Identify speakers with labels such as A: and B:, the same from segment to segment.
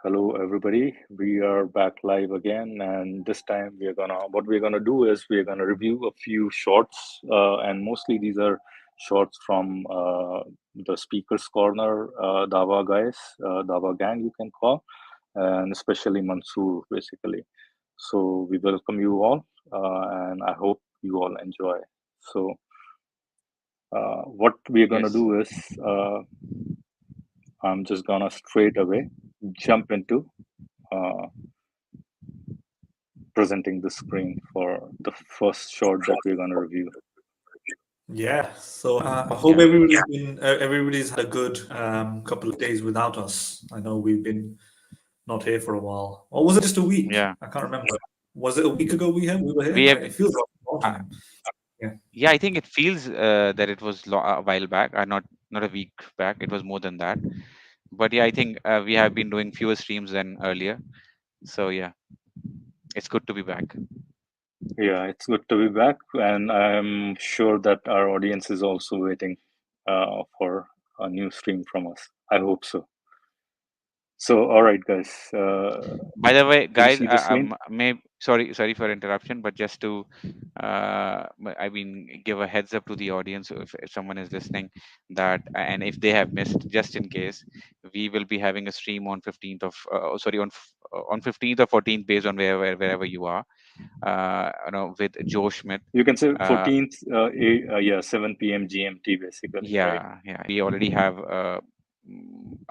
A: Hello, everybody. We are back live again, and this time what we're gonna do is we're gonna review a few shorts, and mostly these are shorts from the Speakers Corner, Dawah guys, Dawah gang, you can call, and especially Mansur, basically. So we welcome you all, and I hope you all enjoy. So what we're gonna
B: Yes.
A: do is I'm just gonna straight away jump into. Uh, Presenting the screen for the first short that we're going to review.
C: Yeah, so I hope
B: Yeah.
C: everybody's had a good couple of days without us. I know we've been not here for a while. Or was it just a week?
B: Yeah.
C: I can't remember. Was it a week ago we were here?
B: We have.
C: It feels like a long
B: Uh,
C: time. Yeah.
B: yeah, I think it feels that it was a while back. Not a week back. It was more than that. But yeah, I think we have been doing fewer streams than earlier. So yeah, it's good to be back.
A: Yeah, it's good to be back, and I'm sure that our audience is also waiting for a new stream from us. I hope so. So, all right, guys,
B: By the way,
A: did you
B: guys,
A: see the screen?
B: sorry for interruption, but just to, give a heads up to the audience if someone is listening that, and if they have missed, just in case, we will be having a stream on 15th of, on 15th or 14th, based on wherever you are, with Joe Schmidt.
A: You can say
B: Uh,
A: 14th, 7 p.m. GMT, basically, right?
B: yeah, we already have a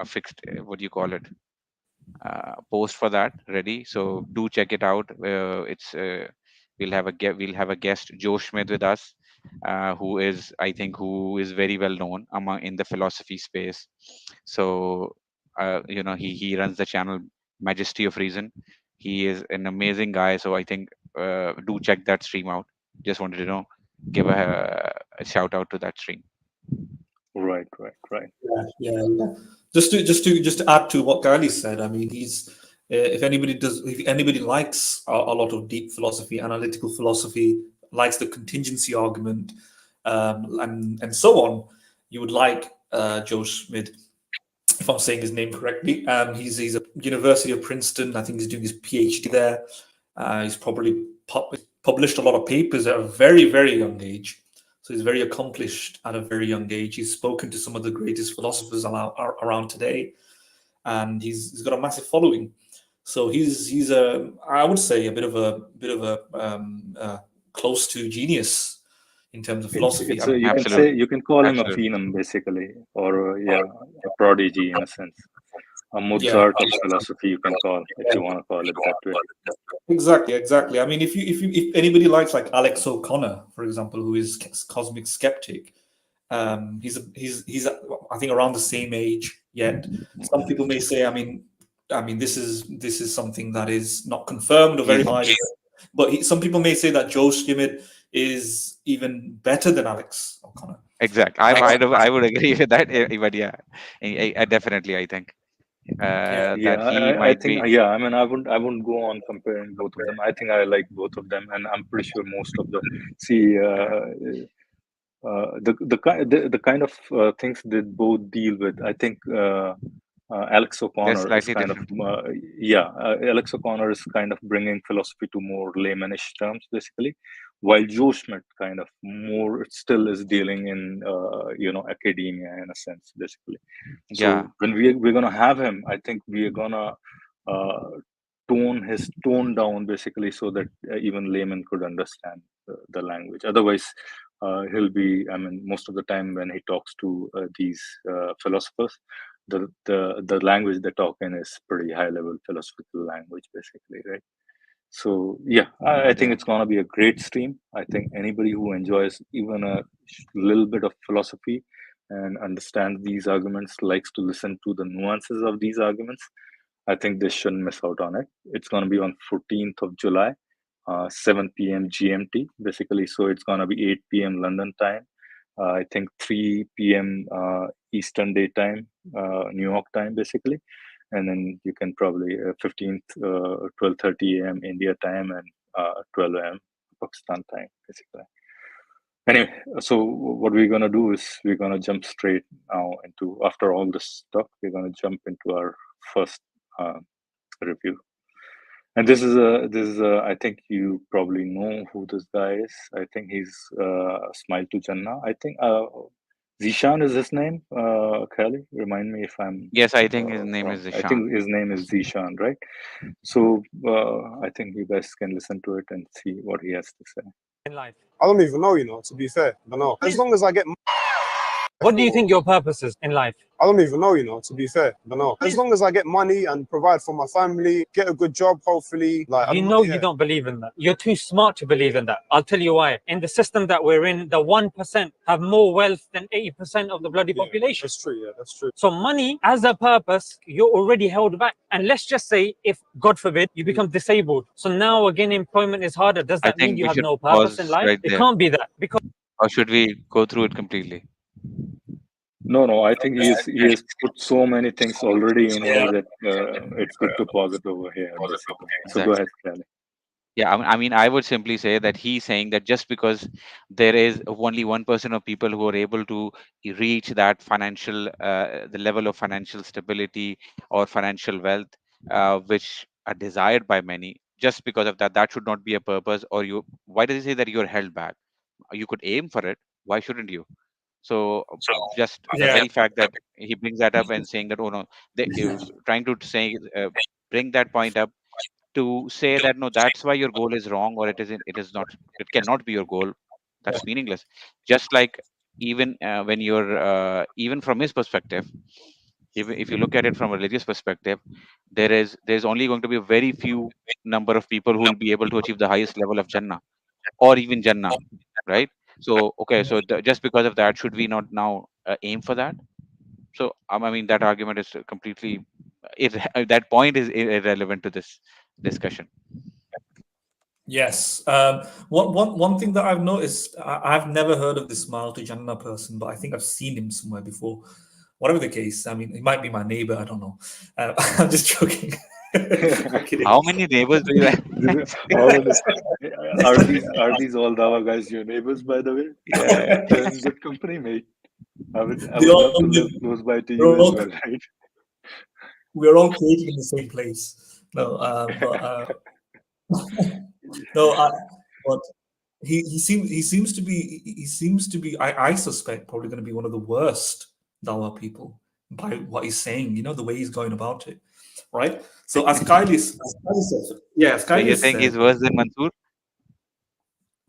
B: fixed, what do you call it? Post for that ready, so do check it out. It's we'll have a guest, Joe Schmidt, with us, who is very well known among in the philosophy space. So he runs the channel Majesty of Reason. He is an amazing guy, so I think do check that stream out. Just wanted to give a shout out to that stream.
A: Right, right, right.
C: Yeah. Just to add to what Gandhi said, I mean, he's if anybody likes a lot of deep philosophy, analytical philosophy, likes the contingency argument, and so on, you would like Joe Schmidt, if I'm saying his name correctly. He's at University of Princeton. I think he's doing his PhD there. He's probably published a lot of papers at a very young age. So he's very accomplished at a very young age. He's spoken to some of the greatest philosophers around today, and he's got a massive following. So he's a, I would say, a bit of a close to genius in terms of philosophy. I mean,
B: Absolutely.
A: you can call him a
B: Absolutely.
A: phenom, basically, or a prodigy in a sense. A
C: yeah,
A: Mozart of philosophy, you can call, if you want to call it that way.
C: exactly. I mean, if anybody likes like Alex O'Connor, for example, who is cosmic skeptic, he's I think around the same age. Yet some people may say, I mean, this is something that is not confirmed or
B: He's
C: verified. But some people may say that Joe Schmidt is even better than Alex O'Connor.
B: exact. I would agree with that. But yeah, definitely, I think
C: Yeah,
B: that
A: Yeah,
B: he
A: I
B: might
A: think
B: be.
A: yeah. I mean, I wouldn't go on comparing both of them. I think I like both of them, and I'm pretty sure most of the see the kind of things they both deal with. I think Alex
B: They're
A: O'Connor is
B: slightly
A: kind of
B: different.
A: Alex O'Connor is kind of bringing philosophy to more laymanish terms, basically, while Joe Schmidt kind of more still is dealing in academia in a sense, basically.
B: Yeah,
A: So when we're gonna have him, I think we're gonna uh, tone down basically so that even laymen could understand the language. Otherwise, he'll be. I mean, most of the time when he talks to these philosophers, the language they talk in is pretty high level philosophical language, basically, right? So yeah, I think
B: yeah,
A: it's gonna be a great stream. I think anybody who enjoys even a little bit of philosophy and understands these arguments likes to listen to the nuances of these arguments. I think they shouldn't miss out on it. It's gonna be on 14th of July, 7 p.m. GMT, basically. So it's gonna be 8 p.m. London time. I think 3 p.m. Eastern Daytime, New York time, basically, and then you can probably 15th 12:30 a.m. India time and 12 a.m. Pakistan time, basically. Anyway, so what we're gonna do is we're gonna jump straight now into after all this stuff. We're gonna jump into our first uh, review. And this is a I think you probably know who this guy is. I think he's Smile to Jannah. I think Zishan is his name. Khali, remind me if I'm.
B: Yes, I think his name
A: wrong.
B: is
A: I
B: Ishan.
A: think his name is Zishan, right? So I think you guys can listen to it and see what he has to say.
D: In life,
E: I don't even know, to be fair. I don't know. As long as I get...
D: what do you think your purpose is in life?
E: I don't even know, to be fair. I don't know. As long as I get money and provide for my family, get a good job, hopefully. Like,
D: You know you don't believe in that. You're too smart to believe in that. I'll tell you why. In the system that we're in, the 1% have more wealth than 80% of the bloody population.
E: That's true, yeah, that's true.
D: So money as a purpose, you're already held back. And let's just say, if God forbid, you become disabled. So now again, employment is harder. Does
B: I
D: that mean
B: think
D: you
B: we
D: have
B: should
D: no purpose
B: pause
D: in life?
B: right
D: It
B: there.
D: can't be that. Because
B: Or should we go through it completely?
A: No, I think he has put so many things already in here that it's good to pause it over here, basically. So go ahead, Khali.
B: Yeah, I mean, I would simply say that he's saying that just because there is only 1% of people who are able to reach that financial, the level of financial stability or financial wealth, which are desired by many, just because of that, that should not be a purpose. Or why does he say that you're held back? You could aim for it. Why shouldn't you? So just the very fact that he brings that up and saying that, oh no, trying to say, bring that point up to say that no, that's why your goal is wrong, or it is not, it cannot be your goal. That's meaningless. Just like even when you're even from his perspective, if you look at it from a religious perspective, there's only going to be a very few number of people who will be able to achieve the highest level of Jannah or even Jannah, right? So okay, so just because of that, should we not now aim for that? So I mean, that argument is completely that point is irrelevant to this discussion.
C: Yes. One thing that I've noticed, I've never heard of this Smile to Jannah person, but I think I've seen him somewhere before. Whatever the case, I mean, he might be my neighbor. I don't know. I'm just joking. I'm kidding.
B: How many neighbors do you have?
A: Are these all Dawa guys your neighbors, by the way?
B: Yeah.
A: You're in good company, mate. I would
C: They all
A: love to live
C: live-
A: close by to
C: they're
A: you as
C: all-
A: well, right?
C: We're all created in the same place. No, but he seems to be. I suspect probably going to be one of the worst Dawa people by what he's saying. The way he's going about it, right? So as Kylie says,
B: So you think he's worse than Mansur?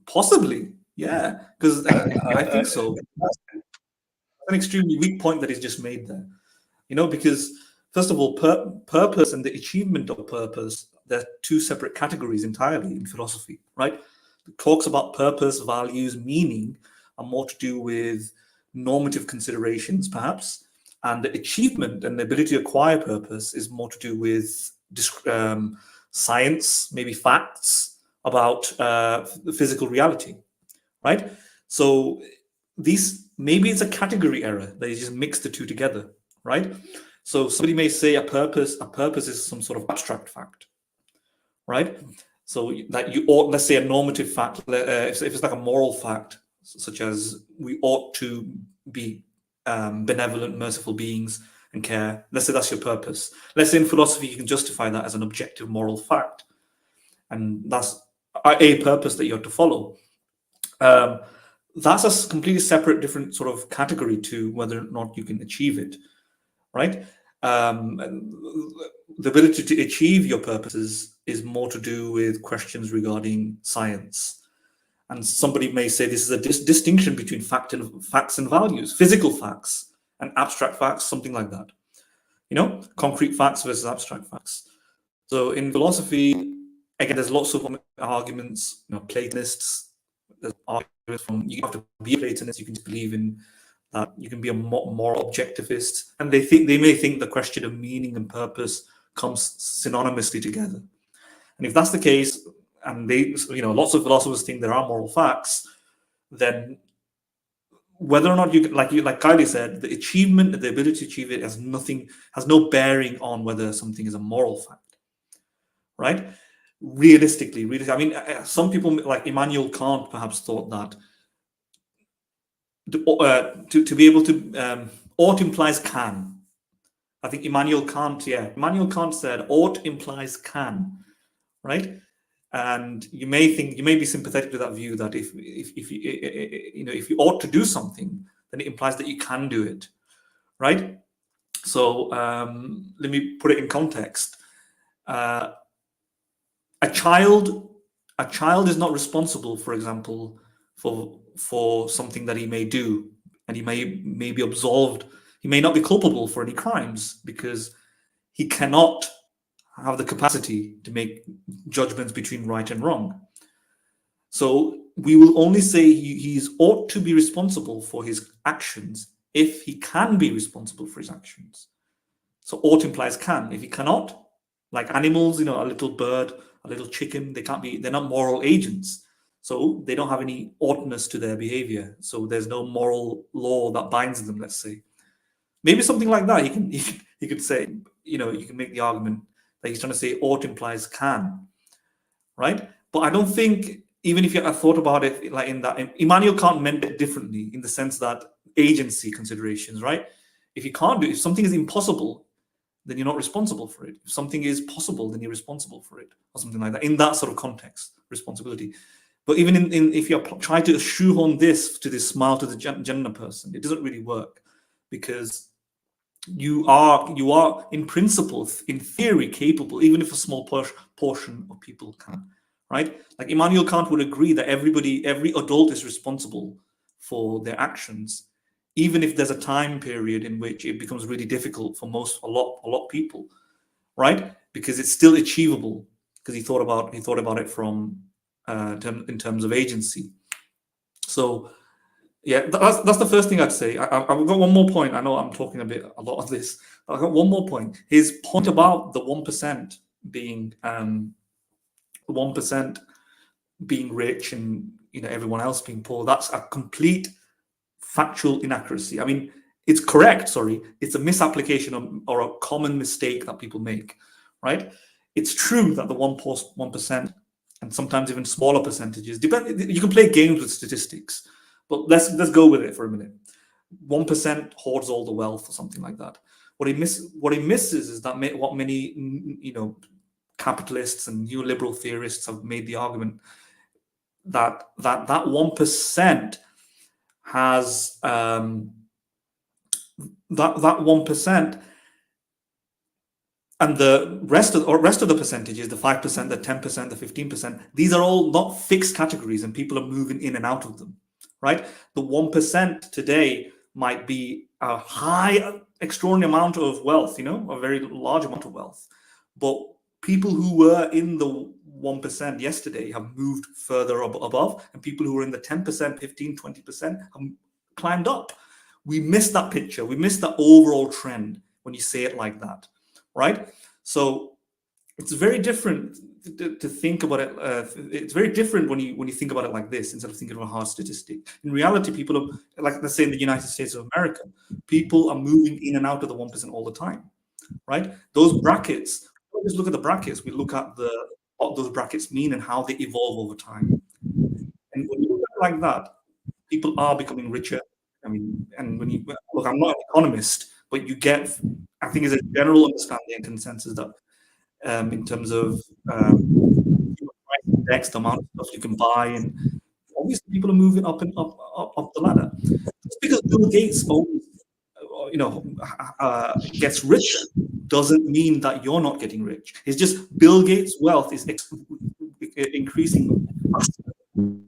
C: possibly, yeah, because I think so. That's an extremely weak point that he's just made there. Because first of all, purpose and the achievement of purpose, they're two separate categories entirely in philosophy, right? It talks about purpose, values, meaning are more to do with normative considerations, perhaps, and the achievement and the ability to acquire purpose is more to do with science, maybe facts about the physical reality, right? So maybe it's a category error. They just mix the two together, right? So somebody may say a purpose is some sort of abstract fact, right? So that you ought, let's say a normative fact, if it's like a moral fact, such as we ought to be benevolent, merciful beings and care. Let's say that's your purpose. Let's say in philosophy, you can justify that as an objective moral fact. And that's a purpose that you have to follow. That's a completely separate, different sort of category to whether or not you can achieve it, right? The ability to achieve your purposes is more to do with questions regarding science. And somebody may say this is a distinction between facts and values, physical facts and abstract facts, something like that. Concrete facts versus abstract facts. So in philosophy, again, there's lots of arguments, Platonists, there's arguments from, you have to be a Platonist, you can just believe in that, you can be a moral objectivist, and they may think the question of meaning and purpose comes synonymously together. And if that's the case, and lots of philosophers think there are moral facts, then whether or not you like Kylie said, the achievement, the ability to achieve it has no bearing on whether something is a moral fact, right? Realistically, I mean, some people like Immanuel Kant perhaps thought that to be able to ought implies can. I think Immanuel Kant, Immanuel Kant said, ought implies can, right? And you may be sympathetic to that view that if you ought to do something, then it implies that you can do it, right? So let me put it in context. A child is not responsible, for example, for something that he may do, and he may be absolved. He may not be culpable for any crimes because he cannot have the capacity to make judgments between right and wrong. So we will only say he's ought to be responsible for his actions if he can be responsible for his actions. So ought implies can. If he cannot, like animals, a little bird, a little chicken, they're not moral agents. So they don't have any oughtness to their behavior. So there's no moral law that binds them, let's say. Maybe something like that. He could say, you can make the argument that he's trying to say ought implies can, right? But I don't think, even if you have thought about it like in that, Immanuel Kant meant it differently in the sense that agency considerations, right? If something is impossible, then you're not responsible for it. If something is possible, then you're responsible for it, or something like that. In that sort of context, responsibility. But even if you're trying to shoehorn this to this smile to the Jannah person, it doesn't really work, because you are in principle, in theory, capable, even if a small portion of people can, right? Like Immanuel Kant would agree that every adult is responsible for their actions, even if there's a time period in which it becomes really difficult for a lot of people, right? Because it's still achievable, because he thought about it from in terms of agency. So yeah, that's the first thing I'd say. I've got one more point. I know I'm talking a lot of this. I've got one more point. His point about the 1% being rich and everyone else being poor, that's a complete factual inaccuracy. I mean, it's correct, sorry. It's a misapplication or a common mistake that people make, right? It's true that the 1%, and sometimes even smaller percentages, you can play games with statistics, but let's go with it for a minute. 1% hoards all the wealth or something like that. What he misses is that what many capitalists and neoliberal theorists have made the argument that 1% has that 1%, and the rest of the percentages, the 5%, the 10%, the 15%, these are all not fixed categories, and people are moving in and out of them, right? The 1% today might be a high, extraordinary amount of wealth, a very large amount of wealth, but people who were in the 1% yesterday have moved further above, and people who are in the 10%, 15, 20% have climbed up. We miss that picture. We miss that overall trend when you say it like that, right? So it's very different to think about it. It's very different when you think about it like this, instead of thinking of a hard statistic. In reality, people are, like, let's say in the United States of America, people are moving in and out of the 1% all the time, right? Those brackets, we just look at the brackets. We look at what those brackets mean and how they evolve over time. And when you look at it like that, people are becoming richer. I mean, and when you look, I'm not an economist, but you get, I think, is a general understanding and consensus that in terms of price index, the amount of stuff you can buy, and obviously people are moving up and up the ladder. Just because Bill Gates always, gets richer doesn't mean that you're not getting rich. It's just Bill Gates' wealth is increasing faster than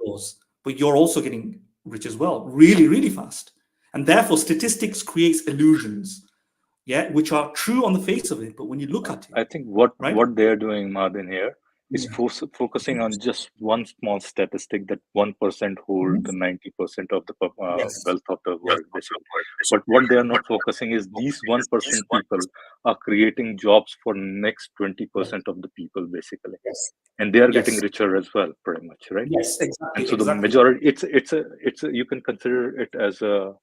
C: yours, but you're also getting rich as well, really, really fast. And therefore, statistics creates illusions, which are true on the face of it, but when you look at it,
A: I think what they're doing, Martin, here is focusing on just one small statistic, that 1% hold the 90% of the wealth of the world, basically. But what they are not focusing is these 1% people are creating jobs for next 20% of the people, basically. And they are getting richer as well, pretty much, right?
C: Yes, exactly.
A: And so the majority, it's a you can consider it as a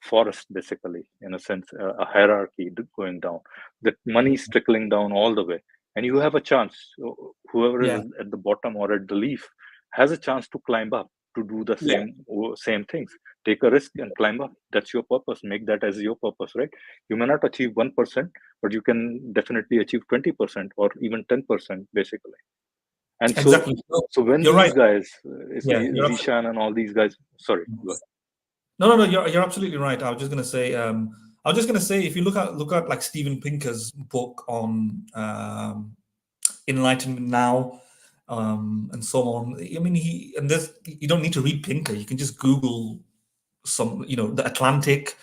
A: forest, basically, in a sense, a hierarchy going down. The money is trickling down all the way, and you have a chance. Whoever is at the bottom or at the leaf has a chance to climb up to do the same things. Take a risk and climb up. That's your purpose. Make that as your purpose, right? You may not achieve 1%, but you can definitely achieve 20% or even 10%, basically. And
C: Exactly.
A: so when
C: You're
A: these
C: right.
A: guys,
C: Yeah, you're
A: Zishan and all these guys, sorry, go ahead.
C: No, you're absolutely right. I was just gonna say, if you look at like Steven Pinker's book on Enlightenment Now, and so on. I mean, you don't need to read Pinker. You can just Google the Atlantic.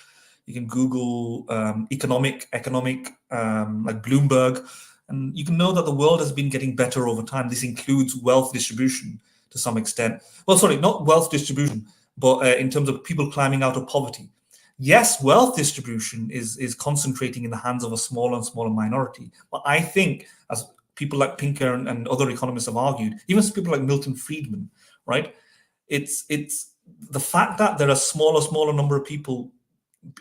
C: You can Google economic, like Bloomberg, and you can know that the world has been getting better over time. This includes wealth distribution to some extent. Well, sorry, not wealth distribution, but in terms of people climbing out of poverty. Yes, wealth distribution is concentrating in the hands of a smaller and smaller minority. But I think, as people like Pinker and other economists have argued, even people like Milton Friedman, right? It's the fact that there are smaller number of people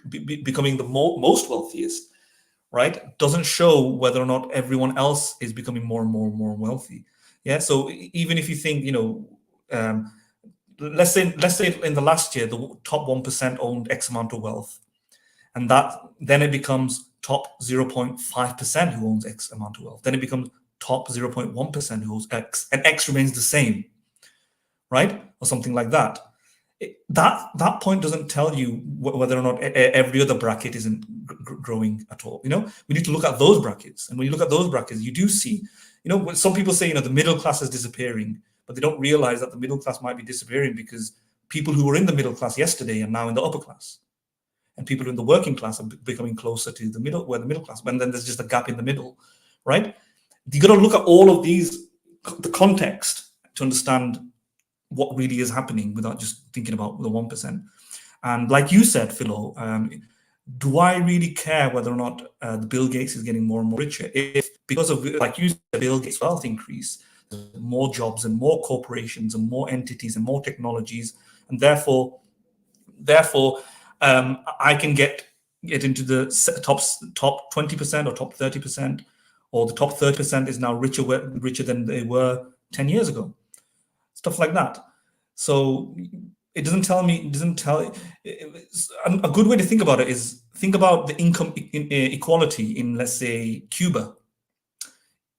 C: becoming the most wealthiest, right, doesn't show whether or not everyone else is becoming more and more wealthy. Yeah. So even if you think, let's say in the last year, the top 1% owned X amount of wealth, and that then it becomes top 0.5% who owns X amount of wealth. Then it becomes top 0.1% who owns X, and X remains the same, right, or something like that. That point doesn't tell you whether or not every other bracket isn't growing at all. We need to look at those brackets, and when you look at those brackets, you do see, some people say, the middle class is disappearing, but they don't realize that the middle class might be disappearing because people who were in the middle class yesterday are now in the upper class, and people who are in the working class are becoming closer to the middle, where the middle class, and then there's just a gap in the middle, right? You got to look at all of these, the context, to understand what really is happening without just thinking about the 1%. And like you said, Philo, do I really care whether or not the Bill Gates is getting more and more richer? If, because of, like you said, Bill Gates' wealth increase, more jobs and more corporations and more entities and more technologies, and therefore, I can get into the top 20% or top 30%, or the top 30% is now richer than they were 10 years ago. Stuff like that. So it doesn't tell me. A good way to think about it is think about the income equality in, let's say, Cuba.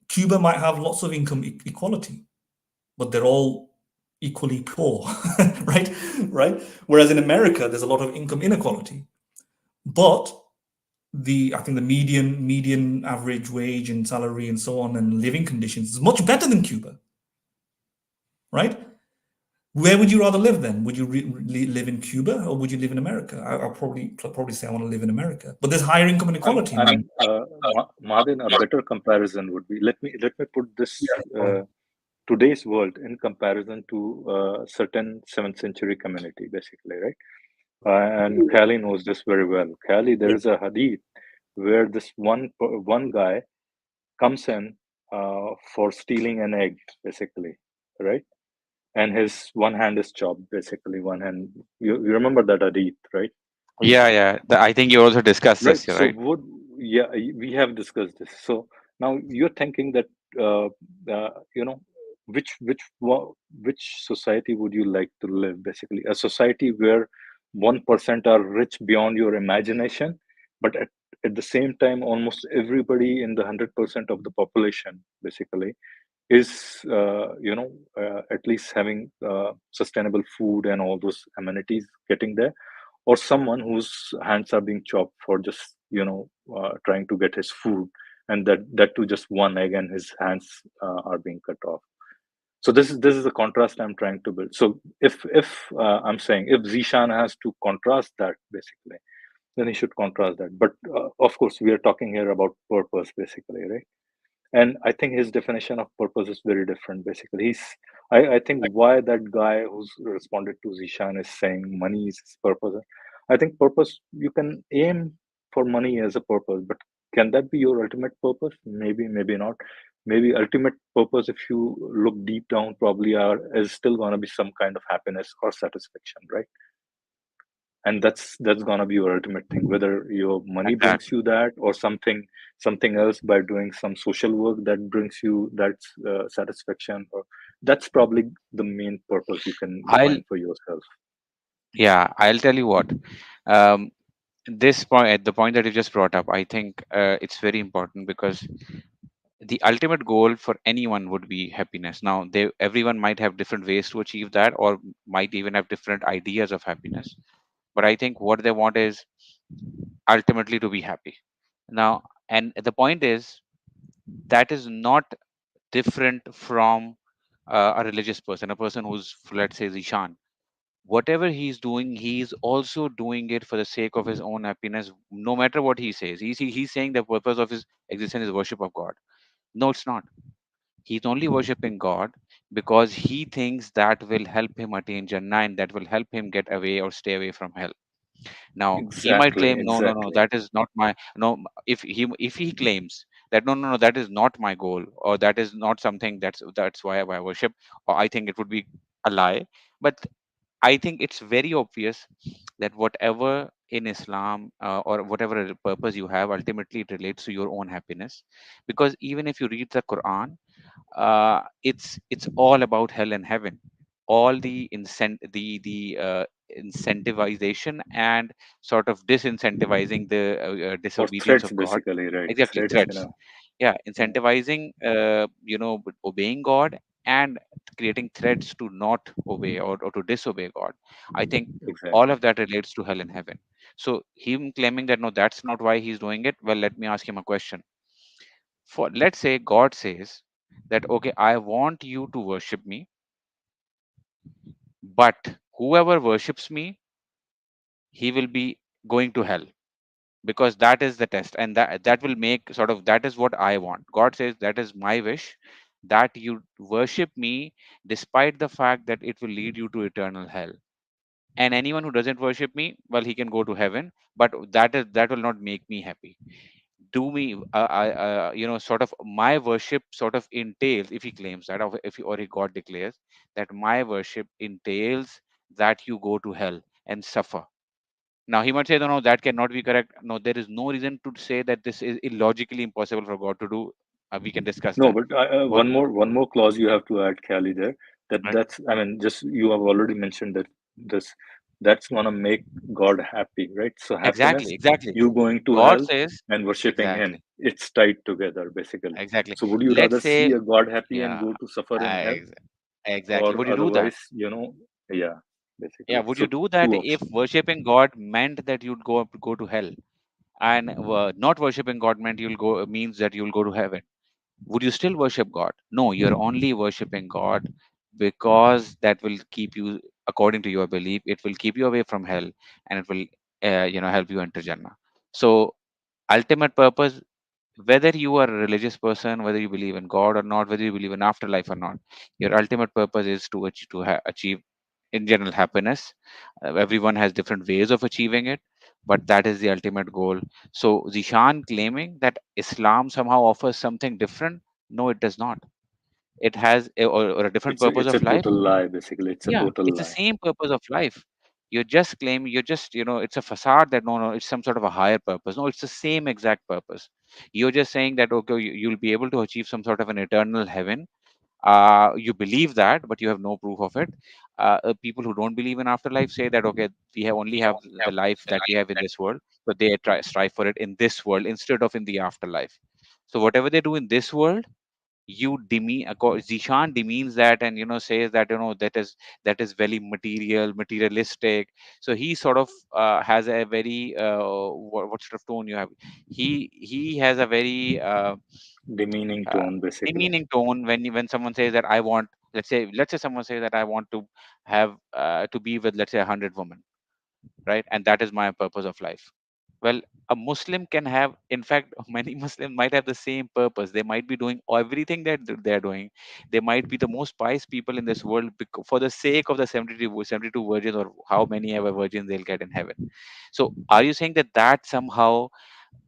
C: Cuba might have lots of income equality, but they're all equally poor, right? Whereas in America, there's a lot of income inequality, but I think the median average wage and salary and so on and living conditions is much better than Cuba, right? Where would you rather live then? Would you live in Cuba or would you live in America? I'll probably say I want to live in America. But there's higher income inequality.
A: Marvin, a better comparison would be, let me put this today's world in comparison to certain 7th century community, basically, right? And Kali knows this very well. Kali, there is a hadith where this one guy comes in for stealing an egg, basically, right? And his one hand is chopped, basically. One hand. You remember that hadith, right?
B: Yeah. I think you also discussed this, right?
A: So we have discussed this. So now you're thinking that which society would you like to live? Basically, a society where 1% are rich beyond your imagination, but at the same time, almost everybody in the 100% of the population, basically, is at least having sustainable food and all those amenities getting there, or someone whose hands are being chopped for just trying to get his food, and that too just one egg and his hands are being cut off. So this is the contrast I'm trying to build. So if I'm saying if Zishan has to contrast that, basically, then he should contrast that. But of course, we are talking here about purpose, basically, right? And I think his definition of purpose is very different. Basically, I think why that guy who's responded to Zishan is saying money is his purpose. I think purpose, you can aim for money as a purpose, but can that be your ultimate purpose? Maybe not. Maybe ultimate purpose, if you look deep down, probably is still going to be some kind of happiness or satisfaction, right? And that's gonna be your ultimate thing, whether your money brings you that or something else by doing some social work that brings you that satisfaction, or that's probably the main purpose you can define for yourself.
B: Yeah, I'll tell you what. Um, this point, the point that you just brought up, I think it's very important because the ultimate goal for anyone would be happiness. Now, everyone might have different ways to achieve that, or might even have different ideas of happiness. But I think what they want is ultimately to be happy. Now, and the point is that is not different from a religious person, a person who's, let's say, Zishan. Whatever he's doing, he's also doing it for the sake of his own happiness, no matter what he says. He's saying the purpose of his existence is worship of God. No, it's not. He's only worshiping God because he thinks that will help him attain Jannah and that will help him get away or stay away from hell. Now he might
A: Exactly,
B: claim, no, no, no,
A: exactly.
B: that is not my no. If he claims that no, no, no, that is not my goal, or that is not something that's why I worship, or I think it would be a lie. But I think it's very obvious that whatever in Islam or whatever purpose you have, ultimately it relates to your own happiness. Because even if you read the Quran, it's all about hell and heaven. All the incentivization and sort of disincentivizing the
A: Or
B: disobedience
A: threats,
B: of God.
A: basically, right?
B: Exactly,
A: Threats,
B: threats. Yeah,
A: yeah,
B: incentivizing, obeying God and creating threats to not obey or to disobey God. I think all
A: exactly.
B: of that relates to hell and heaven. So him claiming that no, that's not why he's doing it. Well, let me ask him a question. For, let's say God says that okay, I want you to worship me, but whoever worships me, he will be going to hell, because that is the test, and that will make sort of, that is what I want. God says that is my wish, that you worship me despite the fact that it will lead you to eternal hell. And anyone who doesn't worship me, well, he can go to heaven, but that will not make me happy. Do me sort of my worship sort of entails, if he claims that, or if he, or he God declares that my worship entails that you go to hell and suffer. Now he might say, no, no, that cannot be correct. No, there is no reason to say that this is illogically impossible for God to do. We can discuss
A: No,
B: that.
A: but
B: What,
A: one more clause you have to add, Cali, there.
B: right?
A: That's, I mean, just you have already mentioned that this that's gonna make God happy, right? So
B: Exactly,
A: happiness,
B: exactly.
A: you going to
B: God
A: hell
B: says,
A: and worshiping Him,
B: exactly,
A: it's tied together, basically.
B: exactly.
A: So would you
B: Let's
A: rather see
B: say,
A: a God happy and
B: yeah,
A: go to suffer in hell,
B: ex- exactly. Would
A: or
B: you do that?
A: otherwise, yeah,
B: Yeah,
A: basically.
B: would
A: So
B: you do that
A: two
B: if
A: options.
B: worshiping God meant that you'd go to hell, and not worshiping God meant you'll go means that you'll go to heaven? Would you still worship God? No, you're only worshiping God because that will keep you, according to your belief, it will keep you away from hell, and it will help you enter Jannah. So ultimate purpose, whether you are a religious person, whether you believe in God or not, whether you believe in afterlife or not, your ultimate purpose is to achieve in general happiness. Everyone has different ways of achieving it, but that is the ultimate goal. So Zishan claiming that Islam somehow offers something different, no, it does not. It has or a different purpose
A: It's a
B: of life.
A: total lie, basically. It's a
B: Yeah,
A: total
B: it's the
A: lie.
B: same purpose of life. You're just, it's a facade that no, no, it's some sort of a higher purpose. No, it's the same exact purpose. You're just saying that, okay, you'll be able to achieve some sort of an eternal heaven. You believe that, but you have no proof of it. People who don't believe in afterlife say that, okay, we have only have the life that we have in this world, so they strive for it in this world instead of in the afterlife. So whatever they do in this world, Zishan demeans that, and says that, that is very materialistic. So he sort of has a very what sort of tone you have. He has a very
A: Demeaning
B: uh,
A: tone, basically.
B: demeaning tone when someone says that I want, let's say someone says that I want to have to be with, let's say, 100 women, right? And that is my purpose of life. Well, a Muslim can have, in fact, many Muslims might have the same purpose. They might be doing everything that they're doing. They might be the most pious people in this world for the sake of the 72 virgins, or how many ever virgins they'll get in heaven. So are you saying that somehow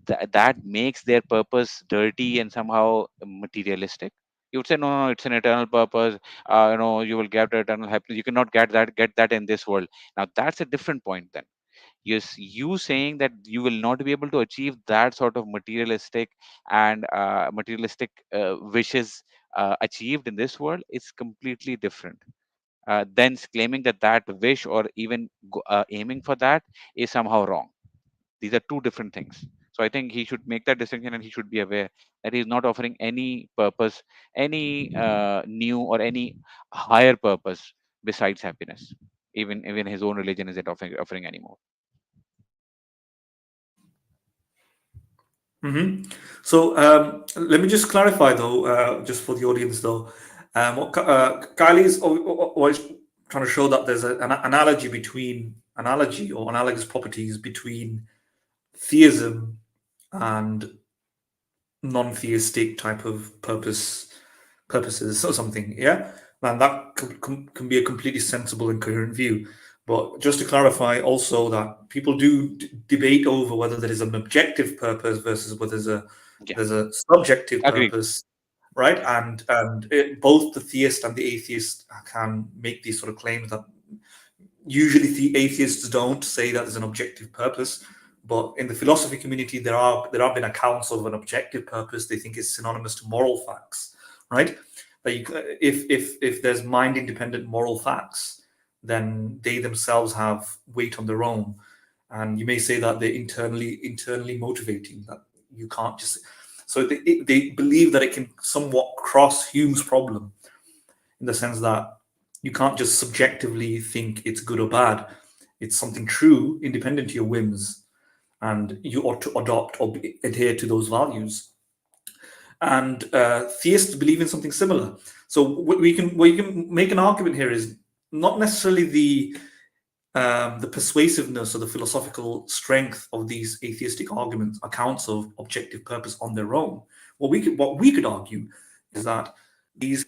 B: that makes their purpose dirty and somehow materialistic? You would say, no, no, no, it's an eternal purpose. You will get eternal happiness. You cannot get that in this world. Now that's a different point then. Yes, you saying that you will not be able to achieve that sort of materialistic wishes achieved in this world is completely different. then claiming that that wish or even aiming for that is somehow wrong. These are two different things. So I think he should make that distinction, and he should be aware that he's not offering any purpose, any new or any higher purpose besides happiness. Even his own religion isn't offering anymore.
C: So let me just clarify, though, just for the audience, though, what Kylie is always trying to show that there's an analogy or analogous properties between theism and non-theistic type of purposes or something. Yeah, and that can be a completely sensible and coherent view. But just to clarify also that people do debate over whether there is an objective purpose versus whether there's a subjective
B: Agreed.
C: purpose, right? And both the theist and the atheist can make these sort of claims that usually the atheists don't say that there's an objective purpose. But in the philosophy community, there have been accounts of an objective purpose. They think it's synonymous to moral facts, right? That if there's mind-independent moral facts, then they themselves have weight on their own, and you may say that they're internally motivating. That you can't just. So they believe that it can somewhat cross Hume's problem, in the sense that you can't just subjectively think it's good or bad. It's something true, independent to your whims, and you ought to adopt or adhere to those values. And theists believe in something similar. So what we can make an argument here is not necessarily the persuasiveness or the philosophical strength of these atheistic accounts of objective purpose on their own. What we could argue is that these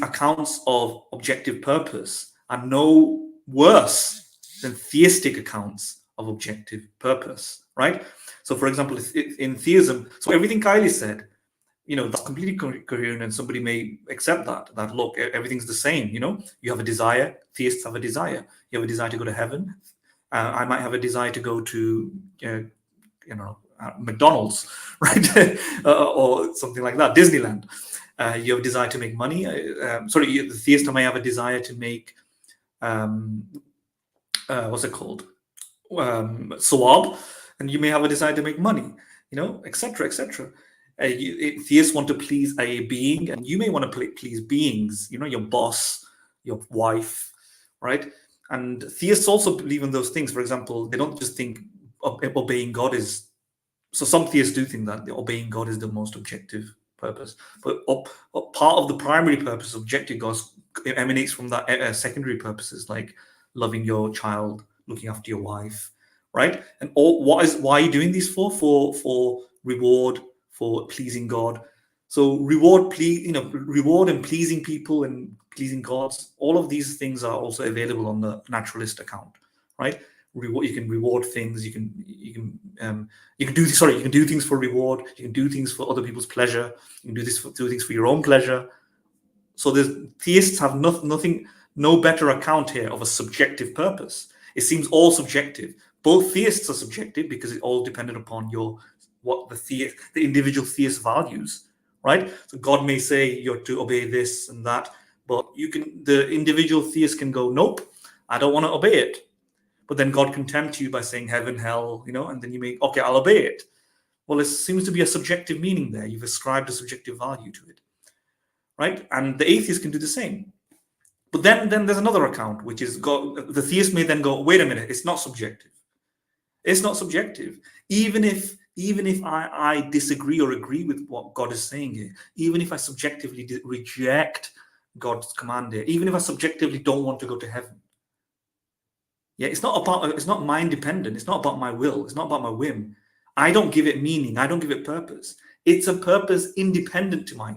C: accounts of objective purpose are no worse than theistic accounts of objective purpose, right? So, for example, in theism, so everything Kylie said, that's completely coherent, and somebody may accept that look, everything's the same. You have a desire. Theists have a desire. You have a desire to go to heaven. I might have a desire to go to McDonald's, right? Or something like that, Disneyland. You have a desire to make money. The theist may have a desire to make what's it called, sawab, and you may have a desire to make money, etc., etc. Theists want to please a being, and you may want to please beings, your boss, your wife, right? And theists also believe in those things. For example, they don't just think obeying God is. So some theists do think that obeying God is the most objective purpose, but part of the primary purpose, objective God, emanates from that secondary purposes like loving your child, looking after your wife, right? And why are you doing these for? For reward, for pleasing God. So reward and pleasing people and pleasing gods, all of these things are also available on the naturalist account, right? You can reward things. You can do things for reward. You can do things for other people's pleasure. You can do things for your own pleasure. So theists have no better account here of a subjective purpose. It seems all subjective. Both theists are subjective because it all depended upon what the individual theist values, right? So God may say you're to obey this and that, but the individual theist can go, nope, I don't want to obey it. But then God can tempt you by saying heaven, hell, and then you may, okay, I'll obey it. Well, it seems to be a subjective meaning there. You've ascribed a subjective value to it, right? And the atheist can do the same. But then there's another account, which is God. The theist may then go, wait a minute, it's not subjective. It's not subjective. Even if I disagree or agree with what God is saying here, even if I subjectively reject God's command here, even if I subjectively don't want to go to heaven, it's not mind dependent. It's not about my will. It's not about my whim. I don't give it meaning. I don't give it purpose. It's a purpose independent to my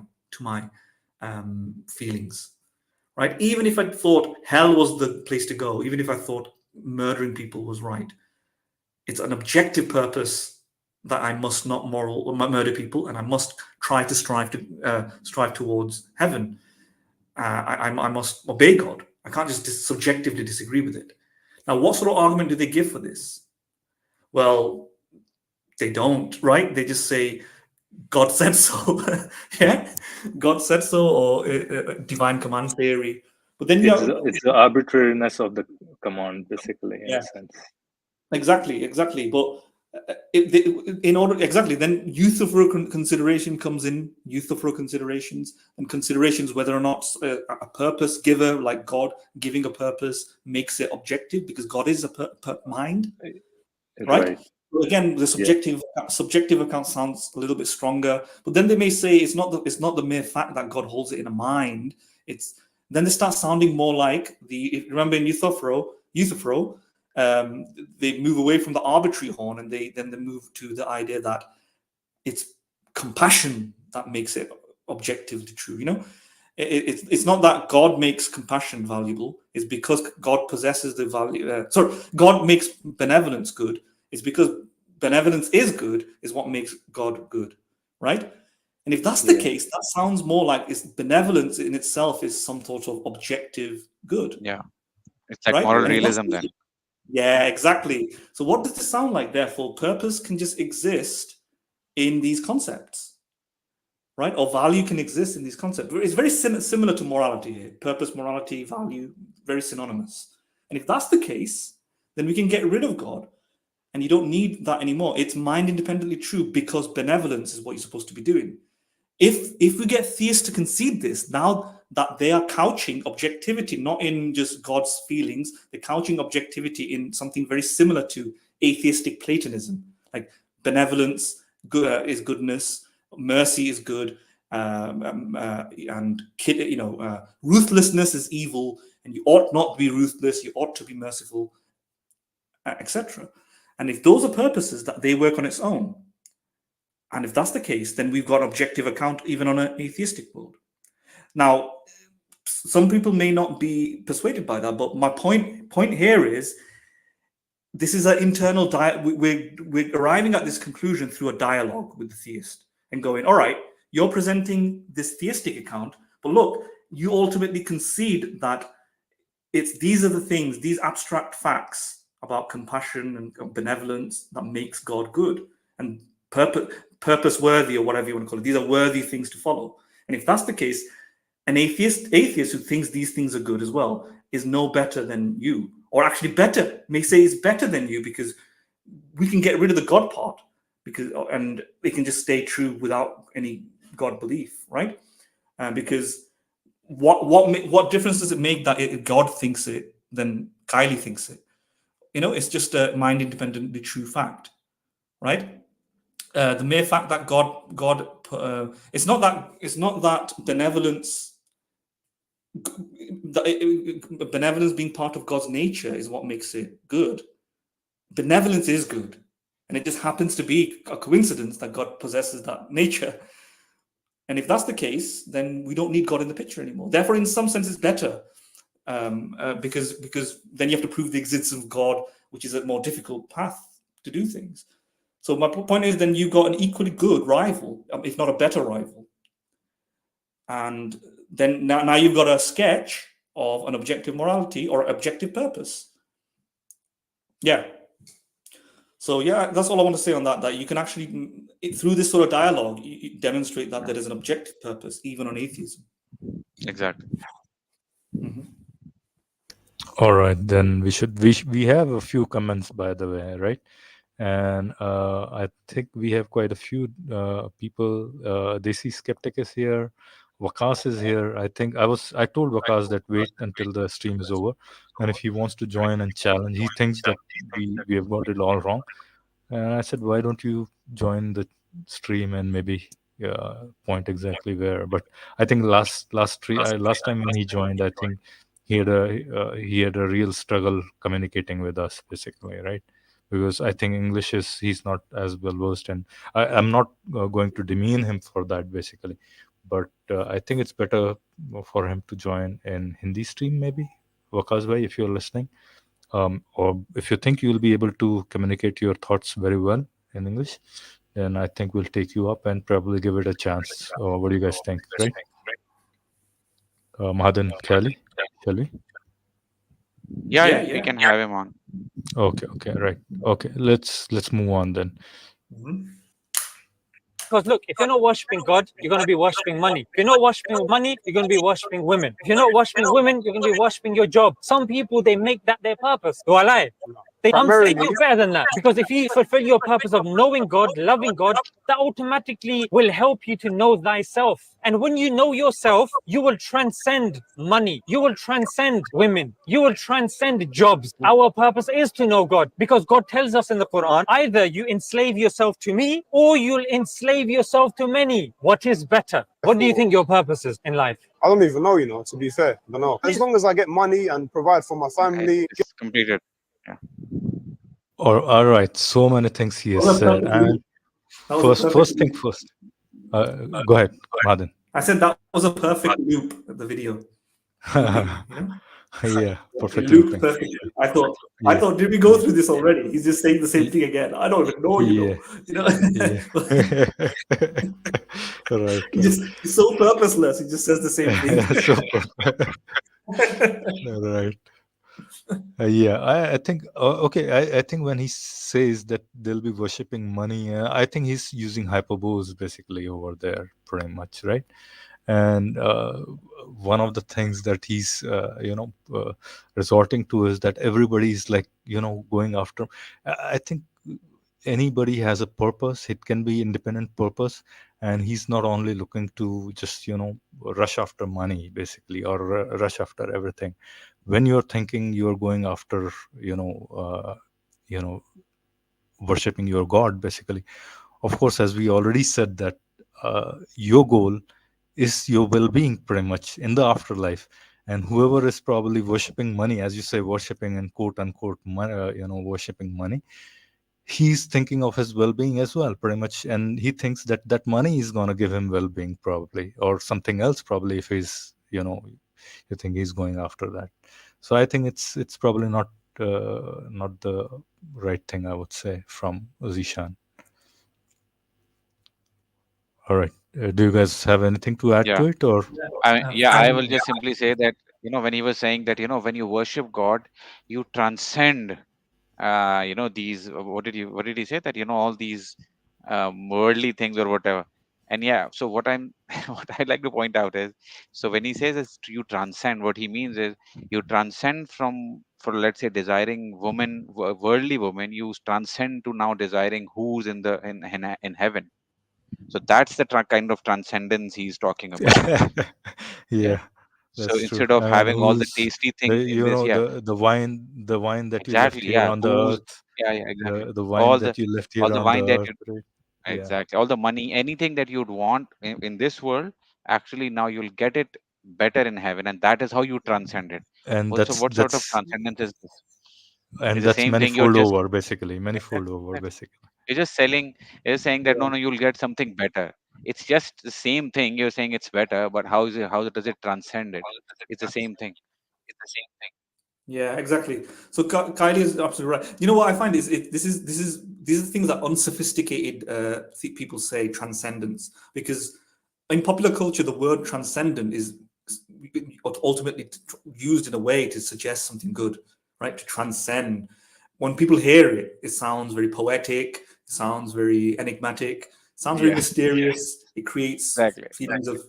C: feelings, right? Even if I thought hell was the place to go, even if I thought murdering people was right, it's an objective purpose that I must not murder people, and I must try to strive towards heaven. I must obey God. I can't just subjectively disagree with it. Now, what sort of argument do they give for this? Well, they don't, right? They just say, God said so. Yeah, God said so, or divine command theory. But then
A: it's the arbitrariness of the command, basically, in a sense.
C: Exactly. But then euthyphro consideration comes in, euthyphro considerations, and considerations whether or not a purpose giver, like God giving a purpose, makes it objective, because God is a mind, right? So again, the subjective account sounds a little bit stronger, but then they may say it's not the mere fact that God holds it in a mind. Then they start sounding more like remember in euthyphro, they move away from the arbitrary horn, and they move to the idea that it's compassion that makes it objectively true. It's not that God makes compassion valuable. It's because God possesses the value. God makes benevolence good. It's because benevolence is good is what makes God good, right? And if that's the case, that sounds more like benevolence in itself is some sort of objective good.
B: Yeah, it's like moral realism then.
C: Yeah, exactly. So what does this sound like? Therefore, purpose can just exist in these concepts, right? Or value can exist in these concepts. It's very similar to morality here. Purpose, morality, value, very synonymous. And if that's the case, then we can get rid of God, and you don't need that anymore. It's mind independently true because benevolence is what you're supposed to be doing. If we get theists to concede this, now that they are couching objectivity not in just God's feelings, they're couching objectivity in something very similar to atheistic Platonism, like benevolence is goodness, mercy is good, and ruthlessness is evil, and you ought not be ruthless, you ought to be merciful, etc. And if those are purposes that they work on its own, and if that's the case, then we've got objective account even on an atheistic world. Now, some people may not be persuaded by that, but my point here is this is an internal we're arriving at this conclusion through a dialogue with the theist and going, all right, you're presenting this theistic account, but look, you ultimately concede that these are the things, these abstract facts about compassion and benevolence that makes God good and purpose worthy, or whatever you want to call it. These are worthy things to follow. And if that's the case, an atheist who thinks these things are good as well is no better than you, or actually better, may say is better than you, because we can get rid of the God part, and they can just stay true without any God belief, right? Because what difference does it make that God thinks it than Kylie thinks it? It's just a mind independently true fact, right? The mere fact that God it's not that benevolence being part of God's nature is what makes it good. Benevolence is good, and it just happens to be a coincidence that God possesses that nature. And if that's the case, then we don't need God in the picture anymore. Therefore, in some sense, it's better, because then you have to prove the existence of God, which is a more difficult path to do things. So my point is, then you've got an equally good rival, if not a better rival. And then now you've got a sketch of an objective morality or objective purpose. Yeah. So yeah, that's all I want to say on that. That you can actually, through this sort of dialogue, you demonstrate that there is an objective purpose, even on atheism.
B: Exactly.
C: Mm-hmm.
F: All right, then we have a few comments, by the way, right? And I think we have quite a few people. Desi Skeptic is here. Wakas is here. I told Wakas that wait until the stream is over, and if he wants to join and challenge, he thinks that we have got it all wrong. And I said, why don't you join the stream and maybe point exactly where? But I think last time when he joined, I think he had a real struggle communicating with us, basically, right? Because I think he's not as well versed, and I'm not going to demean him for that, basically. But I think it's better for him to join in Hindi stream, maybe. Wakas bhai, if you're listening. Or if you think you'll be able to communicate your thoughts very well in English, then I think we'll take you up and probably give it a chance. What do you guys think, right? Mahadan Khali, shall we?
B: Yeah, we can have him on.
F: Okay, right. Okay, let's move on then.
C: Mm-hmm.
D: Because look, if you're not worshipping God, you're going to be worshipping money. If you're not worshipping money, you're going to be worshipping women. If you're not worshipping women, you're going to be worshipping your job. Some people, they make that their purpose. Do I lie? I'm saying it's better than that, because if you fulfill your purpose of knowing God, loving God, that automatically will help you to know thyself. And when you know yourself, you will transcend money. You will transcend women. You will transcend jobs. Our purpose is to know God, because God tells us in the Quran, either you enslave yourself to me or you'll enslave yourself to many. What is better? What do you think your purpose is in life?
E: I don't even know, you know, to be fair. I don't know. As long as I get money and provide for my family.
B: It's completed. Yeah.
F: Or all right, so many things he has said. And first thing first. Go ahead, Madan.
C: I said that was a perfect loop of the video.
F: Yeah, perfect
C: It looped
F: looping.
C: perfectly. I thought, did we go through this already? He's just saying the same thing again. I don't even know, you know.
F: Right.
C: He's so purposeless. He just says the same thing.
F: Right. I think okay. I think when he says that they'll be worshipping money, I think he's using hyperboles basically over there, pretty much, right? And one of the things that he's resorting to is that everybody is like going after. I think anybody has a purpose. It can be independent purpose, and he's not only looking to just rush after money basically, or rush after everything. When you're thinking you're going after worshipping your God basically, of course, as we already said, that your goal is your well-being pretty much in the afterlife. And whoever is probably worshipping money, as you say, worshipping and quote unquote worshipping money, he's thinking of his well-being as well, pretty much. And he thinks that that money is going to give him well-being probably, or something else probably, if he's you think he's going after that. So I think it's probably not the right thing, I would say, from Zishan. All right. Do you guys have anything to add to it, or?
B: I will just simply say that when he was saying that when you worship God, you transcend these, what did he say, that all these worldly things or whatever. And so what I'd like to point out is, so when he says is you transcend, what he means is you transcend for let's say desiring worldly woman, you transcend to now desiring who's in heaven. So that's the kind of transcendence he's talking about. So instead of having all the tasty things in this,
F: the wine that you left
B: exactly,
F: here on the earth,
B: exactly,
F: the wine that you left here
B: all the
F: on
B: wine
F: the
B: that
F: earth,
B: you,
F: right?
B: exactly, all the money, anything that you'd want in this world, actually now you'll get it better in heaven, and that is how you transcend it.
F: And
B: So what sort of transcendence is this?
F: and
B: It's the
F: that's
B: same thing. You're
F: manifold
B: just
F: over basically, manifold over basically.
B: you're just saying that no, you'll get something better. It's just the same thing. You're saying it's better, but how does it transcend it? It's the same thing.
C: Yeah, exactly. So Kylie is absolutely right. You know what I find is these are things that unsophisticated people say, transcendence, because in popular culture the word transcendent is ultimately used in a way to suggest something good, right? To transcend. When people hear it, it sounds very poetic, it sounds very enigmatic, it sounds very mysterious. It creates feelings of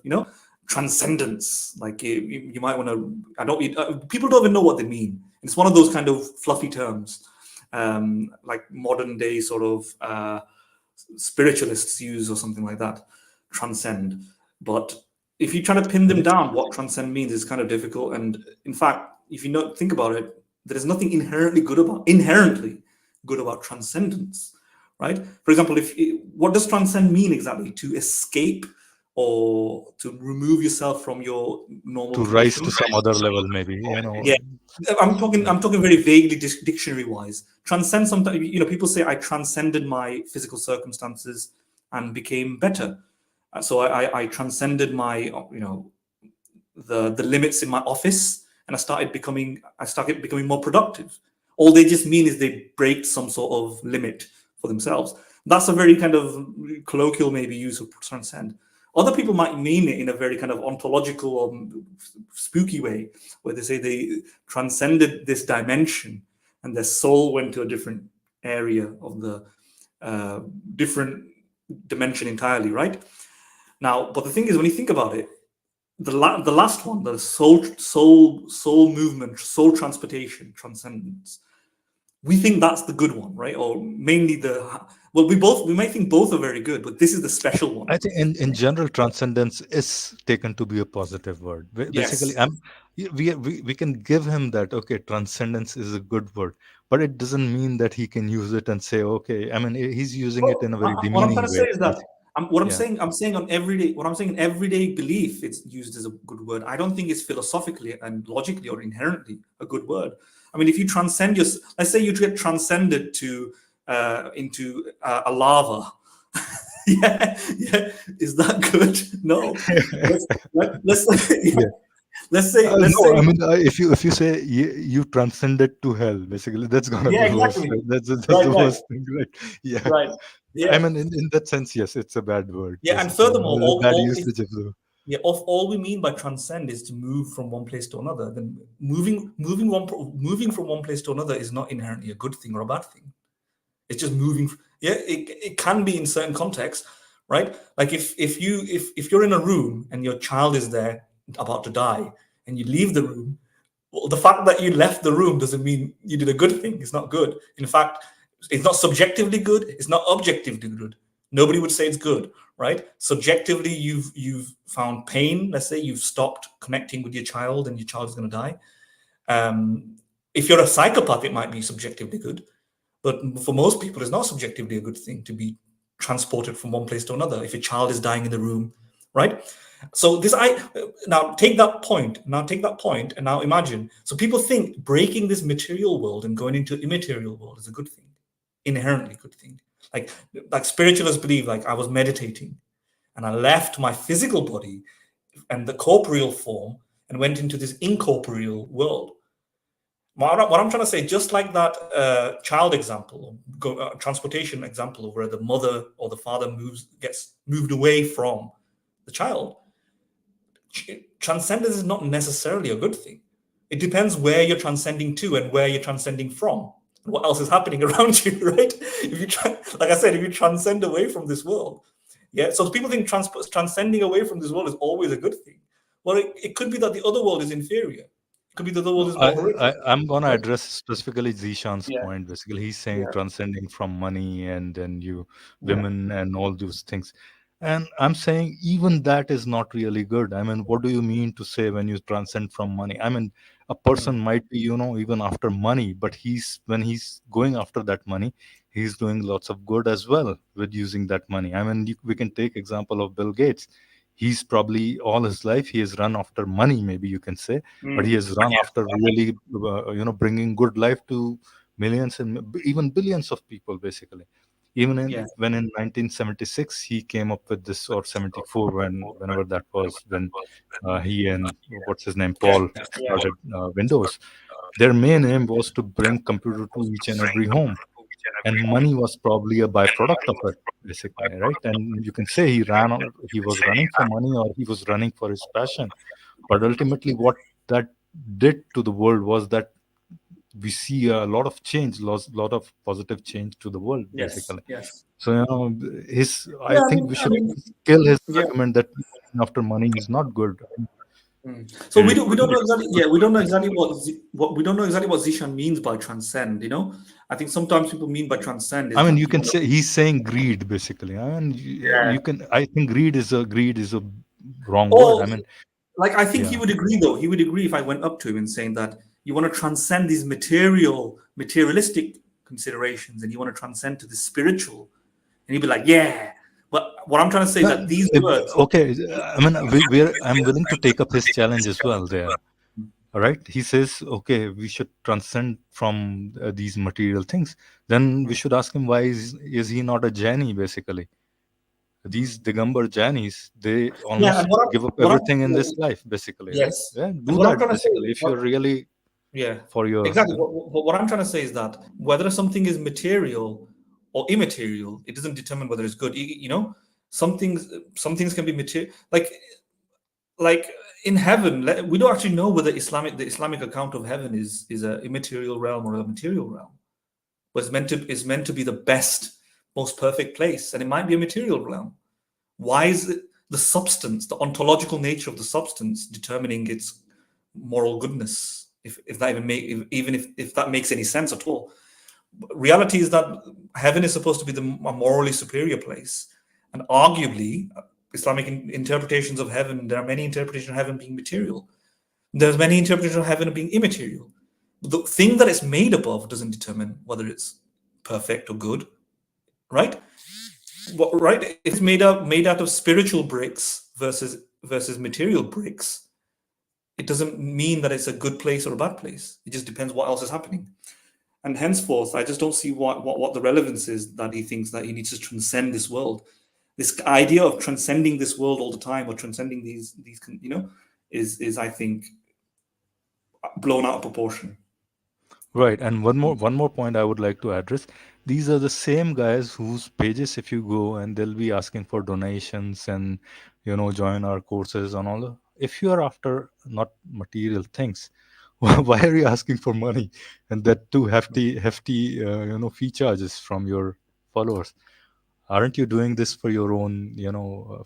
C: transcendence. Like you might want to. People don't even know what they mean. It's one of those kind of fluffy terms, like modern day sort of spiritualists use or something like that. Transcend, but if you try to pin them down, what transcend means is kind of difficult. And in fact, if you think about it, there is nothing inherently good about transcendence, right? For example, what does transcend mean exactly? To escape or to remove yourself from your normal
F: to rise to some other level, maybe.
C: Yeah, I'm talking very vaguely, dictionary wise. Transcend, sometimes people say I transcended my physical circumstances and became better. So I transcended my the limits in my office, and I started becoming more productive. All they just mean is they break some sort of limit for themselves. That's a very kind of colloquial maybe use of transcend. Other people might mean it in a very kind of ontological or spooky way, where they say they transcended this dimension and their soul went to a different area of the different dimension entirely, right? Now, but the thing is, when you think about it, the last one, the soul movement, soul transportation, transcendence, we think that's the good one, right? Or mainly we might think both are very good, but this is the special one.
F: I think in general, transcendence is taken to be a positive word. Basically, we can give him that, okay, transcendence is a good word, but it doesn't mean that he can use it and say, okay, I mean, he's using it in a very
C: What I'm
F: demeaning
C: trying to
F: way.
C: say is that I'm saying on everyday, what I'm saying in everyday belief, it's used as a good word. I don't think it's philosophically and logically or inherently a good word. I mean, if you transcend let's say you get transcended to into a lava. yeah, is that good? No. Let's say.
F: No, I mean, if you say you transcended to hell, basically, that's gonna be worse.
C: Exactly.
F: Right? That's
C: Right,
F: the worst thing, right? Yeah.
C: Right. Yeah.
F: I mean, in that sense, yes, it's a bad word.
C: Yeah, and
F: basically.
C: furthermore,
F: bad usage of the.
C: Yeah, all we mean by transcend is to move from one place to another. Then moving from one place to another is not inherently a good thing or a bad thing. It's just moving. Yeah, it can be in certain contexts, right? Like if you're in a room and your child is there about to die, and you leave the room, well, the fact that you left the room doesn't mean you did a good thing. It's not good. In fact, it's not subjectively good. It's not objectively good. Nobody would say it's good, right? Subjectively, you've found pain. Let's say you've stopped connecting with your child, and your child is going to die. If you're a psychopath, it might be subjectively good, but for most people, it's not subjectively a good thing to be transported from one place to another. If your child is dying in the room, right? So now take that point, and now imagine. So people think breaking this material world and going into immaterial world is a good thing, inherently good thing. Like spiritualists believe, like I was meditating and I left my physical body and the corporeal form and went into this incorporeal world. What I'm trying to say, just like that child example, transportation example, where the mother or the father gets moved away from the child, transcendence is not necessarily a good thing. It depends where you're transcending to and where you're transcending from. What else is happening around you, right? If you transcend away from this world, yeah. So people think transcending away from this world is always a good thing. Well, it could be that the other world is inferior. It could be that the other world is more horrific.
F: I'm gonna address specifically Zishan's point. Basically, he's saying transcending from money and then women and all those things. And I'm saying even that is not really good. I mean, what do you mean to say when you transcend from money? I mean, a person might be, even after money, but when he's going after that money, he's doing lots of good as well with using that money. I mean, we can take example of Bill Gates. He's probably all his life he has run after money, maybe you can say, but he has run after really, bringing good life to millions and even billions of people, basically. Even when in 1976 he came up with this, or 74, whenever that was, when he and what's his name, Paul, started Windows. Their main aim was to bring computer to each and every home, and money was probably a byproduct of it, basically, right? And you can say he was running for money, or he was running for his passion, but ultimately what that did to the world was that we see a lot of change, lot of positive change to the world, basically.
C: Yes.
F: So I think we should kill his argument that after money is not good.
C: So we don't know exactly. Yeah, we don't know exactly what Zishan means by transcend. I think sometimes people mean by transcend.
F: I mean, you can say he's saying greed, basically. I mean, you can. I think greed is a wrong word. I mean,
C: like I think he would agree, though. He would agree if I went up to him and saying that you want to transcend these materialistic considerations, and you want to transcend to the spiritual, and he'd be like, yeah. But what I'm trying to say is that these words.
F: Okay, I mean, I'm willing to take up his challenge as well there. All right, he says, okay, we should transcend from these material things. Then we should ask him, why is he not a Jaini, basically? These Digambar Jainis, they almost give up everything in this life, basically.
C: Yes.
F: Right? Yeah, do that, basically, if you're really for your...
C: Exactly. What I'm trying to say is that whether something is material or immaterial, it doesn't determine whether it's good. Some things can be material. Like in heaven, we don't actually know whether the Islamic account of heaven is an immaterial realm or a material realm. But it's meant to be the best most perfect place, and it might be a material realm. Why is it the substance, the ontological nature of the substance, determining its moral goodness? If that if that makes any sense at all. Reality is that heaven is supposed to be a morally superior place, and arguably, Islamic interpretations of heaven, there are many interpretations of heaven being material. There's many interpretations of heaven being immaterial. The thing that it's made above doesn't determine whether it's perfect or good, right? Right? If it's made out of spiritual bricks versus material bricks, it doesn't mean that it's a good place or a bad place. It just depends what else is happening. And henceforth, I just don't see what the relevance is that he thinks that he needs to transcend this world. This idea of transcending this world all the time, or transcending these is I think blown out of proportion.
F: Right, and one more point I would like to address. These are the same guys whose pages, if you go, and they'll be asking for donations and join our courses and all that. If you are after not material things, why are you asking for money, and that too hefty fee charges from your followers? Aren't you doing this for your own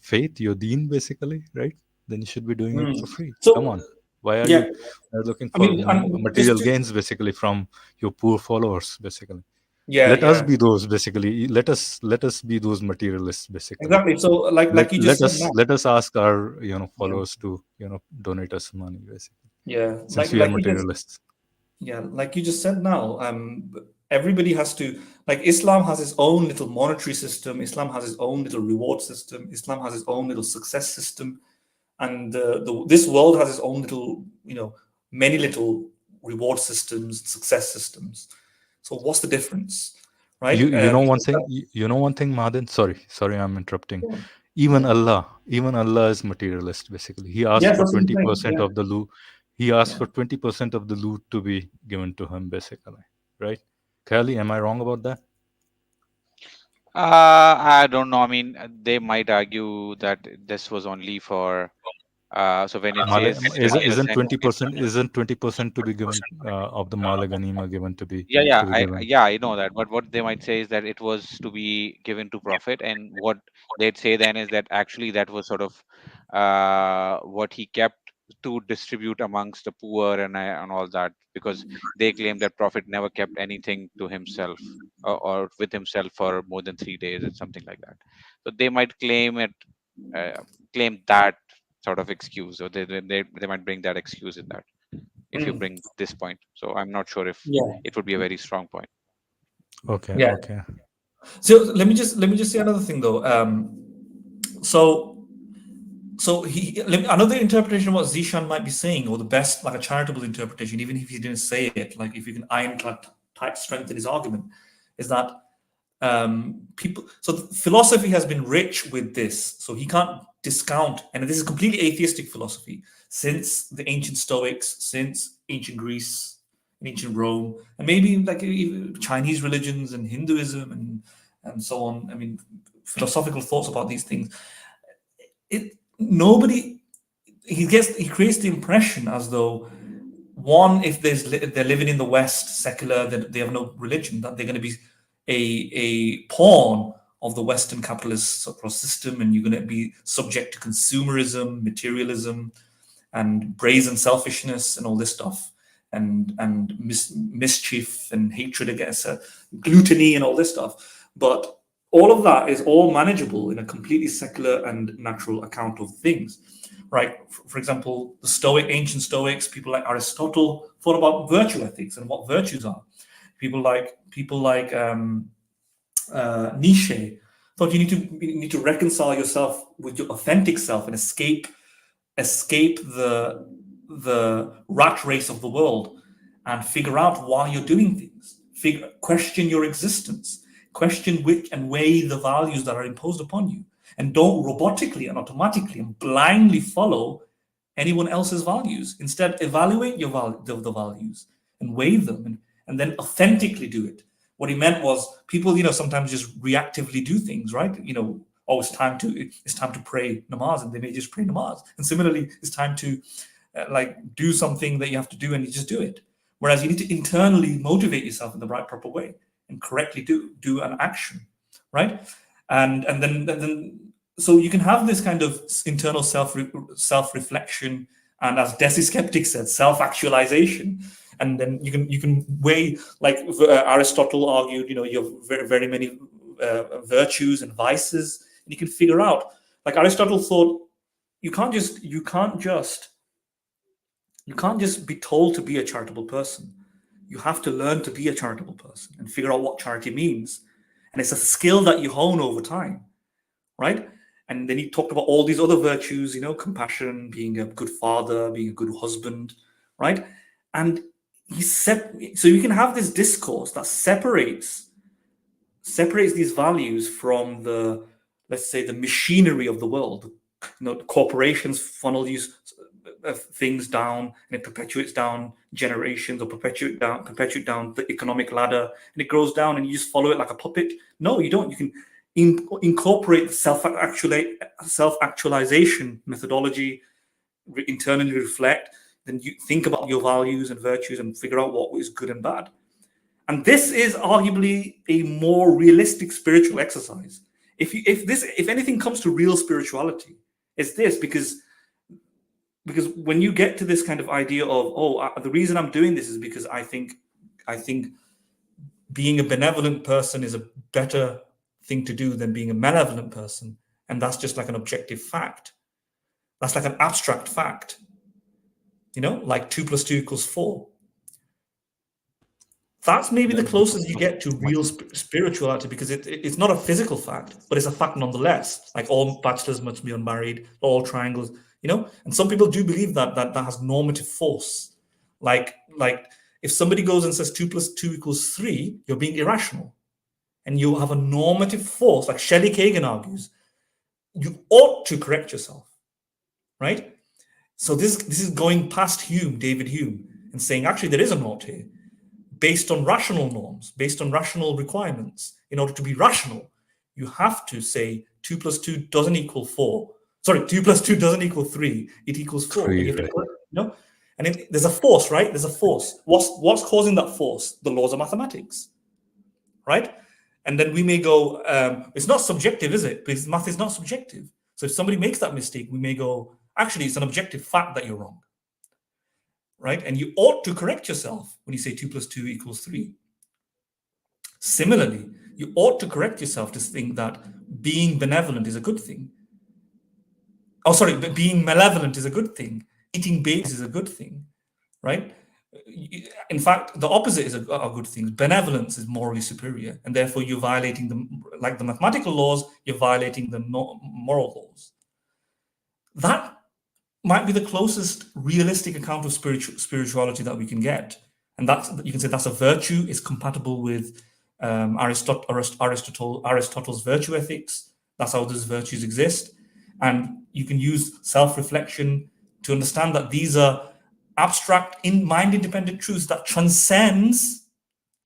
F: faith, your deen, basically, right? Then you should be doing it for free.
C: So,
F: come on, why are
C: yeah,
F: you looking
C: I
F: for
C: mean,
F: material gains basically from your poor followers basically?
C: Yeah,
F: Let us be those basically. Let us be those materialists basically.
C: Exactly. So like you just said now.
F: Let us ask our followers to donate us money basically.
C: Yeah,
F: Since we are materialists.
C: Like you just said now, everybody has to, like, Islam has its own little monetary system, Islam has its own little reward system, Islam has its own little success system, and this world has its own little, many little reward systems, success systems. So what's the difference, right?
F: You know one thing, Madan. Sorry, I'm interrupting. Even Allah is materialist basically. He asked for 20% of the loot. He asked for 20% of the loot to be given to him basically, right? Kali, am I wrong about that?
B: I don't know. I mean, they might argue that this was only for. So when it says
F: isn't 20% to be given of the Mala Ganima given to be?
B: I know that. But what they might say is that it was to be given to Prophet, and what they'd say then is that actually that was sort of what he kept to distribute amongst the poor and all that, because they claim that Prophet never kept anything to himself or with himself for more than 3 days or something like that. So they might claim that sort of excuse, or they might bring that excuse in that if you bring this point. So I'm not sure if it would be a very strong point.
F: Okay.
C: So let me just say another thing though. Another interpretation of what Zishan might be saying, or the best, like a charitable interpretation, even if he didn't say it, like if you can ironclad type strengthen his argument, is that philosophy has been rich with this, so he can't discount, and this is completely atheistic philosophy since the ancient Stoics, since ancient Greece and ancient Rome, and maybe like Chinese religions and Hinduism and so on. I mean, philosophical thoughts about these things. He creates the impression as though, one, if they're living in the West, secular, they have no religion, that they're going to be a pawn of the Western capitalist system, and you're going to be subject to consumerism, materialism, and brazen selfishness, and all this stuff, and mischief and hatred against gluttony and all this stuff. But all of that is all manageable in a completely secular and natural account of things, right? For example, the ancient Stoics, people like Aristotle, thought about virtue ethics and what virtues are. People like Nietzsche thought you need to reconcile yourself with your authentic self and escape the rat race of the world and figure out why you're doing things. Question your existence. Question which and weigh the values that are imposed upon you, and don't robotically and automatically and blindly follow anyone else's values. Instead, evaluate the values and weigh them, and then authentically do it. What he meant was, people, sometimes just reactively do things, right? It's time to pray namaz, and they may just pray namaz. And similarly, it's time to do something that you have to do, and you just do it. Whereas you need to internally motivate yourself in the right, proper way and correctly do an action, right? And then so you can have this kind of internal self-reflection, and as Desi Skeptic said, self-actualization. And then you can weigh, like Aristotle argued, you have very, very many virtues and vices, and you can figure out. Like Aristotle thought, you can't just be told to be a charitable person. You have to learn to be a charitable person and figure out what charity means. And it's a skill that you hone over time, right? And then he talked about all these other virtues, compassion, being a good father, being a good husband, right? And so you can have this discourse that separates these values from let's say, the machinery of the world. Corporations funnel these things down, and it perpetuates down generations, or perpetuate down the economic ladder, and it grows down, and you just follow it like a puppet. No, you don't. You can incorporate the self-actualization methodology, internally reflect, then you think about your values and virtues and figure out what is good and bad. And this is arguably a more realistic spiritual exercise. If anything comes to real spirituality, it's this, because when you get to this kind of idea of, the reason I'm doing this is because I think being a benevolent person is a better thing to do than being a malevolent person, and that's just like an objective fact. That's like an abstract fact, like 2 + 2 = 4. That's maybe the closest you get to real spirituality, because it's not a physical fact, but it's a fact nonetheless. Like all bachelors must be unmarried, all triangles, and some people do believe that has normative force. Like if somebody goes and says 2 + 2 = 3, you're being irrational, and you have a normative force. Like Shelley Kagan argues, you ought to correct yourself, right? So this is going past David Hume, and saying, actually, there is a ought here, based on rational norms, based on rational requirements. In order to be rational, you have to say 2 + 2 doesn't equal 4. Sorry, 2 + 2 doesn't equal 3. It equals 4. Right. And there's a force, right? There's a force. What's causing that force? The laws of mathematics, right? And then we may go, it's not subjective, is it? Because math is not subjective. So if somebody makes that mistake, we may go, actually, it's an objective fact that you're wrong, right? And you ought to correct yourself when you say 2 + 2 = 3. Similarly, you ought to correct yourself to think that being benevolent is a good thing. But being malevolent is a good thing. Eating babies is a good thing, right? In fact, the opposite is a good thing. Benevolence is morally superior, and therefore you're violating the mathematical laws, you're violating the moral laws. That might be the closest realistic account of spirituality that we can get. And you can say that's a virtue, is compatible with Aristotle's virtue ethics. That's how those virtues exist. And you can use self-reflection to understand that these are abstract, mind-independent truths that transcends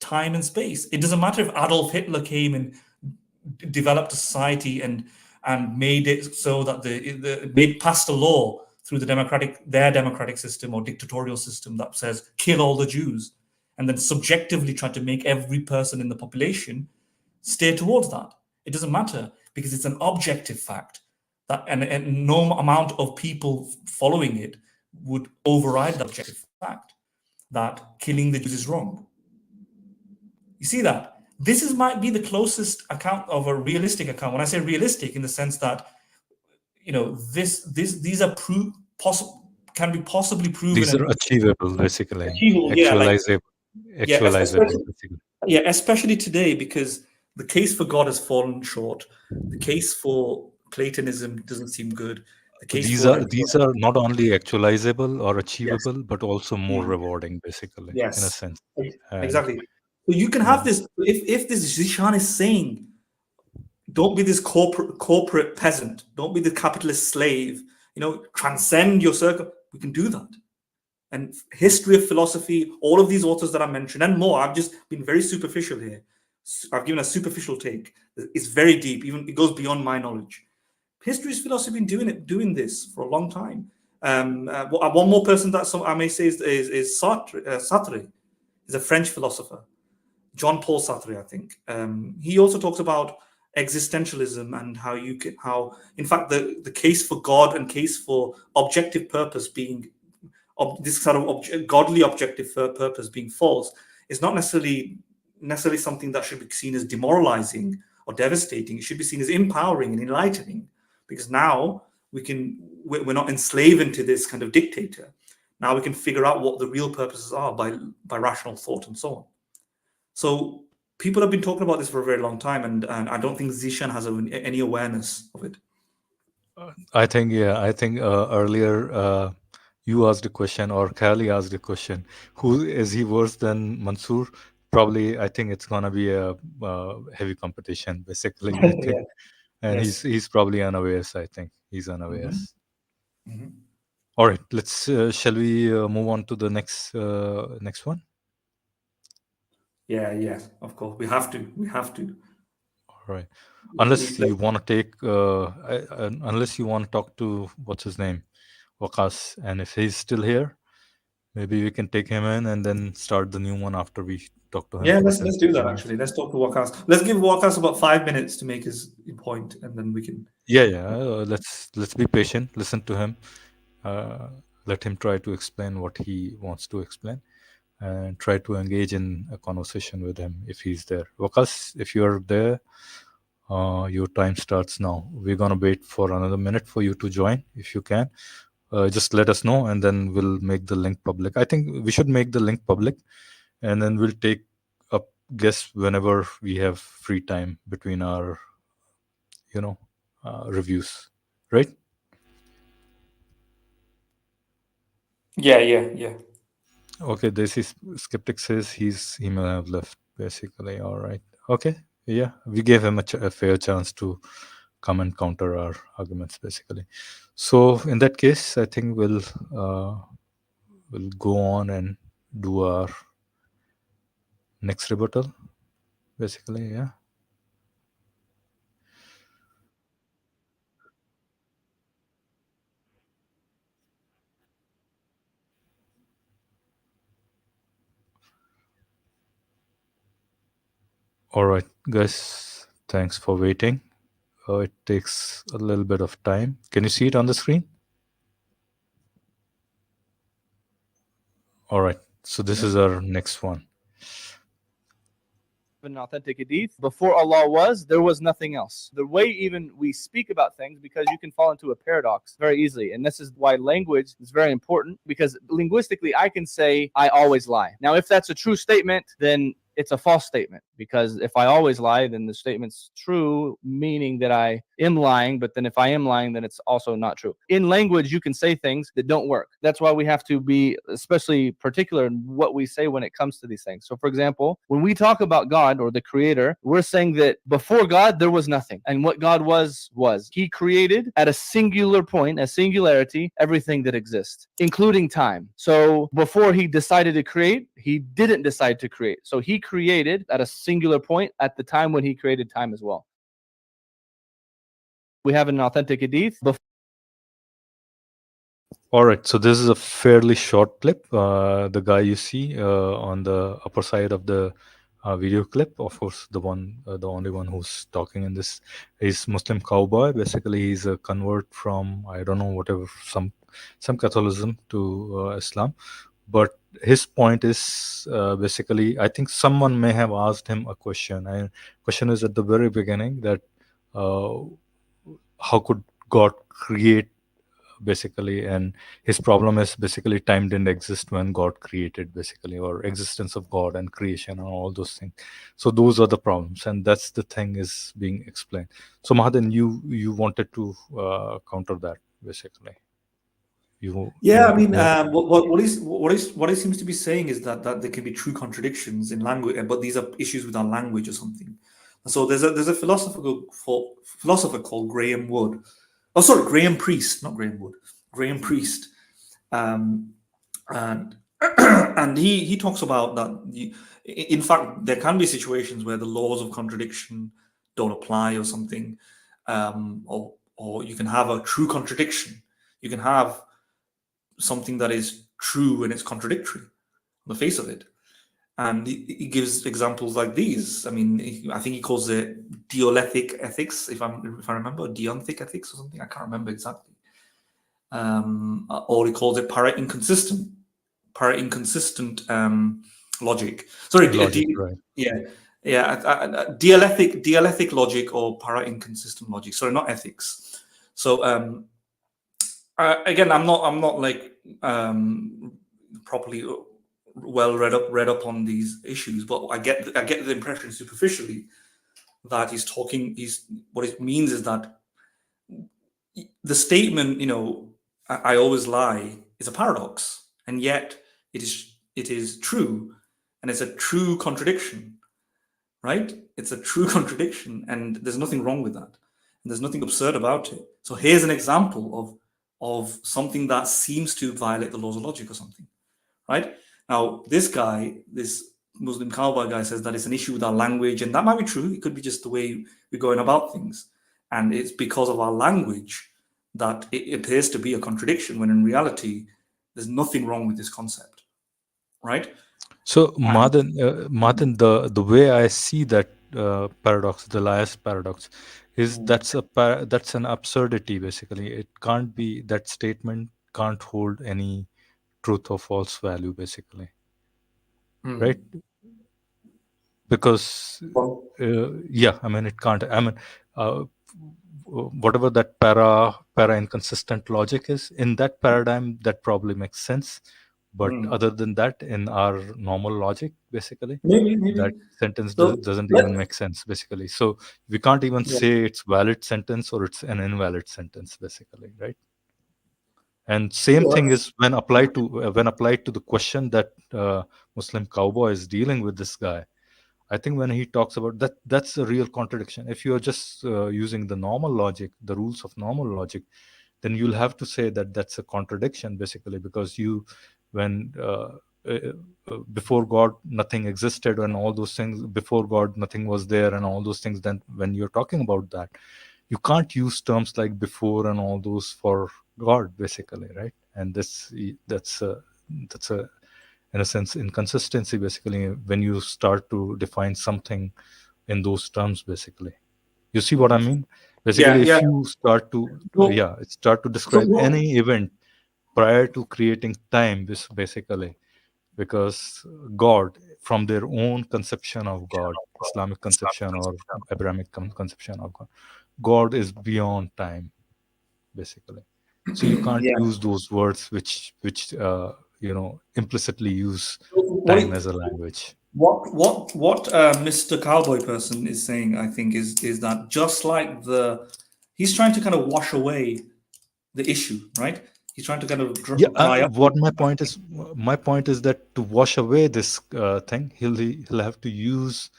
C: time and space. It doesn't matter if Adolf Hitler came and developed a society and made it so that they passed a law through their democratic system or dictatorial system that says kill all the Jews, and then subjectively try to make every person in the population steer towards that. It doesn't matter, because it's an objective fact that, and no amount of people following it would override the objective fact that killing the Jews is wrong. You see that? This might be the closest account of a realistic account. When I say realistic, in the sense that, these are can be possibly proven.
F: These are achievable, basically.
C: Actualizable.
F: Basically.
C: Especially today, because the case for God has fallen short. The case for Platonism doesn't seem good.
F: These are not only actualizable or achievable, but also more rewarding, basically, in a sense.
C: Exactly. So you can have this. If this Zishan is saying, don't be this corporate peasant, don't be the capitalist slave, transcend your circle, we can do that. And history of philosophy, all of these authors that I mentioned and more, I've just been very superficial here. I've given a superficial take. It's very deep, even it goes beyond my knowledge. History of philosophy been doing this for a long time. One more person that I may say is Sartre. He's a French philosopher, Jean-Paul Sartre, I think. He also talks about existentialism and how in fact the case for God and case for objective purpose being this sort of godly objective purpose being false is not necessarily something that should be seen as demoralizing or devastating. It should be seen as empowering and enlightening, because now we're not enslaved to this kind of dictator. Now we can figure out what the real purposes are by rational thought and so on. So people have been talking about this for a very long time, and I don't think Zishan has any awareness of it.
F: I think earlier you asked a question, or Kali asked a question. Who is he worse than Mansur? Probably, I think it's gonna be a heavy competition, basically. I think,
C: Yeah.
F: and
C: Yes.
F: he's probably unawares. I think he's unawares.
C: Mm-hmm.
F: All right, let's shall we move on to the next one?
C: Yeah, of course. We have to.
F: All right. Unless you want to take, unless you want to talk to what's his name, Waqas, and if he's still here, maybe we can take him in and then start the new one after we talk to him.
C: Yeah, let's do that. Actually, let's talk to Waqas. Let's give Waqas about 5 minutes to make his point, and then we can.
F: Let's be patient. Listen to him. Let him try to explain what he wants to explain, and try to engage in a conversation with him if he's there. Waqas, if you're there, your time starts now. We're gonna wait for another minute for you to join, if you can. Just let us know, and then we'll make the link public. I think we should make the link public, and then we'll take up guests whenever we have free time between our, reviews, right?
C: Yeah.
F: Okay, this is Skeptic says he may have left, basically. All right. Okay. Yeah, we gave him a fair chance to come and counter our arguments, basically. So in that case, I think we'll go on and do our next rebuttal, basically. Yeah. All right, guys. Thanks for waiting. It takes a little bit of time. Can you see it on the screen? All right. So this is our next one.
G: An authentic hadith. Before Allah was, there was nothing else. The way even we speak about things, because you can fall into a paradox very easily. And this is why language is very important, because linguistically, I can say, I always lie. Now, if that's a true statement, then it's a false statement, because if I always lie, then the statement's true, meaning that I am lying. But then if I am lying, then it's also not true. In language, you can say things that don't work. That's why we have to be especially particular in what we say when it comes to these things. So for example, when we talk about God or the creator, we're saying that before God, there was nothing. And what God was he created at a singular point, a singularity, everything that exists, including time. So before he decided to create, he didn't decide to create. So he created at a singular point at the time when he created time as well. We have an authentic hadith.
F: All right, so this is a fairly short clip. The guy you see on the upper side of the video clip, of course, the only one who's talking in this is Muslim Cowboy. Basically, he's a convert from, I don't know, whatever, some Catholicism to Islam. But his point is basically, I think someone may have asked him a question. And question is at the very beginning that how could God create, basically, and his problem is basically time didn't exist when God created, basically, or existence of God and creation and all those things. So those are the problems, and that's the thing is being explained. So Mahadan, you wanted to counter that, basically.
C: I mean, what he seems to be saying is that there can be true contradictions in language, but these are issues with our language or something. So there's a philosopher called Graham Wood. Oh, sorry, Graham Priest, not Graham Wood. Graham Priest, and and he talks about that. In fact, there can be situations where the laws of contradiction don't apply or something, or you can have a true contradiction. You can have something that is true and it's contradictory on the face of it. And he gives examples like these. I mean, I think he calls it deonthic ethics, if I remember, deonthic ethics or something. I can't remember exactly. Or he calls it para-inconsistent logic. Sorry,
F: Logic, right.
C: dialectic logic or para-inconsistent logic. Sorry, not ethics. So again, I'm not like properly well read up on these issues, but I get the impression superficially that what it means is that the statement, I always lie, is a paradox, and yet it is true, and it's a true contradiction, right? It's a true contradiction, and there's nothing wrong with that, and there's nothing absurd about it. So here's an example of something that seems to violate the laws of logic or something, right? Now, this Muslim Cowboy guy says that it's an issue with our language, and that might be true. It could be just the way we're going about things, and it's because of our language that it appears to be a contradiction, when in reality, there's nothing wrong with this concept, right?
F: So, Madan, the way I see that paradox, the liar's paradox, is that's an absurdity. Basically, it can't be, that statement can't hold any truth or false value, basically, right? Because I mean, it can't. I mean, whatever that para inconsistent logic is, in that paradigm, that probably makes sense. But other than that, in our normal logic, basically,
C: maybe.
F: that sentence
C: So
F: doesn't even make sense, basically. So we can't even say it's valid sentence or it's an invalid sentence, basically, right? And same thing is when applied to the question that Muslim Cowboy is dealing with this guy. I think when he talks about that, that's a real contradiction. If you are just using the normal logic, the rules of normal logic, then you'll have to say that that's a contradiction, basically, because when before God nothing existed and all those things, before God nothing was there and all those things, then when you're talking about that, you can't use terms like before and all those for God, basically, right? And that's a in a sense inconsistency, basically, when you start to define something in those terms, basically. You see what I mean? Basically, if you start to describe any event prior to creating time, basically, because God, from their own conception of God, Islamic conception or Abrahamic conception of God, God is beyond time, basically. So you can't use those words which implicitly use time as a language.
C: What Mr. Cowboy person is saying, I think, is that just like he's trying to kind of wash away the issue, right? He's trying to kind of dry up.
F: What my point is that to wash away this thing, he'll have to use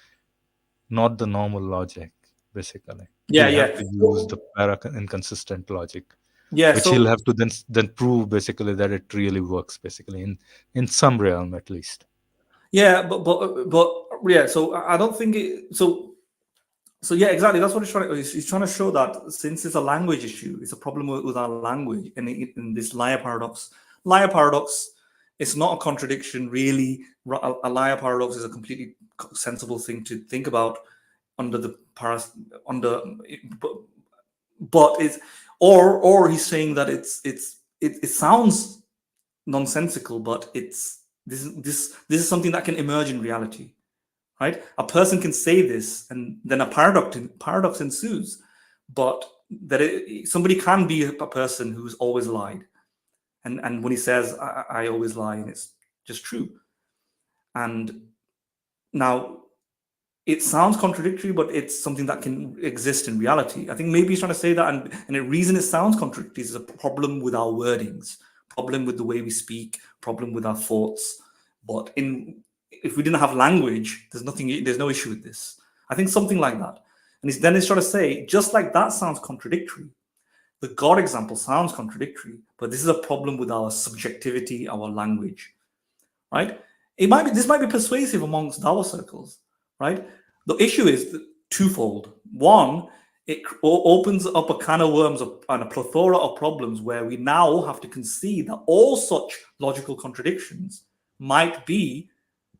F: not the normal logic, basically. He'll have to use the para-inconsistent logic. Which he'll have to then prove, basically, that it really works, basically, in some realm at least.
C: Yeah, but so I don't think it. So yeah, exactly. That's what he's trying to show, that since it's a language issue, it's a problem with our language, and in this liar paradox. Liar paradox, it's not a contradiction, really. A liar paradox is a completely sensible thing to think about but it's. Or he's saying that it sounds nonsensical, but this is something that can emerge in reality, right? A person can say this, and then a paradox ensues, but that somebody can be a person who's always lied, and when he says I always lie, and it's just true, and now. It sounds contradictory, but it's something that can exist in reality. I think maybe he's trying to say that, and the reason it sounds contradictory is a problem with our wordings, problem with the way we speak, problem with our thoughts. But if we didn't have language, there's no issue with this. I think something like that. And then he's trying to say, just like that sounds contradictory, the God example sounds contradictory, but this is a problem with our subjectivity, our language, right? This might be persuasive amongst dawah circles. Right? The issue is twofold. One, it opens up a can of worms and a plethora of problems where we now have to concede that all such logical contradictions might be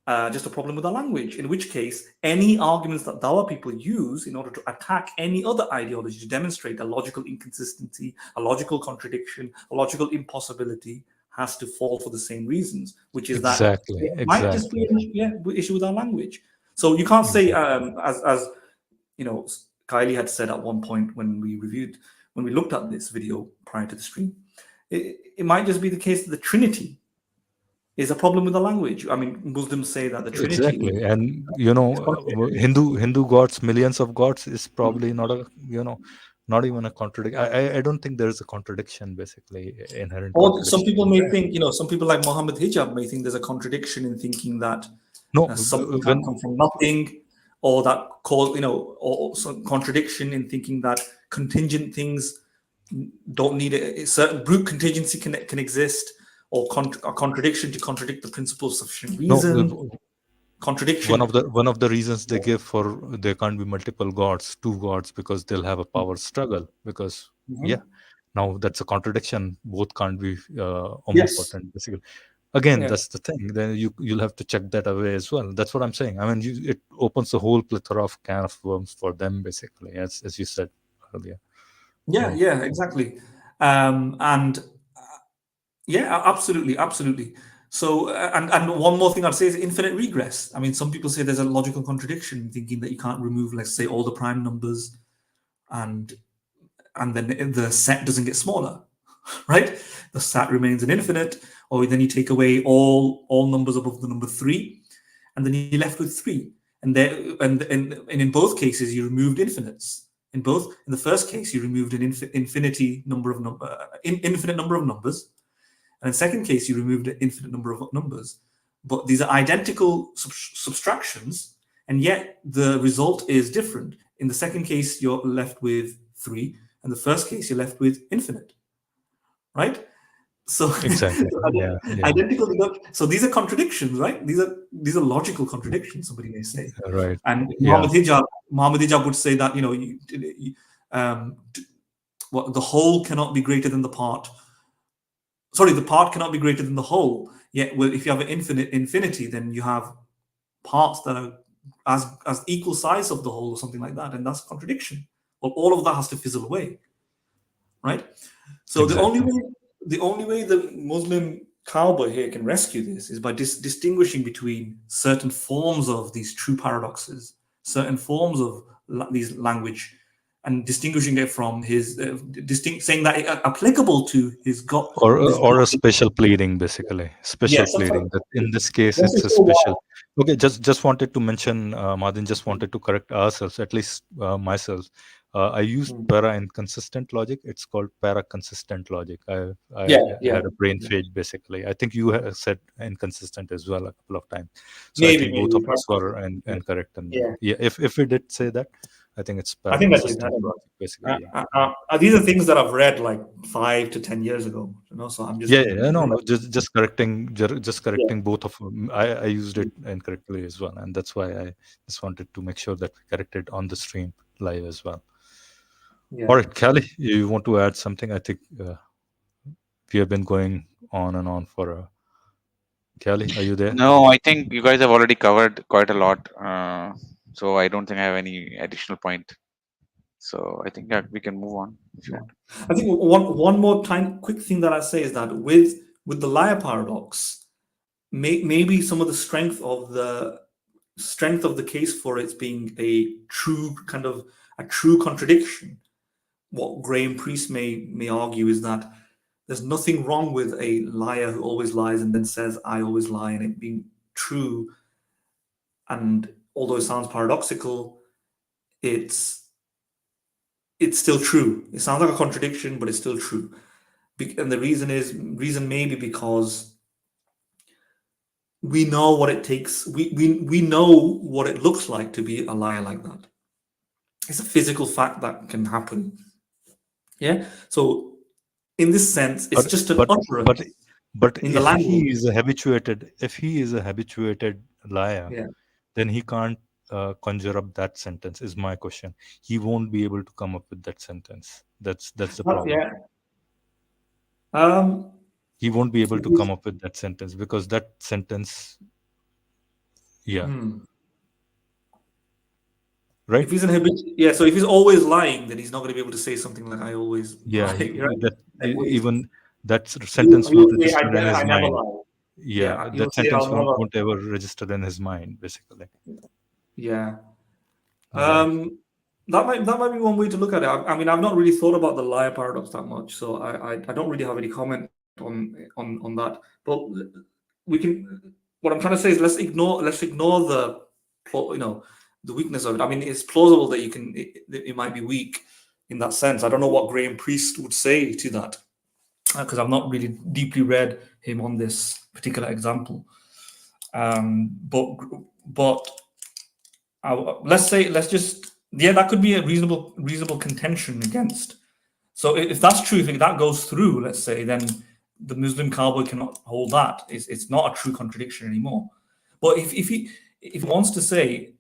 C: just a problem with our language, in which case any arguments that dawah people use in order to attack any other ideology to demonstrate a logical inconsistency, a logical contradiction, a logical impossibility has to fall for the same reasons, which is that
F: Exactly.
C: it might just be
F: Exactly.
C: an issue with our language. So you can't say, as you know, Kylie had said at one point when we looked at this video prior to the stream, it might just be the case that the Trinity is a problem with the language. I mean, Muslims say that the Trinity.
F: Exactly, and you know, Hindu gods, millions of gods, is probably not a, you know, not even a contradiction. I don't think there is a contradiction, basically inherent.
C: Or some people may think, you know, some people like Muhammad Hijab may think there's a contradiction in thinking that
F: No,
C: something can come from nothing, or that cause, you know, or some contradiction in thinking that contingent things don't need a certain brute contingency can exist, or a contradiction to contradict the principle of sufficient reason.
F: No,
C: contradiction.
F: one of the reasons they give for there can't be multiple gods, two gods, because they'll have a power struggle. Because now that's a contradiction. Both can't be omnipotent, basically. Again, that's the thing. Then you'll have to check that away as well. That's what I'm saying. I mean, it opens a whole plethora of can of worms for them, basically, as you said earlier.
C: Yeah, exactly. And yeah, absolutely. So, and one more thing I'd say is infinite regress. I mean, some people say there's a logical contradiction in thinking that you can't remove, let's say, all the prime numbers, and then the set doesn't get smaller, right? The set remains an infinite, or then you take away all numbers above the number 3, and then you're left with 3. And in both cases, you removed infinites. In the first case, you removed an infinite number of numbers. And in the second case, you removed an infinite number of numbers. But these are identical subtractions, and yet the result is different. In the second case, you're left with 3. In the first case, you're left with infinite, right? So
F: exactly,
C: identical. So these are contradictions, right? These are logical contradictions. Somebody may say,
F: right?
C: And Muhammad Hijab would say that, you know, the whole cannot be greater than the part. Sorry, the part cannot be greater than the whole. Yet, if you have an infinity, then you have parts that are as equal size of the whole, or something like that, and that's a contradiction. Well, all of that has to fizzle away, right? So
F: exactly.
C: the only way the Muslim cowboy here can rescue this is by distinguishing between certain forms of these true paradoxes, certain forms of these language, and distinguishing it from his saying that it applicable to his God,
F: or a special pleading, basically special pleading. That in this case, it's a special. Okay, just wanted to mention, Madin just wanted to correct ourselves, at least myself. I used para inconsistent logic. It's called para consistent logic. I had a brain fade, basically. I think you said inconsistent as well a couple of times. So I think both of us were incorrect. And if we did say that, I think it's para consistent logic, basically.
C: These are things that I've read like 5 to 10 years ago, you know. So I'm just
F: just correcting both of them. I used it incorrectly as well, and that's why I just wanted to make sure that we corrected on the stream live as well. All right, Callie, you want to add something? I think we have been going on and on for a. Callie, are you there?
B: No, I think you guys have already covered quite a lot. So I don't think I have any additional point. So I think that we can move on if you want.
C: I think one more quick thing that I say is that with the liar paradox, maybe some of the strength of the case for it being a true contradiction. What Graham Priest may argue is that there's nothing wrong with a liar who always lies and then says, I always lie, and it being true. And although it sounds paradoxical, it's still true. It sounds like a contradiction, but it's still true. And the reason may be because we know what it takes. We know what it looks like to be a liar like that. It's a physical fact that can happen. Yeah. So in this sense, it's just an utterance.
F: But if he is a habituated liar, then he can't conjure up that sentence, is my question. He won't be able to come up with that sentence. That's the problem.
C: Yeah.
F: He won't be able to come up with that sentence because that sentence Yeah.
C: Hmm.
F: Right.
C: If he's so if he's always lying, then he's not going to be able to say something like "I always
F: Yeah.
C: lie." Right?
F: That
C: Like,
F: even that sentence won't
C: he'll say,
F: register in his
C: I never
F: mind.
C: lie.
F: Yeah.
C: He'll
F: That
C: say,
F: sentence
C: "I'll never."
F: won't ever register in his mind, basically.
C: Yeah.
F: Yeah.
C: That might be one way to look at it. I mean, I've not really thought about the liar paradox that much, so I don't really have any comment on that. But we can. What I'm trying to say is let's ignore the the weakness of it. I mean, it's plausible that it might be weak in that sense. I don't know what Graham Priest would say to that because I've not really deeply read him on this particular example. But let's just that could be a reasonable contention against. So if that's true, if that goes through, let's say, then the Muslim Cowboy cannot hold that. It's not a true contradiction anymore. But if he wants to say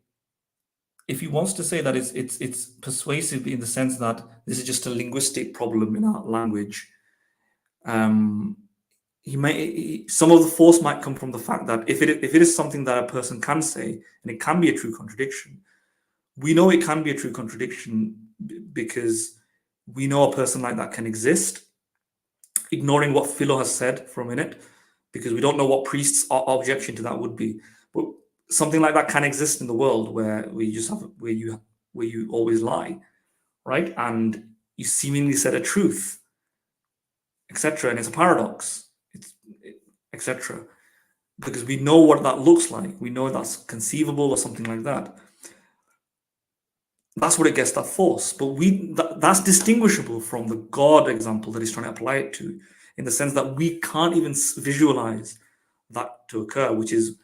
C: that it's persuasive in the sense that this is just a linguistic problem in our language, some of the force might come from the fact that if it is something that a person can say and it can be a true contradiction, we know it can be a true contradiction because we know a person like that can exist. Ignoring what Philo has said for a minute, because we don't know what Priest's objection to that would be, but something like that can exist in the world where you always lie, right? And you seemingly said a truth, etc. And it's a paradox, etc. Because we know what that looks like. We know that's conceivable or something like that. That's what it gets that force. But that's distinguishable from the God example that he's trying to apply it to, in the sense that we can't even visualize that to occur, which is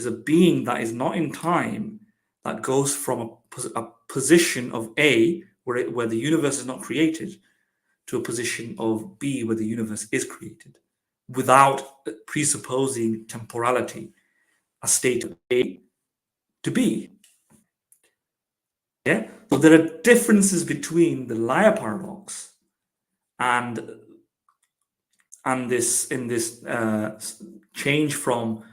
C: a being that is not in time, that goes from a position of A, where the universe is not created, to a position of B, where the universe is created, without presupposing temporality, a state of A to B. Yeah, so there are differences between the liar paradox and this change from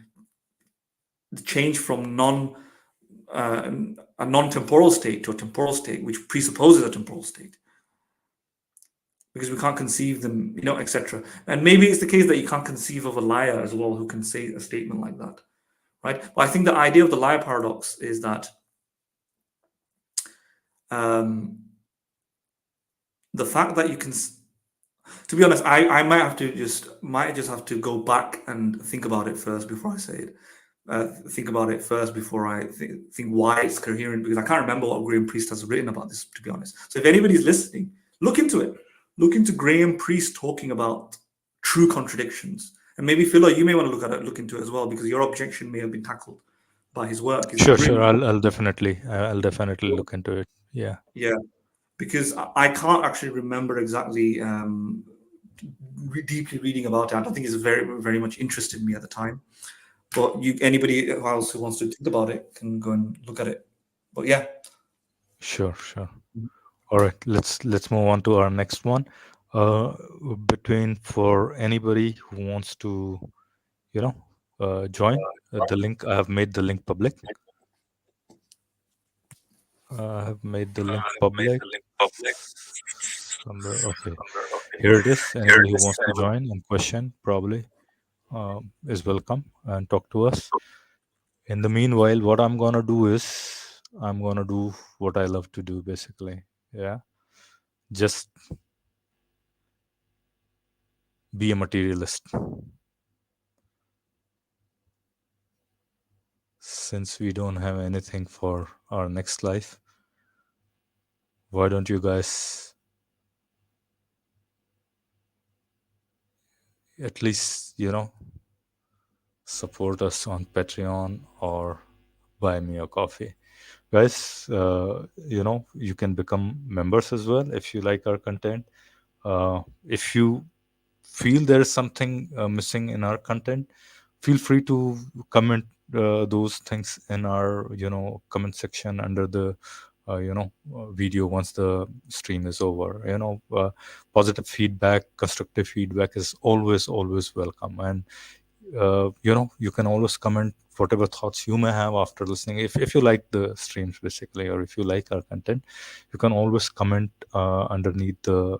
C: a non-temporal state to a temporal state, which presupposes a temporal state, because we can't conceive them, etc. And maybe it's the case that you can't conceive of a liar as well who can say a statement like that, right? But I think the idea of the liar paradox is that the fact that you can, to be honest, I might just have to go back and think about it first before I say it. Think about it first before I think why it's coherent, because I can't remember what Graham Priest has written about this, to be honest. So if anybody's listening, look into it. Look into Graham Priest talking about true contradictions, and maybe Philo, you may want to look into it as well, because your objection may have been tackled by his work.
F: Sure. I'll definitely look into it. Yeah.
C: Because I can't actually remember exactly deeply reading about it. I don't think it's very, very much interested me at the time. But anybody else who wants to think about it can go and look at it. But yeah.
F: Sure. All right, let's move on to our next one. For anybody who wants to, join the link, I have made the link public. Somewhere. Okay, here it is. Anybody who wants to join and question probably is welcome and talk to us. In the meanwhile, what I'm gonna do is I'm gonna do what I love to do, basically. Yeah, just be a materialist. Since we don't have anything for our next life, why don't you guys at least, support us on Patreon or buy me a coffee? Guys, you can become members as well if you like our content. If you feel there is something missing in our content, feel free to comment those things in our comment section under the video once the stream is over. Positive feedback, constructive feedback is always welcome, and you can always comment whatever thoughts you may have after listening. If you like the streams basically, or if you like our content, you can always comment underneath the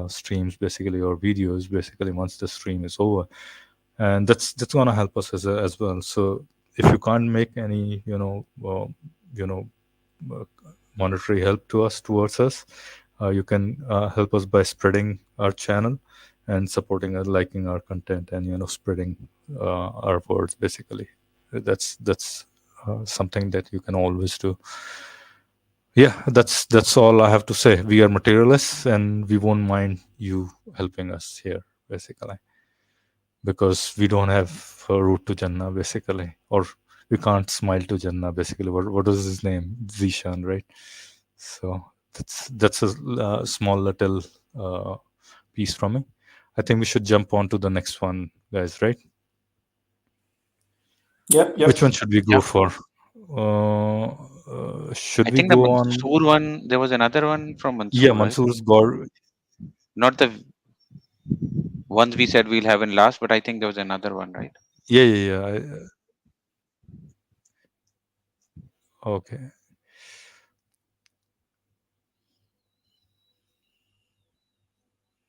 F: streams basically, or videos basically, once the stream is over, and that's going to help us as well. So if you can't make any monetary help towards us, you can help us by spreading our channel and supporting us, liking our content, and spreading our words basically. That's something that you can always do. Yeah, that's all I have to say. We are materialists, and we won't mind you helping us here basically, because we don't have a route to Jannah basically, or we can't smile to Jannah basically. What was his name? Zishan, right? So that's a small little piece from me. I think we should jump on to the next one, guys, right?
C: Yep.
F: Which one should we go
B: Yeah.
F: for? Should
B: I
F: we
B: think the
F: go on?
B: Mansur one, there was another one from Mansur,
F: Yeah,
B: right?
F: Mansur's God.
B: Not the ones we said we'll have in last, but I think there was another one, right?
F: Yeah. Okay.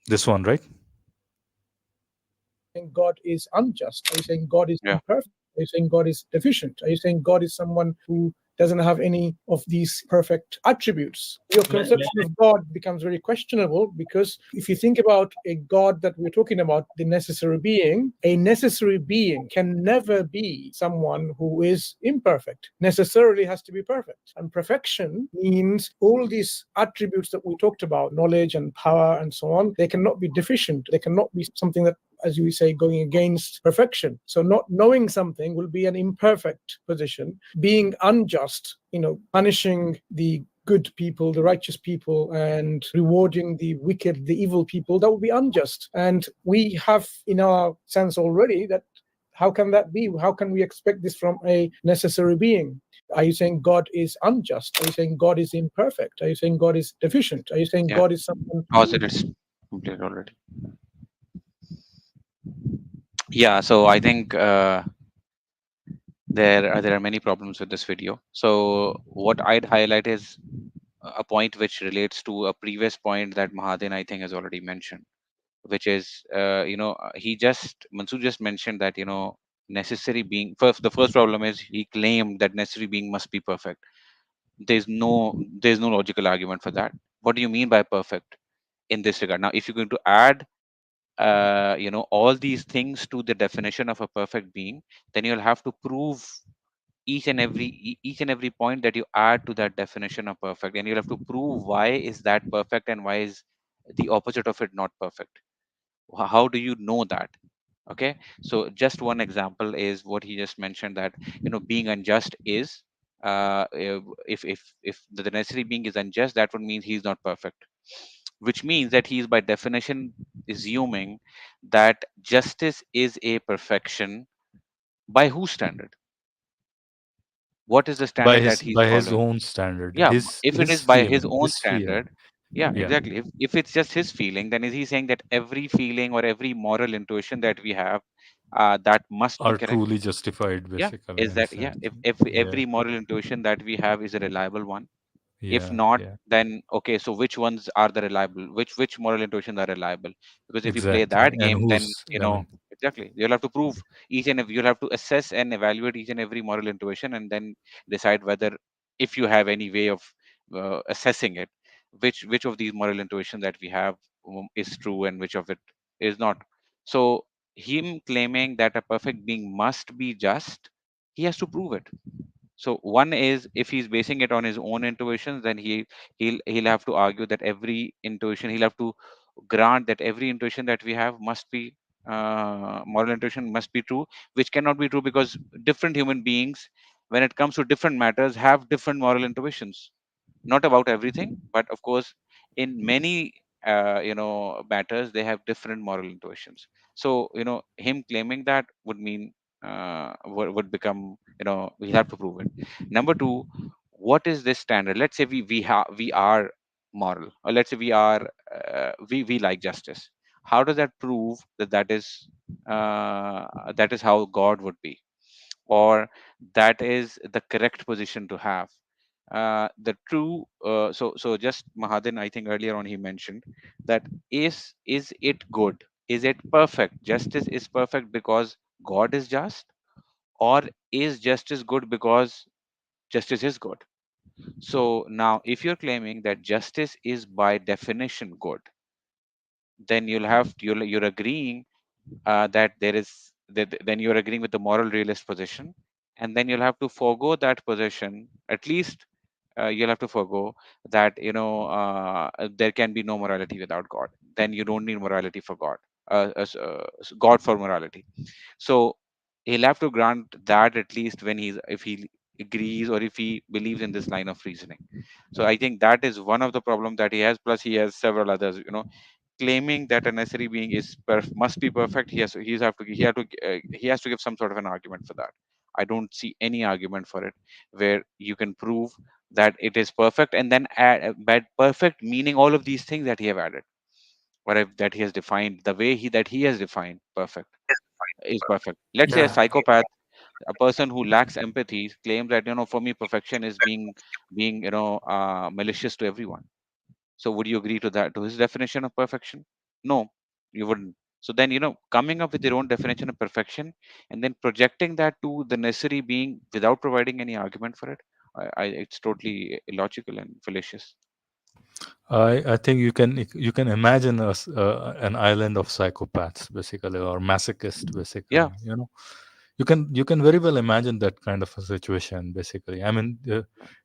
F: This one, right?
H: saying God is unjust? Are you saying God is
B: Yeah.
H: imperfect? Are you saying God is deficient? Are you saying God is someone who doesn't have any of these perfect attributes? Your conception of God becomes very questionable, because if you think about a God that we're talking about, the necessary being, a necessary being can never be someone who is imperfect. Necessarily has to be perfect. And perfection means all these attributes that we talked about, knowledge and power and so on, they cannot be deficient. They cannot be something that, as you say, going against perfection. So not knowing something will be an imperfect position. Being unjust, punishing the good people, the righteous people, and rewarding the wicked, the evil people, that would be unjust. And we have in our sense already that how can that be? How can we expect this from a necessary being? Are you saying God is unjust? Are you saying God is imperfect? Are you saying God is deficient? Are you saying God is someone?
B: It's complete already. Yeah, so I think there are many problems with this video. So what I'd highlight is a point which relates to a previous point that Mahadin I think has already mentioned, which is Mansur just mentioned that necessary being first. The first problem is he claimed that necessary being must be perfect. There's no logical argument for that. What do you mean by perfect in this regard? Now, if you're going to add all these things to the definition of a perfect being, then you'll have to prove each and every point that you add to that definition of perfect, and you'll have to prove why is that perfect and why is the opposite of it not perfect. How do you know that? Okay, so just one example is what he just mentioned, that being unjust is if the necessary being is unjust, that would mean he's not perfect, which means that he's by definition assuming that justice is a perfection. By whose standard? What is the
F: By
B: standard that
F: his
B: he's
F: by his
B: following?
F: own standard,
B: Yeah, if it
F: his
B: is by his
F: feeling,
B: own
F: his feeling.
B: standard, yeah,
F: Yeah,
B: exactly. If it's just his feeling, then is he saying that every feeling or every moral intuition that we have, that must be
F: are
B: correct?
F: truly justified
B: Yeah,
F: basically,
B: is
F: in a
B: that, yeah,
F: sense.
B: if
F: Yeah,
B: every moral intuition that we have is a reliable one? If
F: yeah,
B: not,
F: yeah.
B: then okay, so which ones are the reliable, which moral intuitions are reliable? Because if you play
F: Exactly.
B: that
F: And
B: game, then
F: who's, I mean,
B: exactly, you'll have to prove you'll have to assess and evaluate each and every moral intuition, and then decide whether, if you have any way of assessing it, which of these moral intuitions that we have is true and which of it is not. So him claiming that a perfect being must be just, he has to prove it. So one is, if he's basing it on his own intuitions, then he'll have to argue that every intuition, he'll have to grant that every intuition that we have must be moral intuition must be true, which cannot be true because different human beings, when it comes to different matters, have different moral intuitions. Not about everything, but of course in many matters they have different moral intuitions. So him claiming that would mean would become, we have to prove it. Number two, what is this standard? Let's say we are moral, or let's say we like justice. how does that prove that that is how God would be, or that is the correct position to have? The true so just Mahadin, I think earlier on he mentioned that is it good? Is it perfect? Justice is perfect because God is just, or is justice good because justice is good? So now, if you're claiming that justice is by definition good, then you're agreeing that there is that then you're agreeing with the moral realist position, and then you'll have to forego that position. At least you'll have to forego that there can be no morality without God. Then you don't need morality for God, God for morality. So he'll have to grant that, at least when if he agrees or if he believes in this line of reasoning. So I think that is one of the problem that he has. Plus he has several others. Claiming that a necessary being must be perfect, he has to give some sort of an argument for that. I don't see any argument for it where you can prove that it is perfect and then add by perfect meaning all of these things that he have added, that he has defined the way he has defined perfect is perfect. Let's say a
C: Yeah.
B: psychopath, a person who lacks empathy, claims that for me perfection is being malicious to everyone. So would you agree to that, to his definition of perfection? No, you wouldn't. So then, coming up with your own definition of perfection and then projecting that to the necessary being without providing any argument for it, it's totally illogical and fallacious.
F: I think you can imagine us an island of psychopaths basically, or masochists basically.
B: Yeah.
F: You can very well imagine that kind of a situation basically. I mean,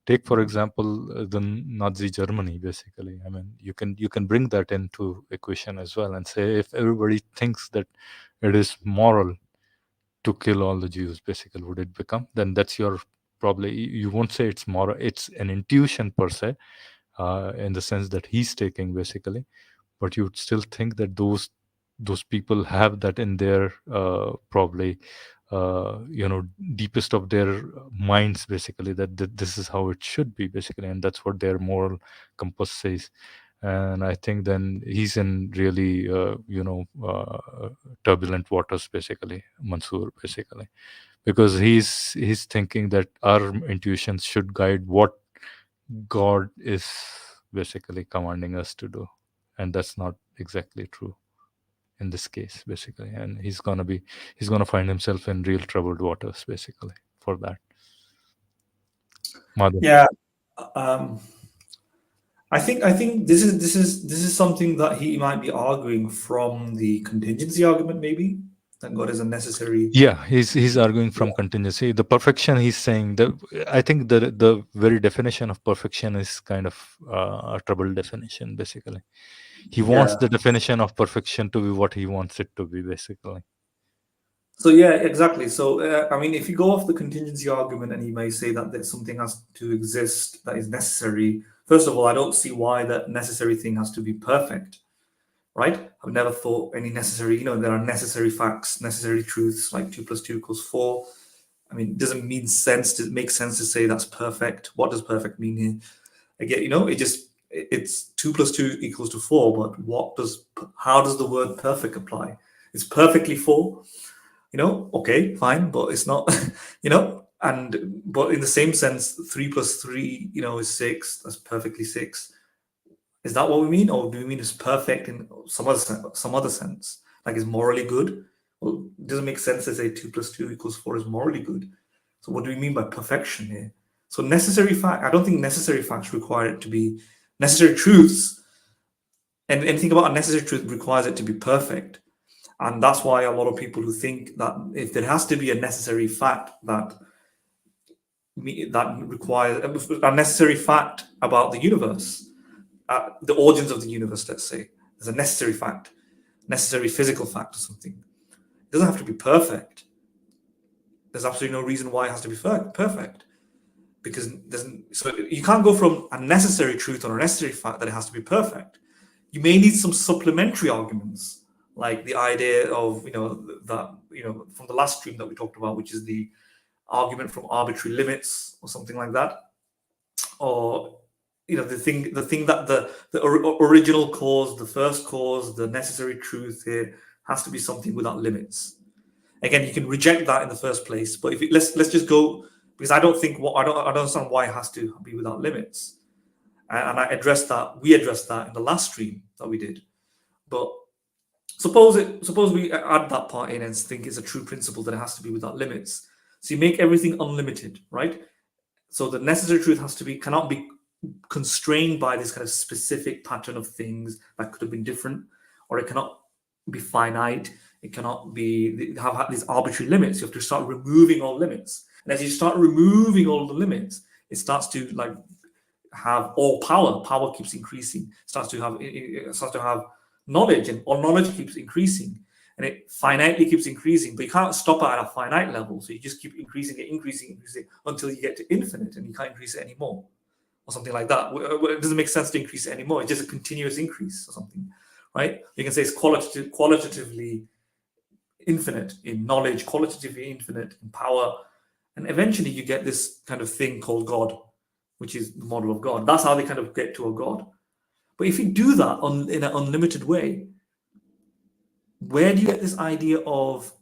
F: take for example the Nazi Germany basically. I mean, you can bring that into equation as well and say if everybody thinks that it is moral to kill all the Jews, basically, would it become? Then that's your probably you won't say it's moral. It's an intuition per se, in the sense that he's taking basically, but you would still think that those people have that in their probably deepest of their minds basically, that this is how it should be basically, and that's what their moral compass says. And I think then he's in really turbulent waters basically, Mansur basically, because he's thinking that our intuitions should guide what God is basically commanding us to do, and that's not exactly true in this case basically, and he's gonna find himself in real troubled waters basically for that. Madhu.
C: Yeah. Um, I think this is something that he might be arguing from the contingency argument, maybe that God is a necessary.
F: Yeah, he's arguing from contingency. The perfection he's saying, I think the very definition of perfection is kind of a troubled definition basically. He wants
C: Yeah.
F: the definition of perfection to be what he wants it to be basically.
C: So yeah, exactly. So I mean, if you go off the contingency argument, and he may say that there's something has to exist that is necessary. First of all, I don't see why that necessary thing has to be perfect, right? I've never thought any necessary. There are necessary facts, necessary truths, like 2 + 2 = 4. I mean, it doesn't mean sense. Does it make sense to say that's perfect? What does perfect mean here? Again, it's 2 + 2 = 4. But how does the word perfect apply? It's perfectly 4. Okay, fine, but it's not, but in the same sense, 3 + 3, is 6. That's perfectly 6. Is that what we mean, or do we mean it's perfect in some other sense, like it's morally good? Well, it doesn't make sense to say 2 + 2 = 4 is morally good. So what do we mean by perfection here? So necessary fact, I don't think necessary facts require it to be necessary truths, and anything about a necessary truth requires it to be perfect. And that's why a lot of people who think that if there has to be a necessary fact that requires a necessary fact about the universe, the origins of the universe, let's say, there's a necessary fact, necessary physical fact or something. It doesn't have to be perfect. There's absolutely no reason why it has to be perfect, because so you can't go from a necessary truth or a necessary fact that it has to be perfect. You may need some supplementary arguments, like the idea of from the last stream that we talked about, which is the argument from arbitrary limits or something like that, or the thing that the original cause, the first cause, the necessary truth here has to be something without limits. Again, you can reject that in the first place, but let's just go, because I don't understand why it has to be without limits. And we addressed that in the last stream that we did. But suppose we add that part in and think it's a true principle that it has to be without limits. So you make everything unlimited, right? So the necessary truth cannot be constrained by this kind of specific pattern of things that could have been different, or it cannot be finite. It cannot have these arbitrary limits. You have to start removing all limits. And as you start removing all the limits, it starts to have all power. Power keeps increasing. It starts to have knowledge, and all knowledge keeps increasing. And it finitely keeps increasing, but you can't stop it at a finite level. So you just keep increasing it until you get to infinite, and you can't increase it anymore, or something like that. It doesn't make sense to increase it anymore. It's just a continuous increase or something, right? You can say it's qualitatively infinite in knowledge, qualitatively infinite in power, and eventually you get this kind of thing called God, which is the model of God. That's how they kind of get to a God. But if you do that in an unlimited way, where do you get this idea of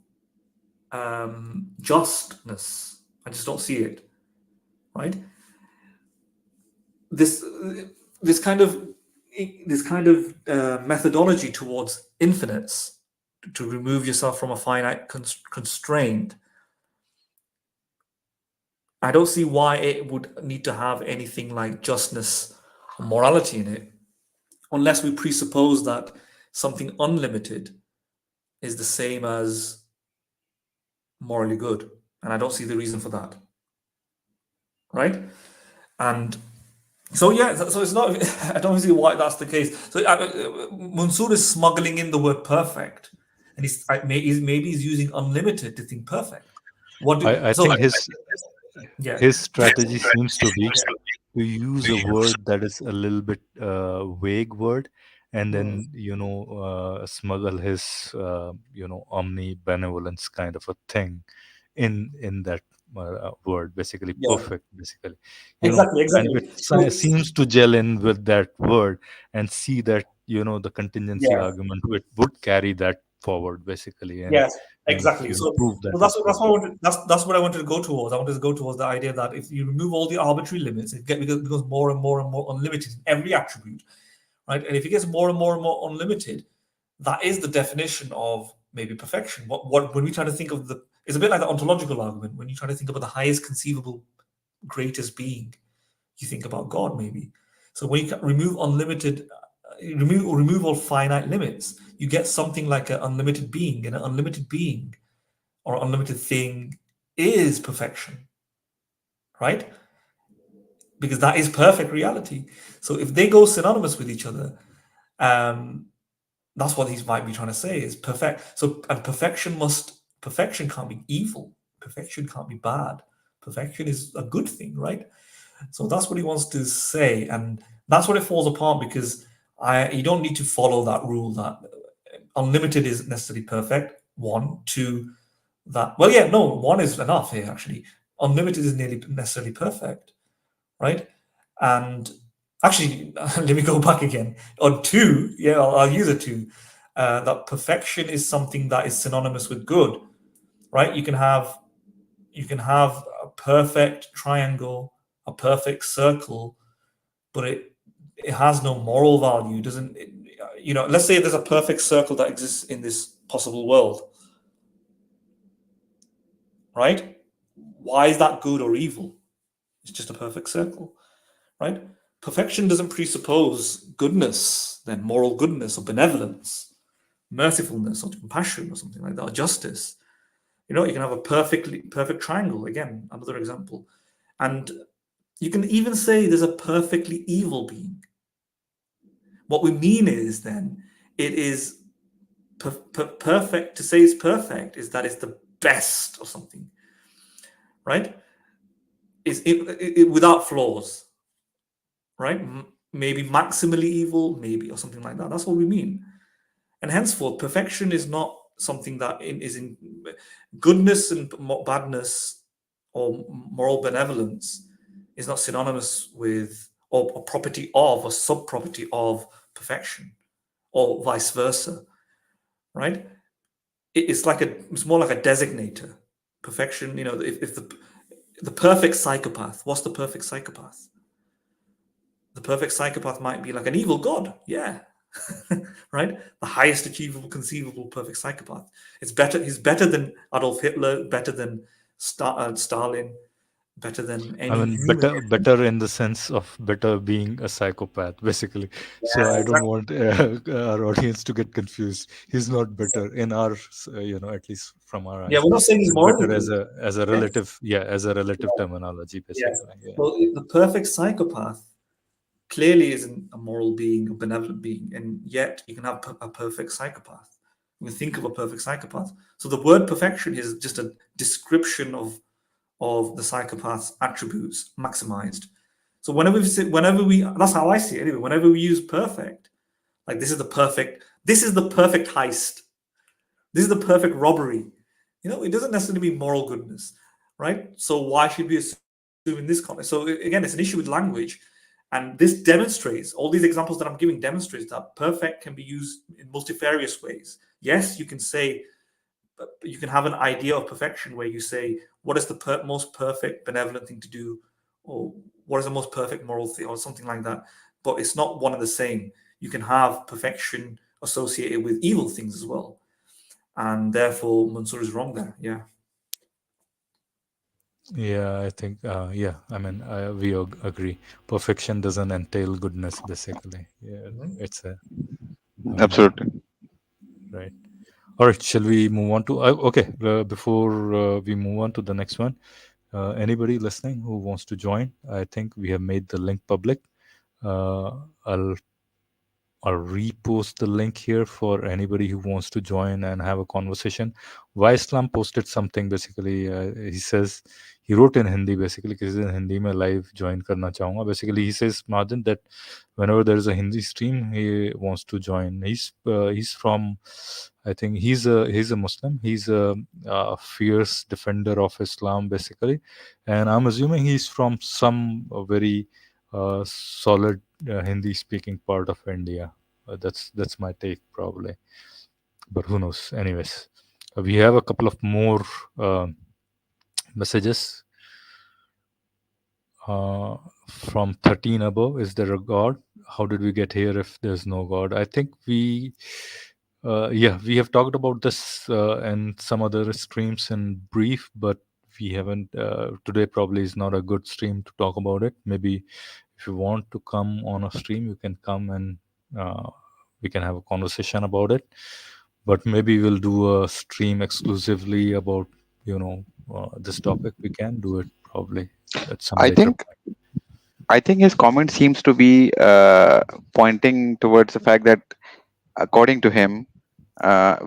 C: justness? I just don't see it, right? This kind of methodology towards infinites, to remove yourself from a finite constraint. I don't see why it would need to have anything like justness or morality in it, unless we presuppose that something unlimited is the same as morally good. And I don't see the reason for that. Right? And so, yeah, so it's not, I don't see why that's the case. So Mansur is smuggling in the word perfect. And maybe he's using unlimited to think perfect.
F: I think his strategy seems to be to use a word that is a little bit vague word, and then smuggle his omnibenevolence kind of a thing in that word, basically perfect, basically.
C: Exactly.
F: And it seems to gel in with that word, and see that the contingency argument would carry that forward, basically. And,
C: yes, exactly. So
F: prove that.
C: That's what I wanted to go towards. I wanted to go towards the idea that if you remove all the arbitrary limits, it becomes more and more and more unlimited in every attribute, right? And if it gets more and more and more unlimited, that is the definition of maybe perfection. What when we try to think of it's a bit like the ontological argument. When you try to think about the highest conceivable, greatest being, you think about God, maybe. So when you remove unlimited, remove all finite limits, you get something like an unlimited being, and an unlimited being or unlimited thing is perfection, right? Because that is perfect reality. So if they go synonymous with each other, that's what he might be trying to say is perfect. So, and perfection can't be evil. Perfection can't be bad. Perfection is a good thing, right? So that's what he wants to say, and that's what it falls apart, because you don't need to follow that rule that unlimited is necessarily perfect. 1, 2, that. Well, yeah, no, 1 is enough here. Actually, unlimited is nearly necessarily perfect, right? And actually, let me go back again on 2. Yeah, I'll use a 2. That perfection is something that is synonymous with good, right? You can have a perfect triangle, a perfect circle, but it has no moral value. Let's say there's a perfect circle that exists in this possible world, right? Why is that good or evil? It's just a perfect circle, right? Perfection doesn't presuppose goodness, then moral goodness or benevolence, mercifulness or compassion or something like that, or justice. You can have a perfect triangle, again, another example. And you can even say there's a perfectly evil being. What we mean is then it is perfect. To say it's perfect is that it's the best or something, right? It's without flaws, right? Maybe maximally evil, maybe, or something like that. That's what we mean. And henceforth, perfection is not something that is in goodness and badness or moral benevolence is not synonymous with or a property of, a sub-property of perfection, or vice versa, right? It's more like a designator. Perfection, if the perfect psychopath, what's the perfect psychopath? The perfect psychopath might be like an evil god, yeah. Right? The highest achievable, conceivable perfect psychopath. He's better than Adolf Hitler, better than Stalin, better than any human.
F: better in the sense of better being a psychopath, basically. So I don't want our audience to get confused. He's not better in our, at least from our eyes.
C: Yeah, we're not saying he's morally
F: better as a relative, as a relative terminology, basically. Yeah.
C: Well, the perfect psychopath clearly isn't a moral being, a benevolent being, and yet you can have a perfect psychopath. We think of a perfect psychopath. So the word perfection is just a description of the psychopath's attributes maximized. So whenever we that's how I see it anyway. Whenever we use perfect, like this is the perfect heist, this is the perfect robbery. It doesn't necessarily mean moral goodness, right? So why should we assume in this context? So again, it's an issue with language. And this demonstrates, all these examples that I'm giving demonstrates that perfect can be used in multifarious ways. Yes, you can say, you can have an idea of perfection where you say, what is the most perfect benevolent thing to do? Or what is the most perfect moral thing, or something like that. But it's not one and the same. You can have perfection associated with evil things as well. And therefore, Mansur is wrong there. Yeah.
F: Yeah, I think, I mean, we agree. Perfection doesn't entail goodness, basically. Yeah, it's a...
B: Absolutely.
F: Right. All right, shall we move on to... okay, before we move on to the next one, anybody listening who wants to join, I think we have made the link public. I'll repost the link here for anybody who wants to join and have a conversation. Islam posted something, basically. He says, he wrote in Hindi, basically, because in Hindi mein live join karna chahunga. Basically, he says, Madan, that whenever there is a Hindi stream, he wants to join. He's from, I think he's a Muslim. He's a fierce defender of Islam, basically. And I'm assuming he's from some very solid Hindi speaking part of India. That's my take, probably, but who knows. Anyways, we have a couple of more messages from 13 above. Is there a God? How did we get here if there's no God? I think we have talked about this and some other streams in brief, but we haven't. Today probably is not a good stream to talk about it. Maybe if you want to come on a stream, you can come and we can have a conversation about it. But maybe we'll do a stream exclusively about this topic. We can do it probably at some later point.
B: I think his comment seems to be pointing towards the fact that, according to him,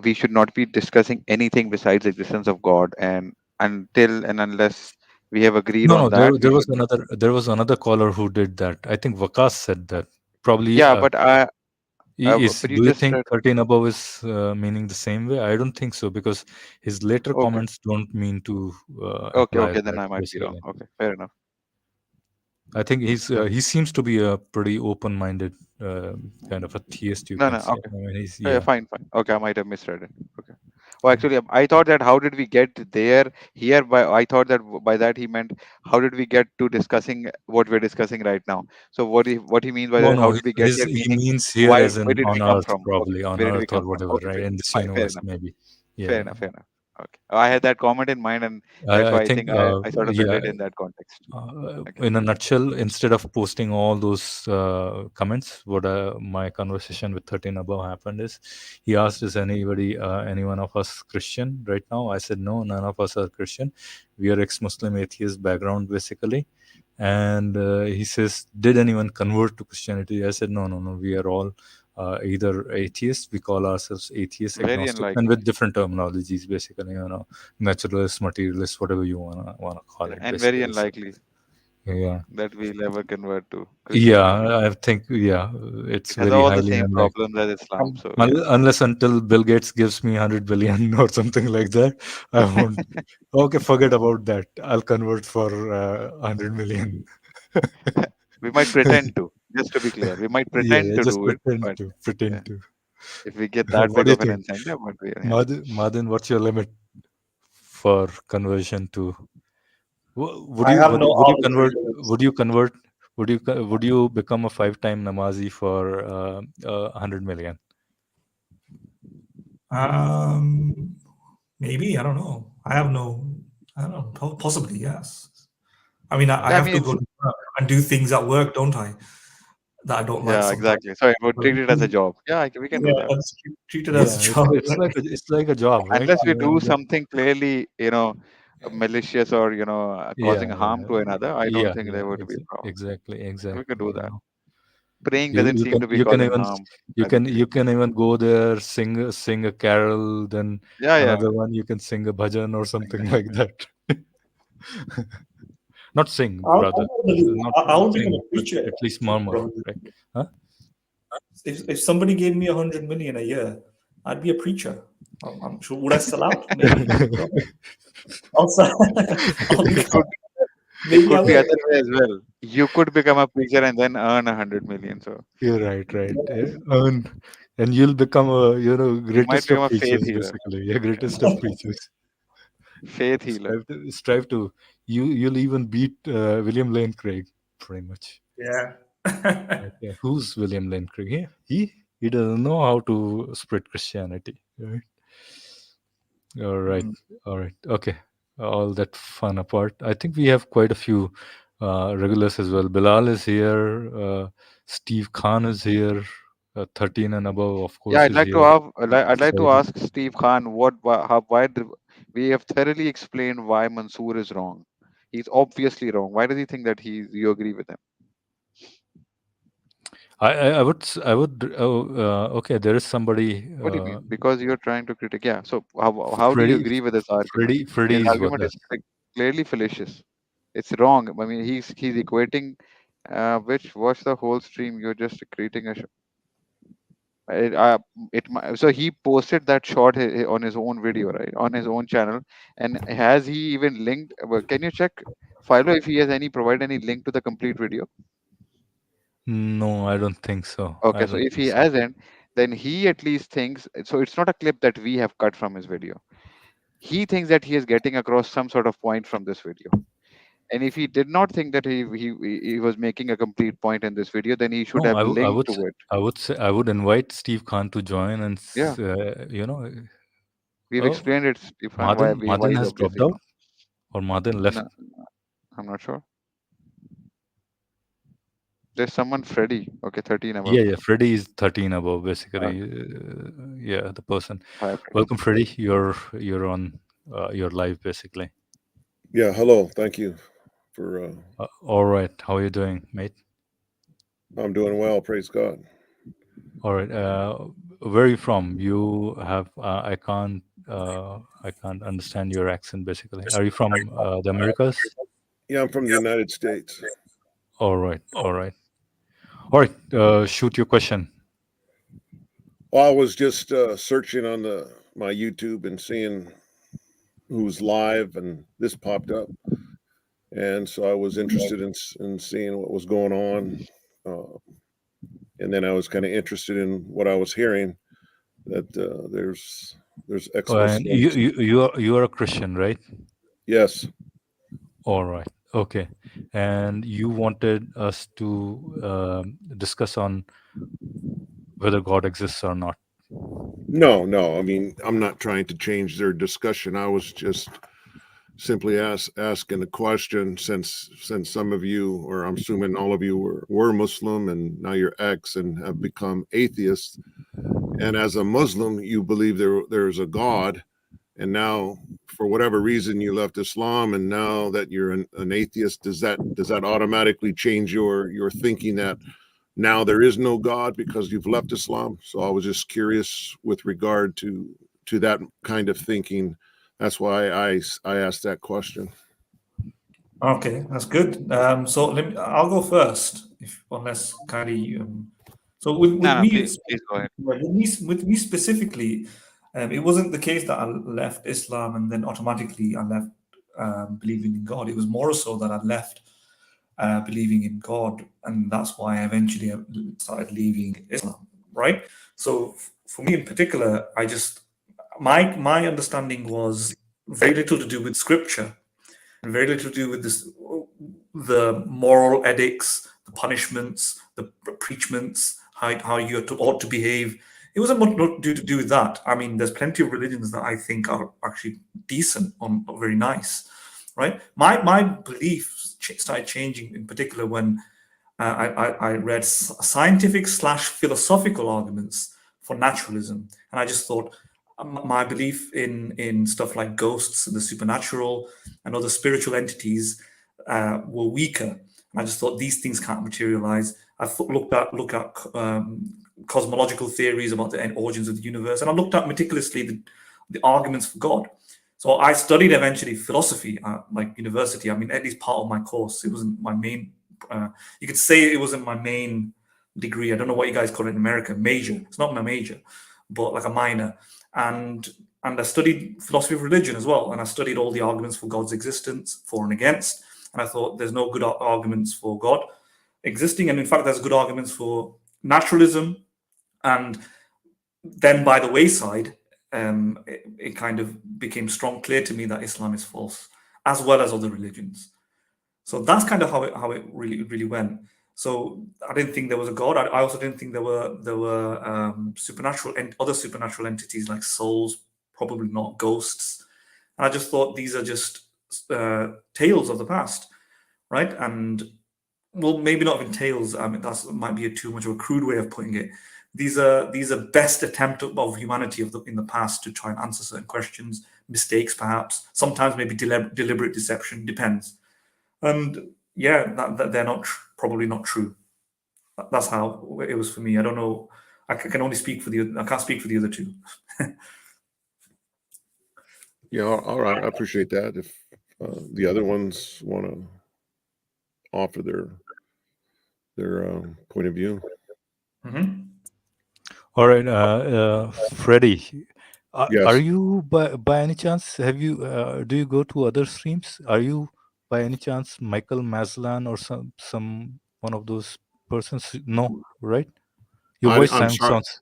B: we should not be discussing anything besides the existence of God, and until and unless we have agreed on that.
F: There was another caller who did that. I think Vakas said that. Probably.
B: Yeah, but
F: do you think 13 above is meaning the same way? I don't think so, because his later comments don't mean to
B: okay, then I might be wrong. Okay, fair enough.
F: I think he seems to be a pretty open-minded kind of a theist. You can say.
B: Okay.
F: I mean,
B: fine. Okay, I might have misread it. Okay. Well, actually, I thought that how did we get here? I thought that by that he meant how did we get to discussing what we're discussing right now? So what he means by that? How did we get here?
F: He means here as in on Earth, probably on Earth or whatever, right? In this universe, maybe. Yeah.
B: Fair enough. Okay, I had that comment in mind, and that's why I think I sort of read it in that context.
F: In a nutshell, instead of posting all those comments, what my conversation with 13 above happened is, he asked, is any one of us Christian right now? I said, no, none of us are Christian. We are ex-Muslim atheist background, basically. And he says, did anyone convert to Christianity? I said, no, we are all either atheists. We call ourselves atheists, agnostic, and with different terminologies, basically, naturalist, materialist, whatever you wanna call it.
B: And very unlikely.
F: Yeah.
B: That we'll ever convert to
F: Christianity. Yeah, I think it's very
B: all
F: highly
B: the same
F: unlikely.
B: problems as Islam. So
F: unless until Bill Gates gives me 100 billion or something like that, I won't. Okay, forget about that. I'll convert for 100 million.
B: We might pretend to. Just to be clear, we might pretend
F: yeah,
B: to
F: just
B: do it, but yeah,
F: pretend to.
B: if we get that
F: What
B: big
F: do you
B: of an
F: think,
B: incentive, but we, yeah.
F: Madin? What's your limit for conversion to? Would
C: I
F: you
C: have no
F: would you
C: arbitrary
F: convert?
C: limits.
F: Would you convert? Would you become a 5-time namazi for 100 million?
C: Maybe, I don't know. I don't know. Possibly, yes. I mean, I
B: Yeah, I
C: have
B: mean,
C: to
B: it's
C: go to work and do things at work, don't I? That I don't like
B: yeah,
C: sometimes.
B: exactly. So I would treat it as a job. Yeah, we can do
C: Yeah,
B: that.
C: that's treated as a
F: Yeah,
C: job.
F: it's like a job, right?
B: Unless we
F: You
B: do
F: know,
B: something clearly, malicious or causing harm to another, I don't think there would be a problem.
F: exactly.
B: We could do
F: You
B: that.
F: know,
B: Praying doesn't seem to be
F: you can
B: causing
F: even
B: harm. I think.
F: you can even go there, sing a carol, then
B: Yeah, yeah.
F: another one you can sing a bhajan or something like that. Not sing, rather,
C: I'll
F: not
C: become
F: sing,
C: a
F: but
C: preacher.
F: at least murmur, right? Huh?
C: If somebody gave me 100 million a year, I'd be a preacher. I'm sure. Would I sell out? Maybe. Also,
B: It could
C: maybe I
B: be
C: will.
B: other way as well. You could become a preacher and then earn 100 million. So
F: You're right. And you'll become a
B: you might
F: greatest
B: become
F: of
B: a faith
F: preachers,
B: healer.
F: basically. Yeah, greatest of preachers.
B: Faith healer.
F: Strive to you'll even beat William Lane Craig, pretty much.
C: Yeah.
F: Okay. Who's William Lane Craig? He doesn't know how to spread Christianity. Right? All right. All right. Okay. All that fun apart. I think we have quite a few regulars as well. Bilal is here. Steve Khan is here. 13 and above, of course,
B: Yeah, I'd
F: is
B: like to
F: here.
B: I'd like to
F: Freddie.
B: ask Steve Khan why we have thoroughly explained why Mansur is wrong. He's obviously wrong. Why does he think that you agree with him?
F: I would. Okay, there is somebody.
B: What do you mean? Because you're trying to critique. Yeah. So how do you
F: Freddie.
B: agree with his argument?
F: Freddie
B: His
F: is with
B: argument
F: us.
B: is clearly fallacious. It's wrong. I mean, he's equating which watch the whole stream. You're just creating a. So he posted that short on his own video, right, on his own channel, and has he even linked? Well, can you check Philo if he has provide any link to the complete video?
F: No, I don't think so.
B: Okay, so if he hasn't, then he at least thinks so. It's not a clip that we have cut from his video. He thinks that he is getting across some sort of point from this video. And if he did not think that he was making a complete point in this video, then he should
F: No,
B: have linked to it.
F: I would invite Steve Khan to join and
B: Yeah. We've
F: Oh,
B: explained it, Stefan, why
F: Madin
B: he's
F: has dropped
B: obviously
F: out, or Madin left.
B: no, I'm not sure. There's someone, Freddie. Okay, 13 above.
F: Yeah, Freddie is 13 above, basically. Yeah, the person.
B: Hi,
F: Welcome, Freddie. You're on. You're live, basically.
I: Yeah, hello. Thank you for.
F: All right. How are you doing, mate?
I: I'm doing well. Praise God.
F: All right. Where are you from? You have. I can't understand your accent. Basically, are you from the Americas?
I: Yeah, I'm from the United States.
F: All right. All right. All right. Shoot your question.
I: Well, I was just searching on my YouTube and seeing who's live, and this popped up, and so I was interested in seeing what was going on, and then I was kind of interested in what I was hearing, that there's
F: And you are a Christian, right?
I: Yes.
F: All right. Okay. And you wanted us to discuss on whether God exists or not.
I: No. I mean, I'm not trying to change their discussion. I was just simply asking the question, since some of you, or I'm assuming all of you, were Muslim, and now you're ex and have become atheists. And as a Muslim, you believe there's a God, and now for whatever reason you left Islam, and now that you're an atheist, does that automatically change your thinking that now there is no God because you've left Islam? So I was just curious with regard to that kind of thinking. That's why I asked that question.
C: Okay, that's good. So I'll go first, unless Kari. So with me,
B: please go ahead.
C: With me specifically, it wasn't the case that I left Islam and then automatically I left believing in God. It was more so that I left believing in God, and that's why I eventually started leaving Islam. Right. So for me in particular, I just my understanding was very little to do with scripture, and very little to do with this, the moral edicts, the punishments, the preachments, how you ought to behave. It wasn't much to do with that. I mean, there's plenty of religions that I think are actually decent, or very nice, right? My beliefs started changing in particular when I read scientific / philosophical arguments for naturalism, and I just thought my belief in stuff like ghosts and the supernatural and other spiritual entities were weaker. And I just thought these things can't materialize. I looked at cosmological theories about the origins of the universe, and I looked at meticulously the arguments for God. So I studied eventually philosophy at like university. I mean, at least part of my course. It wasn't my main. You could say it wasn't my main degree. I don't know what you guys call it in America. Major. It's not my major, but like a minor. And I studied philosophy of religion as well. And I studied all the arguments for God's existence, for and against. And I thought there's no good arguments for God existing. And in fact, there's good arguments for naturalism. And then by the wayside, it kind of became clear to me that Islam is false, as well as other religions. So that's kind of how it really went. So I didn't think there was a God. I also didn't think there were supernatural and other supernatural entities like souls, probably not ghosts. And I just thought these are just tales of the past, right? And well, maybe not even tales. I mean, that might be too much of a crude way of putting it. These are best attempt of humanity in the past to try and answer certain questions, mistakes perhaps, sometimes maybe deliberate deception, depends. And yeah, they're probably not true. That's how it was for me. I don't know. I can only speak for I can't speak for the other two.
I: Yeah, all right. I appreciate that. If the other ones want to offer their point of view.
C: Mm-hmm.
F: All right, Freddie,
I: Yes.
F: are you by any chance, have you do you go to other streams? Are you by any chance Michael Maslan or some one of those persons? No, right? Your voice sounds.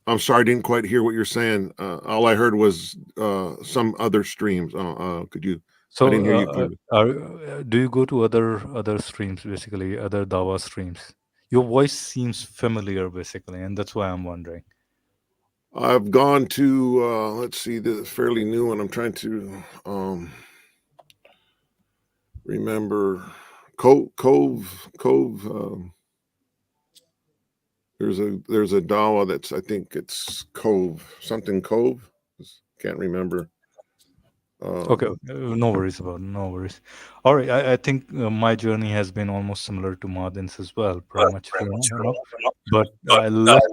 I: I'm sorry, I didn't quite hear what you're saying. All I heard was some other streams. Could you?
F: So
I: I didn't hear you.
F: do you go to other streams, basically other dawah streams? Your voice seems familiar, basically, and that's why I'm wondering.
I: I've gone to let's see, the fairly new one. I'm trying to remember Cove. There's a dawah that's, I think it's something Cove. Can't remember.
F: Okay, no worries about it, no worries. All right, I think my journey has been almost similar to Madin's as well, pretty much. But I left,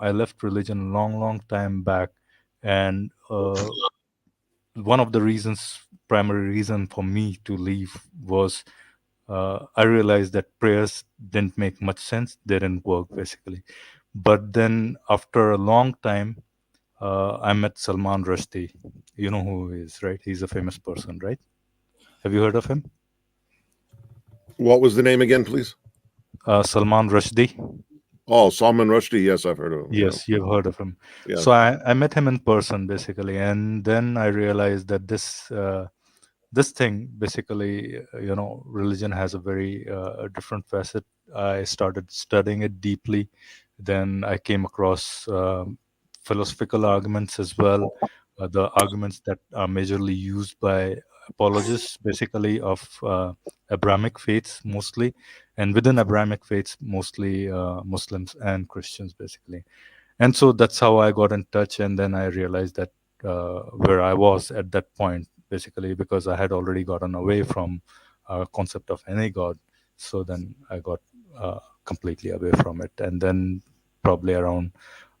F: I left religion long time back, and one of the primary reason for me to leave was I realized that prayers didn't make much sense. They didn't work, basically. But then after a long time, I met Salman Rushdie. You know who he is, right? He's a famous person, right? Have you heard of him?
I: What was the name again, please?
F: Salman Rushdie.
I: Oh, Salman Rushdie. Yes, I've heard of him.
F: Yes,
I: yeah.
F: you've heard of him.
I: Yeah.
F: So I met him in person, basically. And then I realized that this thing, basically, religion has a very different facet. I started studying it deeply. Then I came across philosophical arguments as well, the arguments that are majorly used by apologists, basically, of Abrahamic faiths mostly, and within Abrahamic faiths, mostly Muslims and Christians, basically. And so that's how I got in touch. And then I realized that where I was at that point, basically, because I had already gotten away from concept of any God. So then I got completely away from it. And then probably around,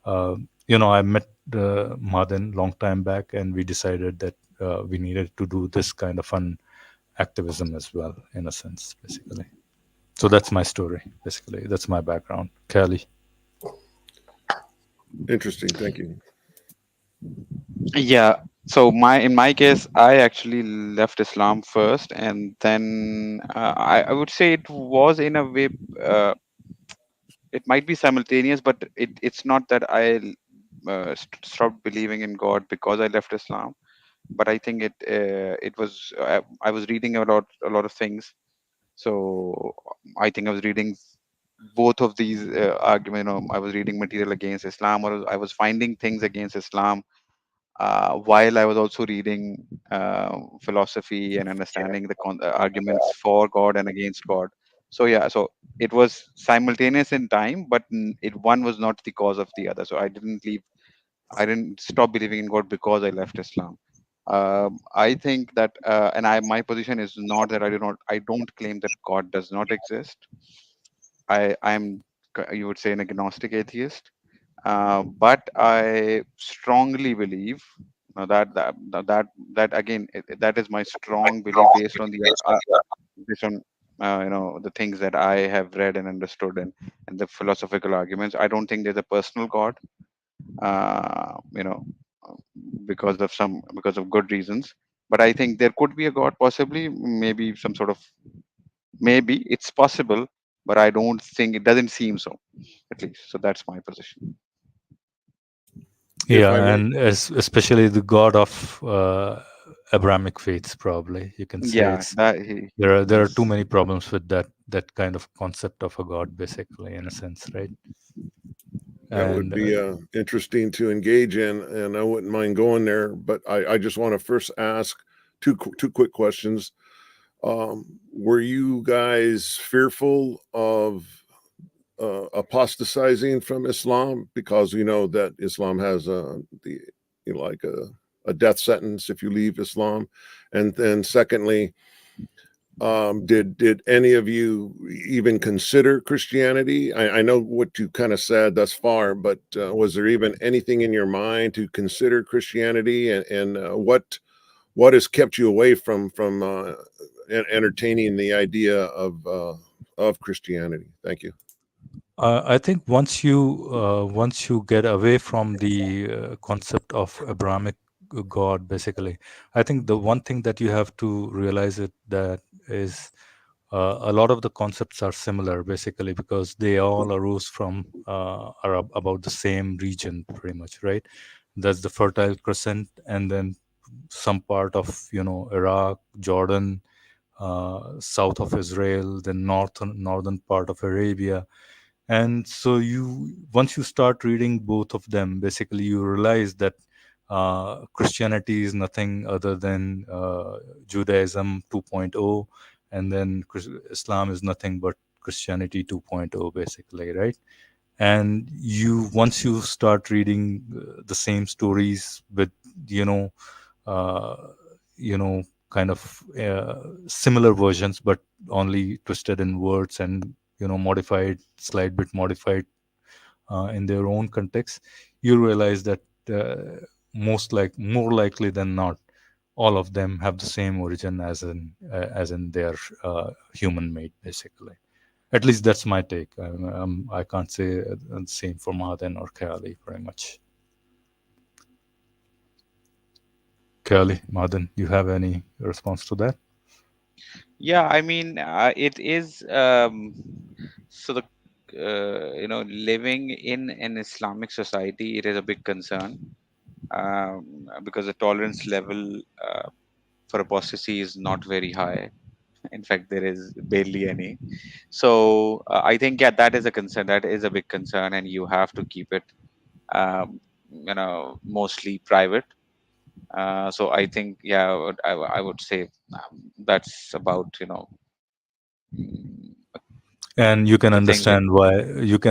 F: I met Madin long time back, and we decided that we needed to do this kind of fun activism as well, in a sense, basically. So that's my story, basically. That's my background. Kelly.
I: Interesting. Thank you.
B: Yeah. So in my case, I actually left Islam first, and then I would say it was in a way. It might be simultaneous, but it's not that I stopped believing in God because I left Islam. But I think it was I was reading a lot of things. So I think I was reading both of these arguments. I was reading material against Islam, or I was finding things against Islam while I was also reading philosophy and understanding the arguments for God and against God. So yeah, so it was simultaneous in time, but one was not the cause of the other. So I didn't stop believing in God because I left Islam. I think that, and my position is not that I don't claim that God does not exist. I'm, you would say, an agnostic atheist, but I strongly believe that again, that is my strong belief based on based on the things that I have read and understood, and the philosophical arguments. I don't think there's a personal God, uh, you know, uh, because of good reasons. But I think there could be a God, possibly, maybe some sort of, maybe it's possible, but I don't think, it doesn't seem so, at least. So that's my position.
I: If I
F: Yeah,
I: may,
F: and especially the God of Abrahamic faiths, probably you can say
B: Yeah,
F: it's
B: that
F: there are too
B: he's
F: many problems with that kind of concept of a God, basically, in a sense, right?
I: that would
F: And
I: be interesting to engage in, and I wouldn't mind going there. But I just want to first ask two quick questions. Were you guys fearful of apostatizing from Islam, because we know that Islam has like a death sentence if you leave Islam? And then secondly, did any of you even consider Christianity? I know what you kind of said thus far, but was there even anything in your mind to consider Christianity, and what has kept you away from entertaining the idea of Christianity? Thank you.
F: I think once you get away from the concept of Abrahamic God, basically, I think the one thing that you have to realize it that is a lot of the concepts are similar, basically, because they all arose from are about the same region, pretty much, right? That's the Fertile Crescent, and then some part of Iraq, Jordan, south of Israel, the northern part of Arabia. And so you once you start reading both of them, basically you realize that Christianity is nothing other than Judaism 2.0, and then Islam is nothing but Christianity 2.0, basically, right? And you once you start reading the same stories with you know uh, you know kind of similar versions, but only twisted in words and modified, slight bit modified in their own context, you realize that more likely than not, all of them have the same origin as in they are human made, basically. At least that's my take. I can't say the same for Mahadan or Kali, very much. Kali, Mahadan, you have any response to that?
B: Yeah, I mean, it is so the living in an Islamic society, it is a big concern, because the tolerance level for apostasy is not very high. In fact, there is barely any. So I think, yeah, that is a concern. That is a big concern, and you have to keep it, mostly private. So I think, yeah, I would say that's about mm,
F: And you can
B: the things that.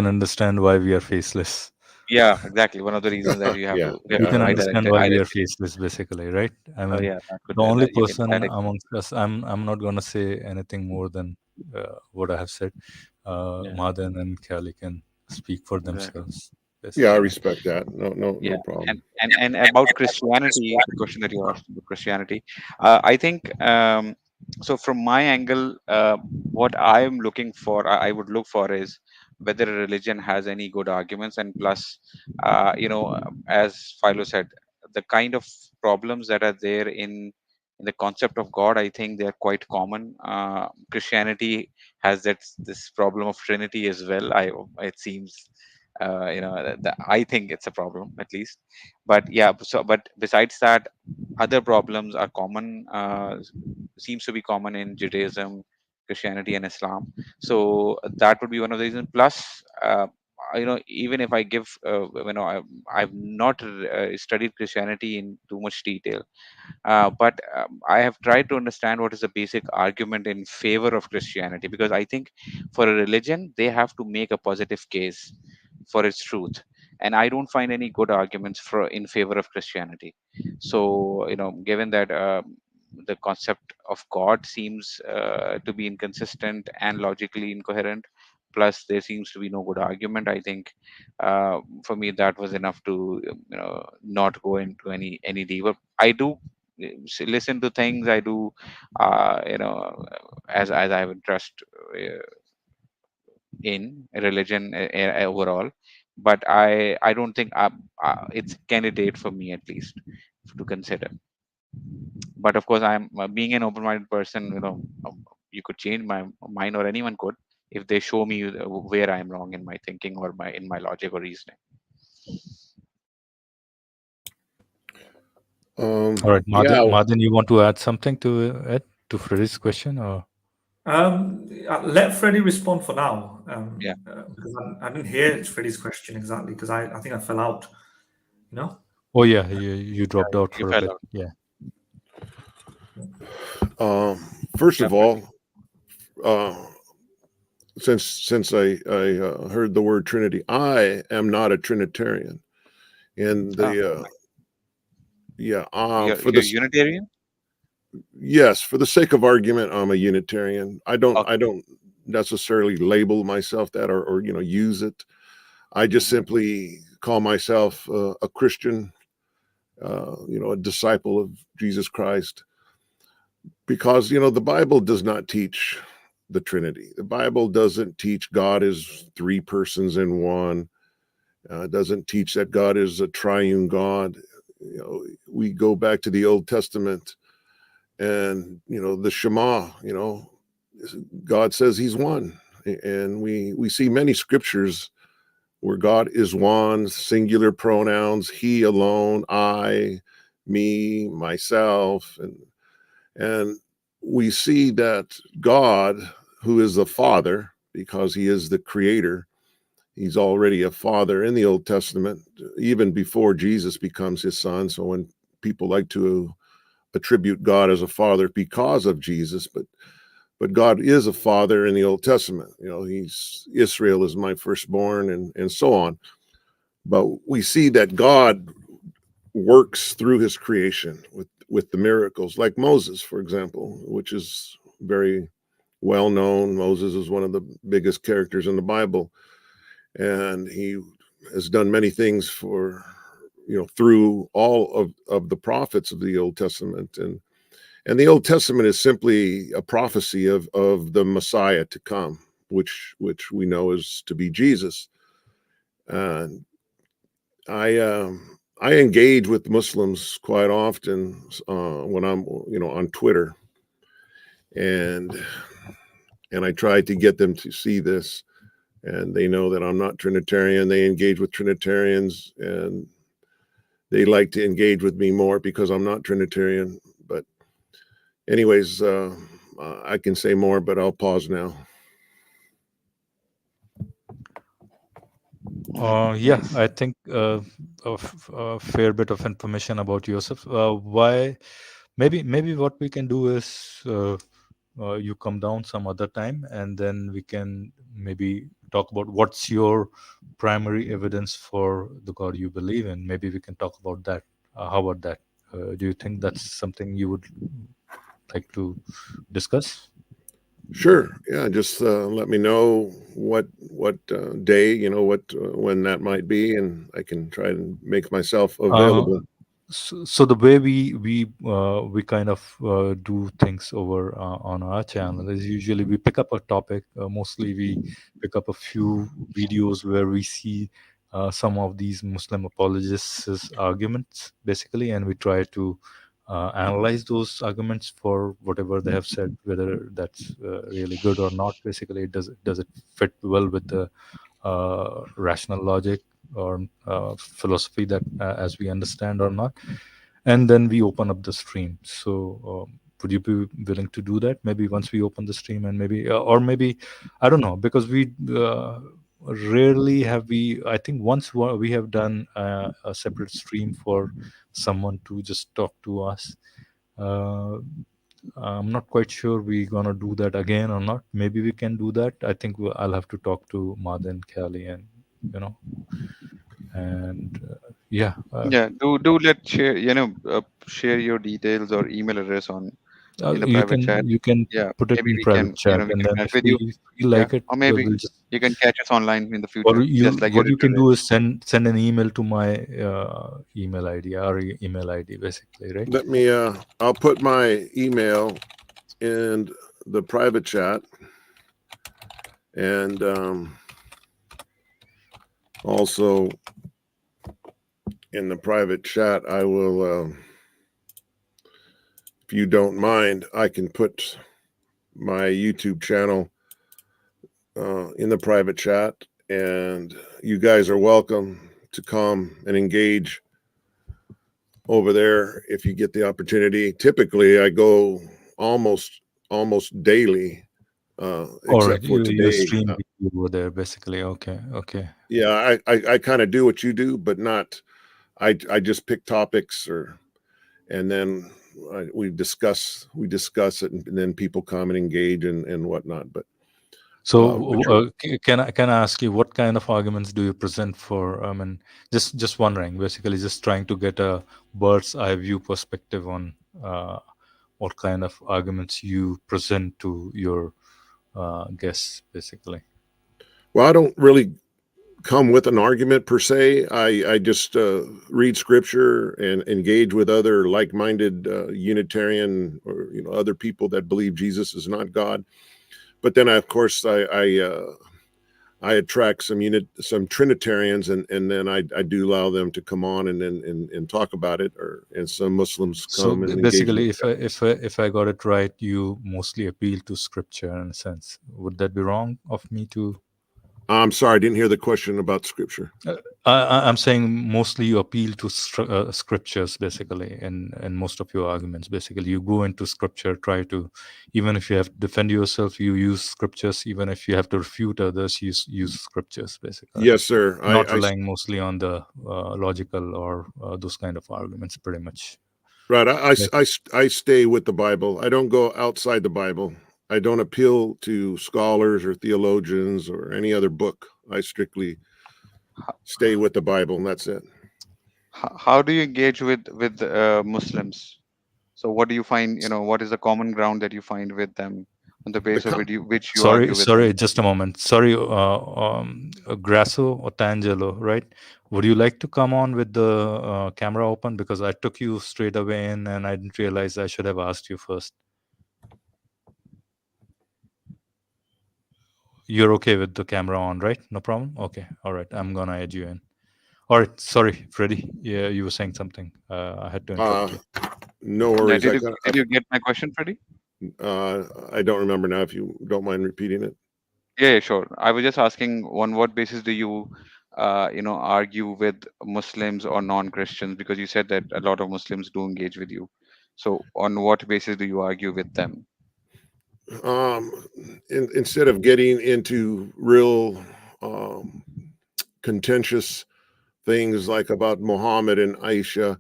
F: understand why we are faceless.
B: Yeah, exactly. One of the reasons that you have
I: Yeah,
B: to
F: You can
I: yeah.
F: understand
B: identity.
F: why we are
B: Identity.
F: faceless, basically, right? I
B: So
F: mean,
B: yeah, that could
F: the only
B: you can
F: person
B: that.
F: amongst us. I'm not gonna say anything more than what I have said.
B: Yeah,
F: Madan and Kali can speak for
B: exactly.
F: themselves,
I: Yeah, I
F: basically.
I: respect that. No
B: Yeah,
I: problem.
B: and about Christianity, the question that you asked about Christianity, I think, so. From my angle, what I am looking for, I would look for, is whether a religion has any good arguments, and plus, as Philo said, the kind of problems that are there in the concept of God, I think they are quite common. Christianity has this problem of Trinity as well. It seems, I think it's a problem at least. But yeah, but besides that, other problems are common. Seems to be common in Judaism, Christianity, and Islam. So that would be one of the reasons. Plus, even if I give, I've not studied Christianity in too much detail, but I have tried to understand what is the basic argument in favor of Christianity, because I think for a religion, they have to make a positive case for its truth. And I don't find any good arguments for in favor of Christianity. So, given that the concept of God seems to be inconsistent and logically incoherent, plus there seems to be no good argument, I think for me that was enough to not go into any deeper. I do listen to things. I do as I have interest in religion overall, but I don't think it's a candidate for me, at least, to consider. But of course, I'm being an open-minded person. You could change my mind, or anyone could, if they show me where I'm wrong in my thinking or in my logic or reasoning.
F: All right, Madan, you want to add something to Freddie's question, or?
C: Let Freddie respond for now.
B: Yeah.
C: Because I didn't hear Freddie's question exactly, because I think I fell out.
F: Oh yeah, you dropped out for a bit.
B: Out.
F: Yeah.
I: First of all, since I heard the word Trinity, I am not a Trinitarian, and
B: You're Unitarian.
I: Yes, for the sake of argument, I'm a Unitarian. I don't necessarily label myself that or use it. I just simply call myself a Christian, a disciple of Jesus Christ, because the Bible does not teach the Trinity. The Bible doesn't teach God is three persons in one. It doesn't teach that God is a triune God. We go back to the Old Testament, and the Shema, God says he's one, and we see many scriptures where God is one, singular pronouns, he alone, I, me, myself, and we see that God, who is the Father, because he is the creator, he's already a father in the Old Testament, even before Jesus becomes his son. So when people like to attribute God as a father because of Jesus, but God is a father in the Old Testament. He's Israel is my firstborn, and so on. But we see that God works through his creation with the miracles, like Moses, for example, which is very well known. Moses is one of the biggest characters in the Bible, and he has done many things for through all of the prophets of the Old Testament, and the Old Testament is simply a prophecy of the Messiah to come, which we know is to be Jesus. And I engage with Muslims quite often when I'm on Twitter, and I try to get them to see this, and they know that I'm not Trinitarian. They engage with Trinitarians, and they like to engage with me more because I'm not Trinitarian. But anyways, I can say more, but I'll pause now.
F: Yeah, I think a fair bit of information about yourself. Why? Maybe what we can do is you come down some other time, and then we can maybe talk about what's your primary evidence for the God you believe in. Maybe we can talk about that. How about that? Do you think that's something you would like to discuss?
I: Sure. Yeah. Just let me know what day, when that might be, and I can try and make myself available.
F: So the way we kind of do things over on our channel is usually we pick up a topic. Mostly we pick up a few videos where we see some of these Muslim apologists' arguments, basically, and we try to analyze those arguments for whatever they have said, whether that's really good or not. Basically, does it fit well with the rational logic or philosophy that as we understand or not? And then we open up the stream. So would you be willing to do that? Maybe once we open the stream, and maybe or maybe I don't know, because we rarely have we. I think once we have done a separate stream for someone to just talk to us. I'm not quite sure we're gonna do that again or not. Maybe we can do that. I think I'll have to talk to Madan, Kelly, and and yeah.
B: Yeah, do let share your details or email address on in the private chat.
F: You can
B: Yeah,
F: put it
B: maybe
F: in
B: we
F: private
B: can
F: chat,
B: we
F: and
B: can
F: then
B: connect
F: if
B: with
F: we
B: you.
F: feel like it,
B: or maybe
F: we'll just.
B: you can catch us online in the future.
F: Or
B: Like
F: what you can
B: today.
F: do is send an email to my email ID, our email ID, basically, right?
I: Let me, I'll put my email in the private chat, and also in the private chat, I will, if you don't mind, I can put my YouTube channel in the private chat, and you guys are welcome to come and engage over there if you get the opportunity. Typically, I go almost daily, except for
F: you
I: today.
F: stream over there, basically. Okay.
I: Yeah, I kind of do what you do, but not. I just pick topics, and then we discuss it, and then people come and engage and whatnot. But
F: so can I ask you, what kind of arguments do you present for? I mean, just wondering, basically, just trying to get a bird's eye view perspective on what kind of arguments you present to your guests, basically.
I: Well, I don't really come with an argument per se. I just read scripture and engage with other like-minded Unitarian or other people that believe Jesus is not God. But then, of course, I attract some Trinitarians, and then I do allow them to come on and talk about it, and some Muslims come.
F: So
I: and
F: basically, if I got it right, you mostly appeal to scripture in a sense. Would that be wrong of me to?
I: I'm sorry, I didn't hear the question about scripture.
F: I'm saying mostly you appeal to scriptures, basically, in most of your arguments. Basically, you go into scripture, try to, even if you have to defend yourself, you use scriptures. Even if you have to refute others, you use scriptures, basically.
I: Yes, sir.
F: Not relying mostly on the logical or those kind of arguments, pretty much.
I: Right. I stay with the Bible. I don't go outside the Bible. I don't appeal to scholars or theologians or any other book. I strictly stay with the Bible, and that's it.
B: How do you engage with Muslims? So what do you find? What is the common ground that you find with them on the basis of which you argue with
F: Sorry,
B: them?
F: just a moment. Sorry, Grasso, Otangelo, right? Would you like to come on with the camera open? Because I took you straight away in, and I didn't realize I should have asked you first. You're okay with the camera on, right? No problem? Okay. All right. I'm going to add you in. All right. Sorry, Freddie. Yeah, you were saying something. I had to interrupt you.
I: No worries.
B: Did you get my question, Freddie?
I: I don't remember now. If you don't mind repeating it.
B: Yeah, sure. I was just asking, on what basis do you, argue with Muslims or non-Christians? Because you said that a lot of Muslims do engage with you. So on what basis do you argue with them?
I: Instead of getting into real contentious things like about Muhammad and Aisha,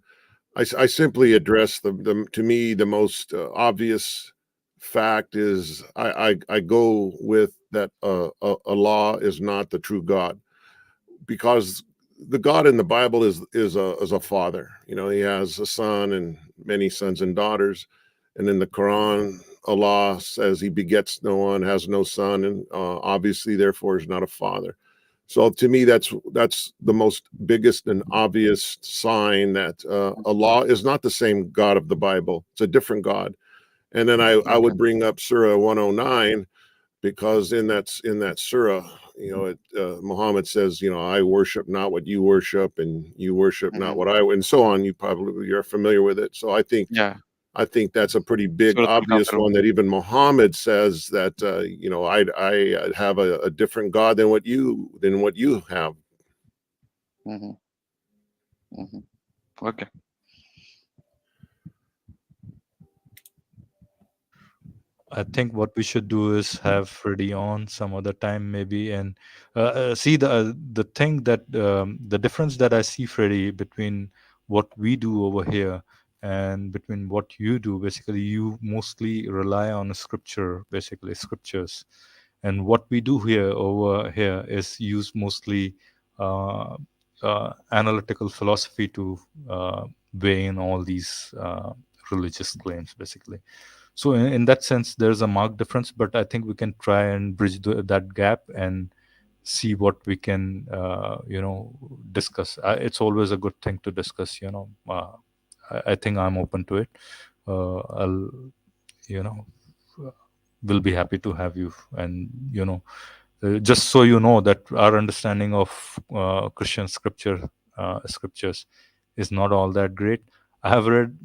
I: I simply address the to me the most obvious fact is I go with that Allah is not the true God, because the God in the Bible is a father. He has a son and many sons and daughters, and in the Quran, Allah says he begets no one, has no son, and obviously, therefore, is not a father. So to me, that's the most biggest and obvious sign that Allah is not the same God of the Bible. It's a different God. And then I would bring up Surah 109, because in that surah, Muhammad says, I worship not what you worship, and you worship not what I, and so on. You're familiar with it. So I think that's a pretty big, obvious one, that even Muhammad says that, I have a different God than what you have.
B: Okay.
F: I think what we should do is have Freddie on some other time, maybe, and see the thing that the difference that I see, Freddie, between what we do over here and between what you do. Basically, you mostly rely on scriptures, and what we do over here is use mostly analytical philosophy to weigh in all these religious claims, basically. So in that sense, there's a marked difference, but I think we can try and bridge that gap and see what we can, discuss. It's always a good thing to discuss. I think I'm open to it. I'll, we'll be happy to have you, and just so you know that our understanding of Christian scriptures is not all that great. I have read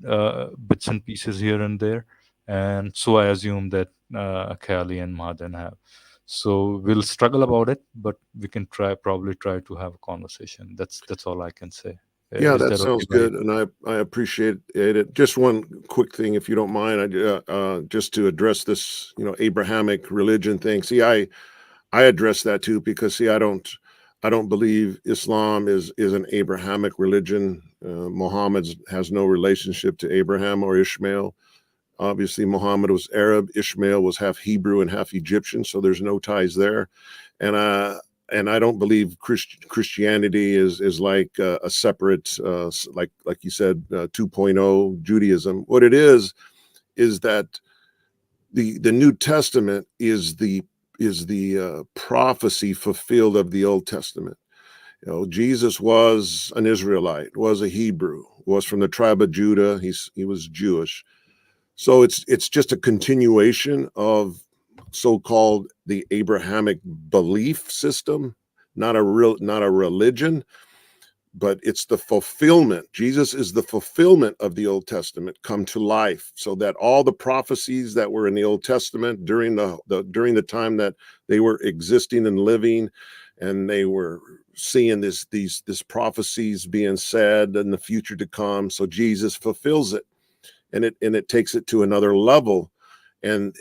F: bits and pieces here and there, and so I assume that Khayali and Mahadan have. So we'll struggle about it, but we can probably try to have a conversation. That's all I can say.
I: Yeah, that sounds good, and I appreciate it. Just one quick thing, if you don't mind, just to address this, Abrahamic religion thing. See, I address that too, because see, I don't believe Islam is an Abrahamic religion. Muhammad has no relationship to Abraham or Ishmael. Obviously, Muhammad was Arab. Ishmael was half Hebrew and half Egyptian, so there's no ties there. And I don't believe Christianity is like a separate, like you said, 2.0 Judaism. What it is that the New Testament is the prophecy fulfilled of the Old Testament. Jesus was an Israelite, was a Hebrew, was from the tribe of Judah. He was Jewish. So it's just a continuation of so-called the Abrahamic belief system, not a religion, but it's the fulfillment. Jesus is the fulfillment of the Old Testament come to life, so that all the prophecies that were in the Old Testament during the time that they were existing and living, and they were seeing these prophecies being said in the future to come. So Jesus fulfills it, and it takes it to another level. And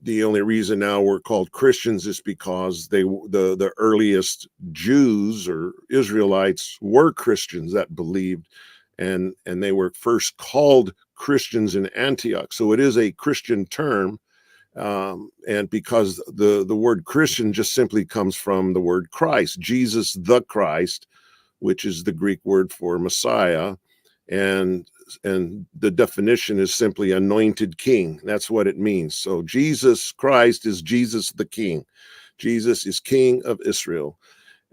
I: the only reason now we're called Christians is because the earliest Jews or Israelites were Christians that believed, and they were first called Christians in Antioch. So it is a Christian term, and because the word Christian just simply comes from the word Christ, Jesus the Christ, which is the Greek word for Messiah, and the definition is simply anointed king. That's what it means. So Jesus Christ is Jesus the King. Jesus is King of Israel,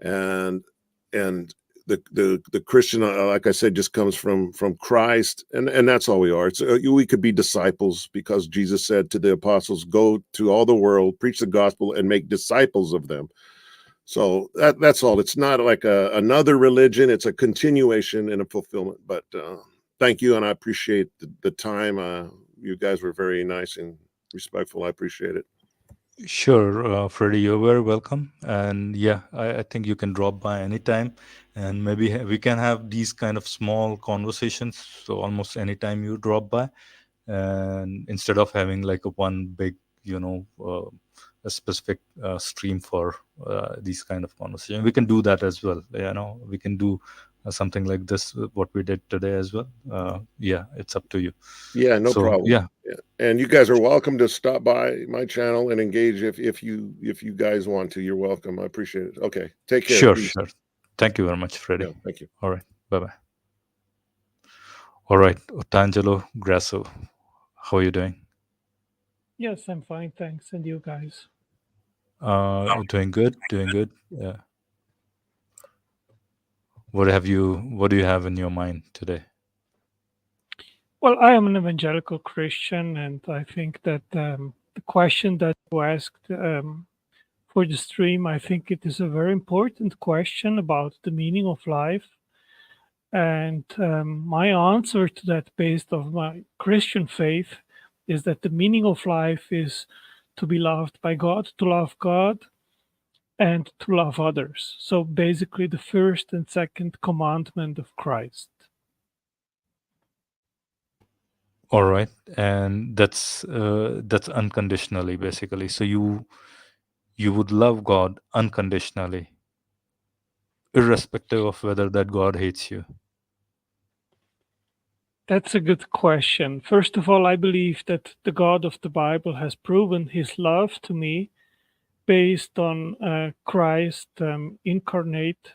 I: and the Christian, like I said, just comes from Christ, and that's all we are. We could be disciples, because Jesus said to the apostles, "Go to all the world, preach the gospel, and make disciples of them." So that's all. It's not like another religion. It's a continuation and a fulfillment. But thank you, and I appreciate the time. You guys were very nice and respectful. I appreciate it.
F: Sure, Freddie, you're very welcome. And yeah, I think you can drop by anytime, and maybe we can have these kind of small conversations. So almost anytime you drop by, and instead of having like a one big, a specific stream for these kind of conversations, we can do that as well. We can do something like this, what we did today as well. Yeah, it's up to you.
I: Yeah, no problem.
F: Yeah,
I: and you guys are welcome to stop by my channel and engage if you guys want to. You're welcome. I appreciate it. Okay, take care.
F: Sure. Thank you very much, Freddie.
I: Yeah, thank you.
F: All right, bye. All right, Otangelo, Grasso, how are you doing?
J: Yes, I'm fine, thanks. And you guys?
F: Doing good. Yeah. What do you have in your mind today?
J: Well, I am an evangelical Christian, and I think that the question that you asked for the stream. I think it is a very important question about the meaning of life. And my answer to that, based on my Christian faith, is that the meaning of life is to be loved by God, to love God, and to love others. So basically the first and second commandment of Christ.
F: All right, and that's unconditionally, basically. So you would love God unconditionally, irrespective of whether that God hates you.
J: That's a good question. First of all, I believe that the God of the Bible has proven his love to me based on Christ incarnate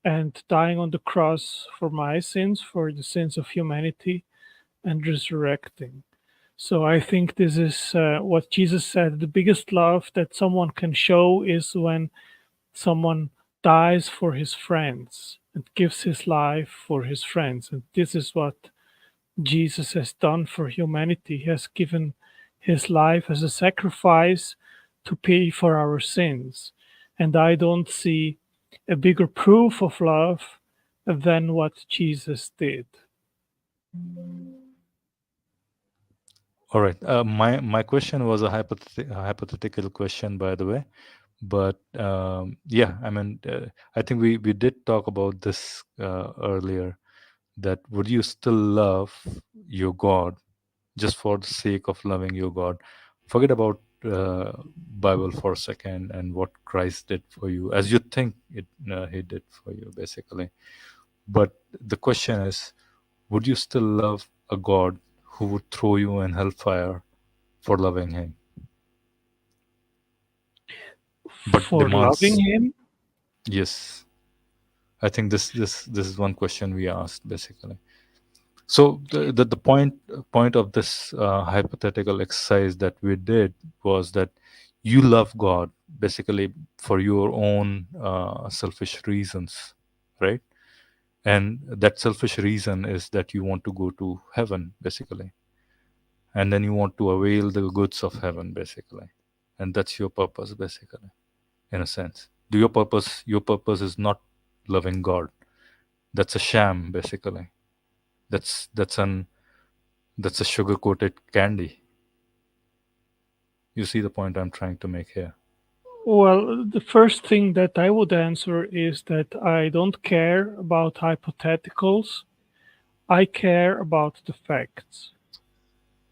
J: and dying on the cross for my sins, for the sins of humanity, and resurrecting. So I think this is what Jesus said. The biggest love that someone can show is when someone dies for his friends and gives his life for his friends. And this is what Jesus has done for humanity. He has given his life as a sacrifice to pay for our sins. And I don't see a bigger proof of love than what Jesus did.
F: All right. My question was a hypothetical question, by the way, but yeah, I mean, I think we did talk about this earlier. That would you still love your God just for the sake of loving your God? Forget about Bible for a second and what Christ did for you, as you think he did for you, basically. But the question is, would you still love a God who would throw you in hellfire for loving him? But
J: for
F: demands,
J: loving him?
F: yes. I think this is one question we asked, basically. So the point of this hypothetical exercise that we did was that you love God basically for your own selfish reasons, right? And that selfish reason is that you want to go to heaven, basically, and then you want to avail the goods of heaven, basically, and that's your purpose, basically, in a sense. Your purpose is not loving God. That's a sham, basically. That's a sugar-coated candy. You see the point I'm trying to make here?
J: Well, the first thing that I would answer is that I don't care about hypotheticals. I care about the facts.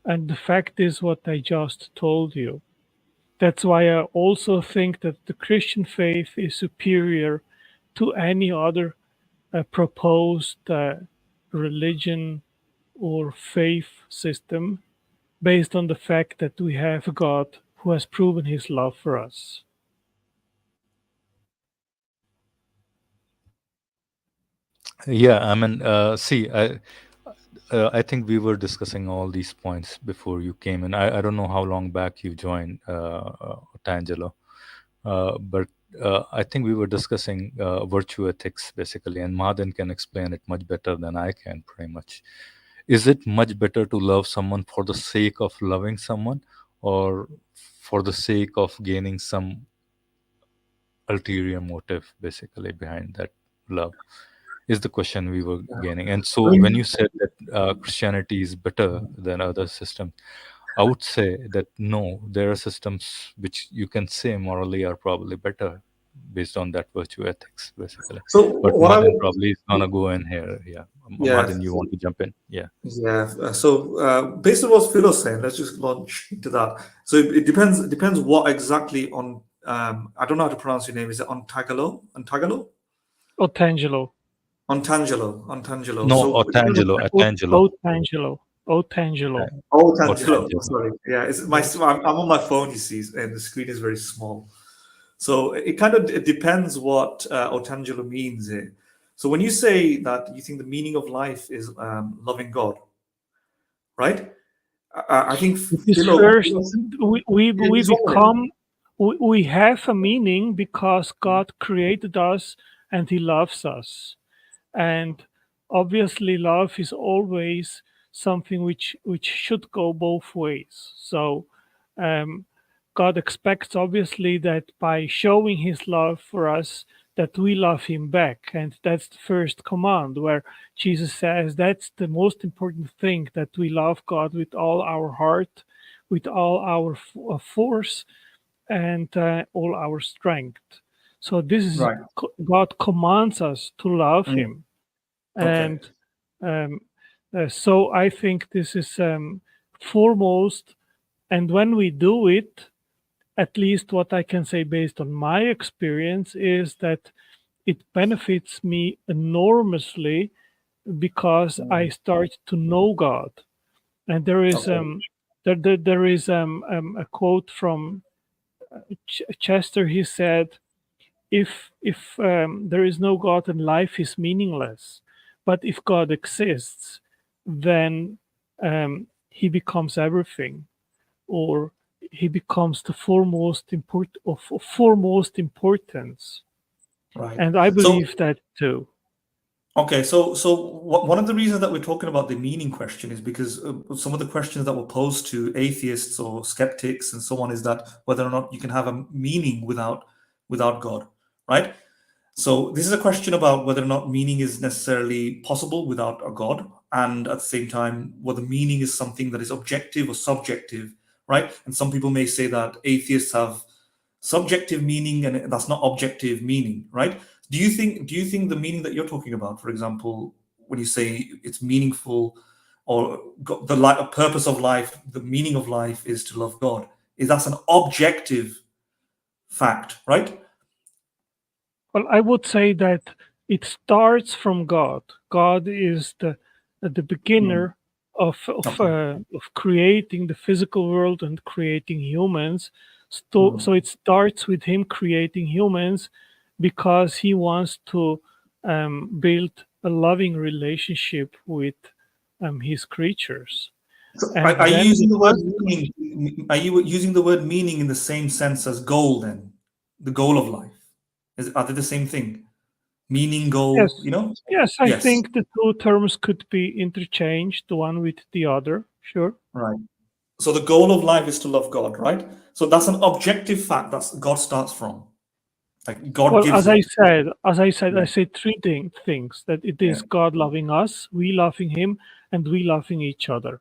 J: And the fact is what I just told you. That's why I also think that the Christian faith is superior to any other proposed religion or faith system, based on the fact that we have a God who has proven his love for us.
F: Yeah, I mean, see, I think we were discussing all these points before you came in. I don't know how long back you joined, Otangelo, but I think we were discussing virtue ethics, basically, and Madan can explain it much better than I can, pretty much. Is it much better to love someone for the sake of loving someone, or for the sake of gaining some ulterior motive, basically, behind that love? Is the question we were gaining. And so when you said that Christianity is better than other systems, I would say that no, there are systems which you can say morally are probably better based on that virtue ethics, basically.
C: So
F: But
C: what I
F: Madan
C: would,
F: probably is gonna go in here. Yeah,
C: yeah,
F: Madan, you want to jump in? Yeah.
C: yeah. So based on what Phil was saying, let's just launch into that. So it depends what exactly on. I don't know how to pronounce your name. Is it Ontagelo? Ontagelo?
J: Otangelo.
C: Ontangelo.
F: No,
C: So it depends
F: Otangelo.
J: Otangelo.
C: Otangelo. Sorry. Yeah, it's my. I'm on my phone, you see, and the screen is very small. So it kind of it depends what Otangelo means here. So when you say that you think the meaning of life is loving God, right? I think
J: First, we have a meaning because God created us and he loves us. And obviously love is always something which should go both ways. So God expects obviously that by showing his love for us, that we love him back. And that's the first command, where Jesus says that's the most important thing, that we love God with all our heart, with all our force, and all our strength. So this is
C: Right.
J: God commands us to love him.
C: Okay.
J: And so I think this is foremost. And when we do it, at least what I can say based on my experience is that it benefits me enormously, because I start to know God. And there is there is a quote from Chester. He said, if there is no God, then life is meaningless. But if God exists, then he becomes everything, or he becomes the foremost importance.
C: Right.
J: And I believe that too.
C: Okay, so one of the reasons that we're talking about the meaning question is because some of the questions that were posed to atheists or skeptics and so on is that whether or not you can have a meaning without God, right? So this is a question about whether or not meaning is necessarily possible without a God, and at the same time, whether meaning is something that is objective or subjective, right? And some people may say that atheists have subjective meaning and that's not objective meaning, right? Do you think the meaning that you're talking about, for example, when you say it's meaningful, or the purpose of life, the meaning of life is to love God, is that's an objective fact, right?
J: Well, I would say that it starts from God. God is the beginner of creating the physical world and creating humans. So it starts with him creating humans, because he wants to build a loving relationship with his creatures.
C: So are you using the word meaning? Are you using the word meaning in the same sense as goal? Then the goal of life, are they the same thing? Meaning, goal,
J: Yes.
C: you know?
J: Yes, I think the two terms could be interchanged, the one with the other. Sure.
C: Right. So the goal of life is to love God, right? So that's an objective fact that God starts from. Like God gives.
J: As I said, I say three things: that it is God loving us, we loving him, and we loving each other.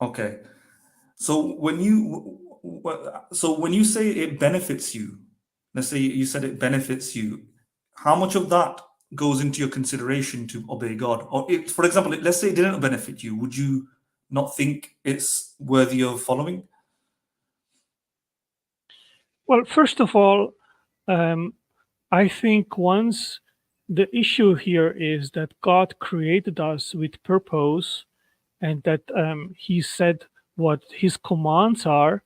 C: Okay. So when you say it benefits you, let's say you said it benefits you, how much of that goes into your consideration to obey God? Or for example, let's say it didn't benefit you, would you not think it's worthy of following?
J: Well, first of all, I think once the issue here is that God created us with purpose, and that he said what his commands are,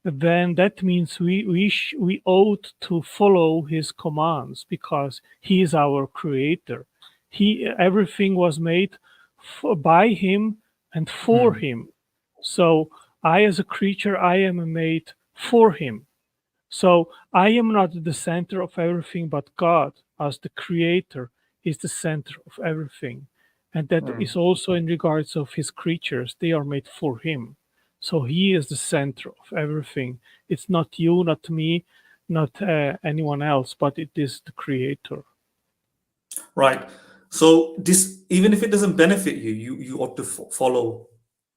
J: then that means we ought to follow his commands, because he is our creator. Everything was made by him and for him. So I, as a creature, I am made for him. So I am not the center of everything, but God, as the creator, is the center of everything. And that is also in regards of his creatures. They are made for him. So he is the center of everything. It's not you, not me, not anyone else, but it is the creator.
C: Right. So this, even if it doesn't benefit you, you ought to follow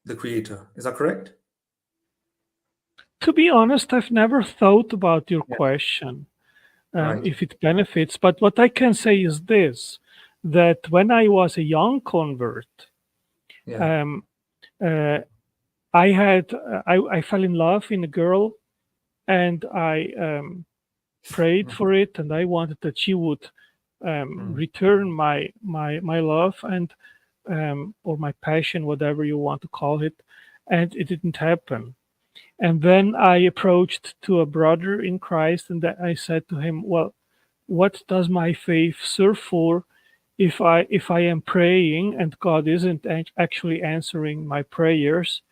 C: the creator. Is that correct?
J: To be honest, I've never thought about your question, if it benefits. But what I can say is this, that when I was a young convert, I fell in love in a girl, and I prayed for it, and I wanted that she would return my love and or my passion, whatever you want to call it, and it didn't happen. And then I approached to a brother in Christ, and I said to him, well, what does my faith serve for if I am praying and God isn't actually answering my prayers?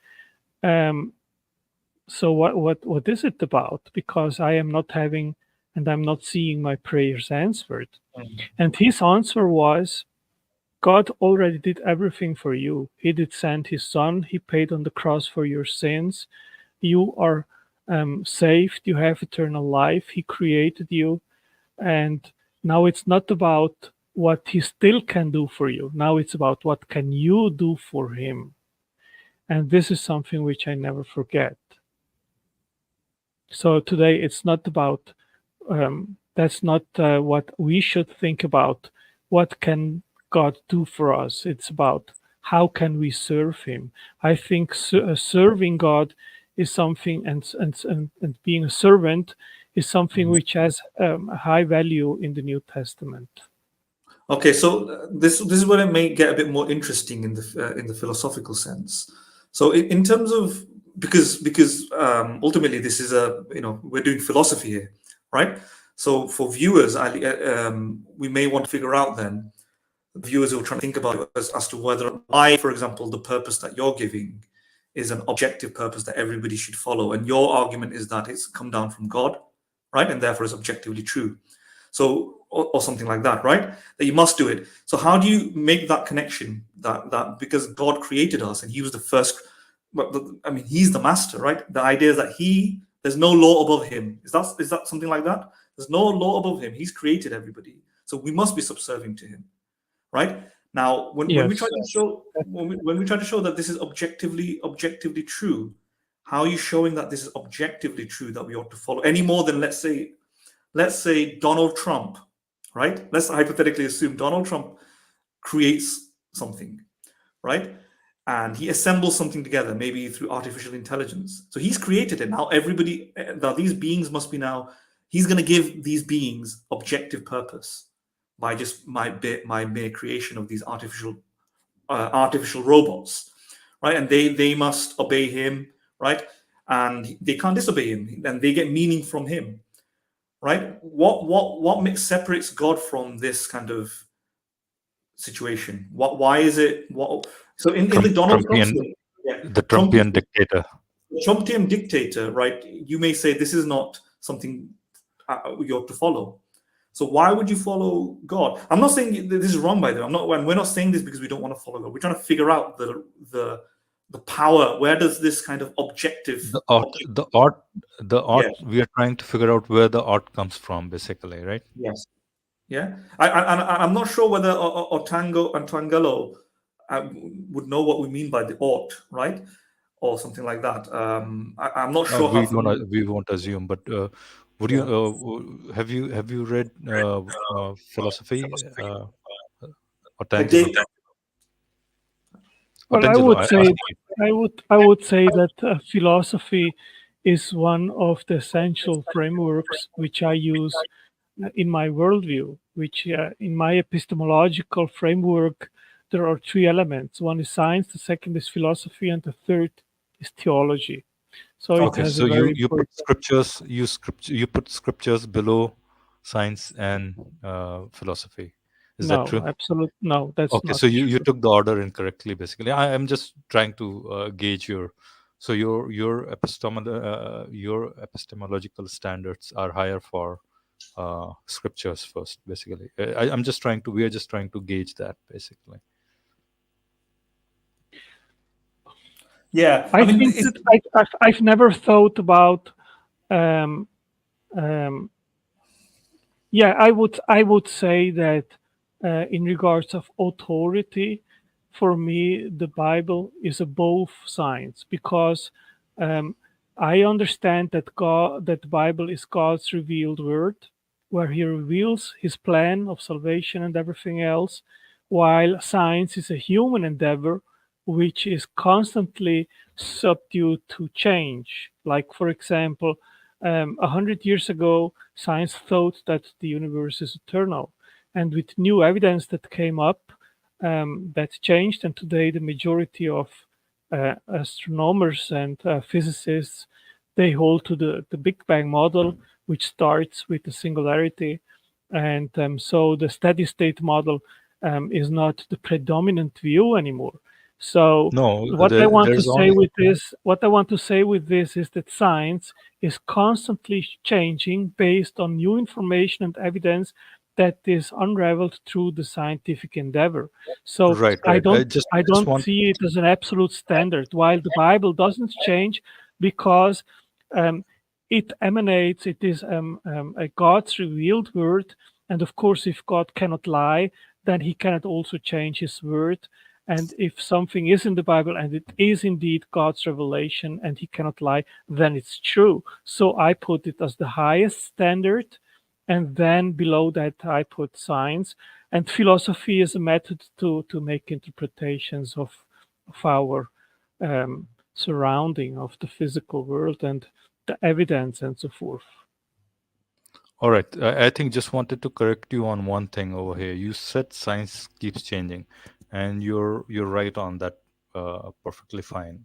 J: So what is it about? Because I am not having, and I'm not seeing my prayers answered. And his answer was, God already did everything for you. He did send his son. He paid on the cross for your sins. You are saved, you have eternal life, he created you, and now it's not about what he still can do for you. Now it's about what can you do for him. And this is something which I never forget. So today it's not about, that's not what we should think about. What can God do for us? It's about how can we serve him. I think serving God is something, and being a servant is something which has a high value in the New Testament.
C: Okay, so this is where it may get a bit more interesting in the philosophical sense. So in terms of, because ultimately this is we're doing philosophy here, right? So for viewers, we may want to figure out then, viewers who are trying to think about it as to whether for example, the purpose that you're giving is an objective purpose that everybody should follow, and your argument is that it's come down from God, right, and therefore it's objectively true. So or something like that, right? That you must do it. So how do you make that connection? That because God created us and he was the first, I mean, he's the master, right? The idea is that there's no law above him. Is that something like that? There's no law above him. He's created everybody. So we must be subservient to him, right? Now, when we try to show when we try to show that this is objectively true, how are you showing that this is objectively true that we ought to follow any more than let's say Donald Trump, right? Let's hypothetically assume Donald Trump creates something, right? And he assembles something together, maybe through artificial intelligence. So he's created it. Now these beings must be he's going to give these beings objective purpose by just my mere creation of these artificial robots, right? And they must obey him, right? And they can't disobey him, and they get meaning from him, right? What separates God from this kind of situation? Why is it? So in the Donald Trump,
F: the Trumpian dictator,
C: Trumpian dictator, right? You may say this is not something you ought to follow. So why would you follow God? I'm not saying this is wrong, by the way. We're not saying this because we don't want to follow God. We're trying to figure out the power. Where does this kind of objective
F: the art we are trying to figure out where the art comes from, basically, right?
C: Yes. Yeah. I'm not sure whether Otangelo would know what we mean by the ought, right? Or something like that. I'm not sure.
F: We won't assume, but would you have you read philosophy? Otangelo?
J: Well, I would say that philosophy is one of the essential frameworks which I use in my worldview. Which in my epistemological framework, there are three elements. One is science, the second is philosophy, and the third is theology. So
F: okay, so you put scriptures, you put scriptures below science and philosophy. Is that true?
J: Absolutely no. That's
F: okay.
J: Not
F: So you
J: true.
F: took the order incorrectly. Basically, I am just trying to gauge your epistemological standards are higher for scriptures first. Basically, we are just trying to gauge that basically.
C: Yeah,
J: I think that I've never thought about. I would say that in regards of authority, for me, the Bible is above science because I understand that the Bible is God's revealed word, where He reveals His plan of salvation and everything else, while science is a human endeavor which is constantly subject to change. Like, for example, 100 years ago, science thought that the universe is eternal. And with new evidence that came up, that changed. And today, the majority of astronomers and physicists, they hold to the Big Bang model, which starts with the singularity. And so the steady state model is not the predominant view anymore. So what I want to say with this is that science is constantly changing based on new information and evidence that is unraveled through the scientific endeavor. So I don't see it as an absolute standard, while the Bible doesn't change because it emanates, it is a God's revealed word. And of course, if God cannot lie, then he cannot also change his word. And if something is in the Bible and it is indeed God's revelation and he cannot lie, then it's true. So I put it as the highest standard. And then below that, I put science. And philosophy is a method to make interpretations of our surrounding, of the physical world and the evidence and so forth.
F: All right. I think just wanted to correct you on one thing over here. You said science keeps changing, and you're right on that. Perfectly fine.